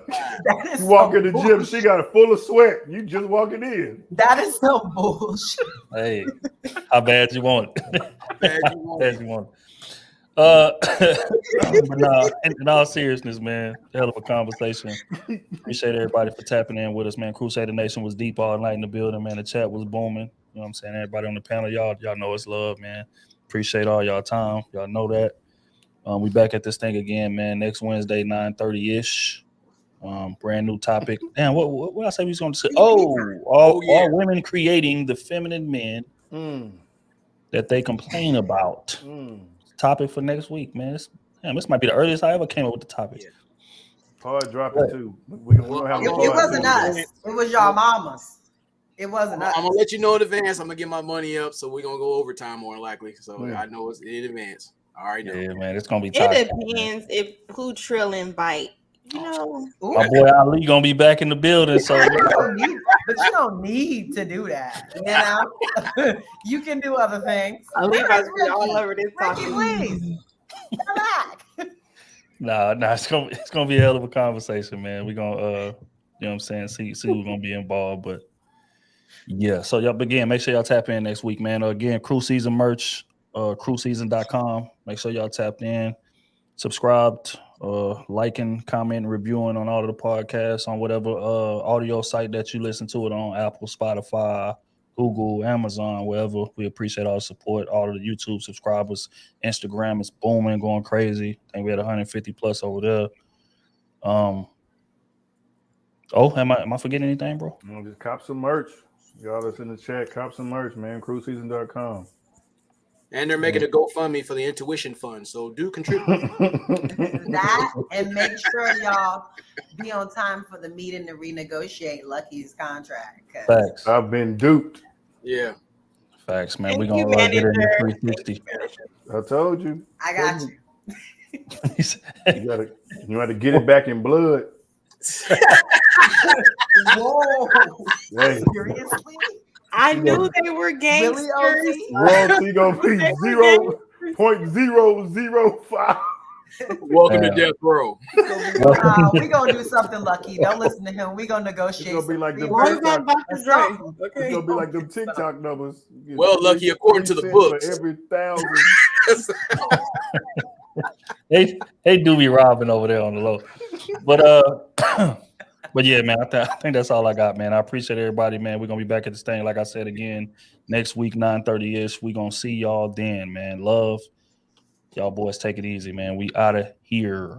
You walk in the gym, she got it full of sweat. You just walking in. That is some bullshit. Hey, how bad you want it? How bad you want it? But nah, in all seriousness, man, hell of a conversation. Appreciate everybody for tapping in with us, man. Crusader Nation was deep all night in the building, man. The chat was booming. You know what I'm saying? Everybody on the panel, y'all know it's love, man. Appreciate all y'all time. Y'all know that. We back at this thing again, man. Next Wednesday, 9:30-ish. Brand new topic. Damn, what I say we was going to say? All women creating the feminine men that they complain about. Topic for next week, man. This might be the earliest I ever came up with the topics. Pod dropping too. We gonna have It wasn't us. It was y'all mamas. It wasn't us. I'm gonna let you know in advance. I'm gonna get my money up, so we're gonna go overtime more likely. So I know it's in advance. All right, yeah, man, it's gonna be It toxic. depends if who trill and bite. You know, My boy Ali gonna be back in the building, so but you don't need to do that. You know, you can do other things. Ali about to be all Ricky, over this Ricky, topic. please come back. Nah, it's gonna be a hell of a conversation, man. We gonna you know what I'm saying, see who's gonna be involved. But yeah, so y'all again, make sure y'all tap in next week, man. Again, crew season merch, crewseason.com. Make sure y'all tapped in, subscribed, liking, commenting, reviewing on all of the podcasts on whatever audio site that you listen to it on, Apple, Spotify, Google, Amazon, wherever. We appreciate all the support, all of the YouTube subscribers. Instagram is booming, going crazy. I think we had 150 plus over there. Am I forgetting anything, bro? No, just cop some merch. Y'all that's in the chat, cop some merch, man. Crewseason.com. And they're making a GoFundMe for the intuition fund, so do contribute. That and make sure y'all be on time for the meeting to renegotiate Lucky's contract. Facts. I've been duped. Yeah. Facts, man. We're going to get it in 360. I told you. I got you. You got to get it back in blood. Whoa. Hey. Seriously? I knew they were gangsters. Royalty gonna be 0.005. Welcome to death row. We're gonna do something, Lucky. Don't listen to him. We're gonna negotiate. It's gonna be like the Okay. It's gonna be like them TikTok numbers. Well, Lucky, according to the books, for every 1,000. they do be robbing over there on the low. But yeah, man, I think that's all I got, man. I appreciate everybody, man. We're gonna be back at this thing, like I said again, next week, 9:30-ish. We're gonna see y'all then, man. Love. Y'all boys take it easy, man. We out of here.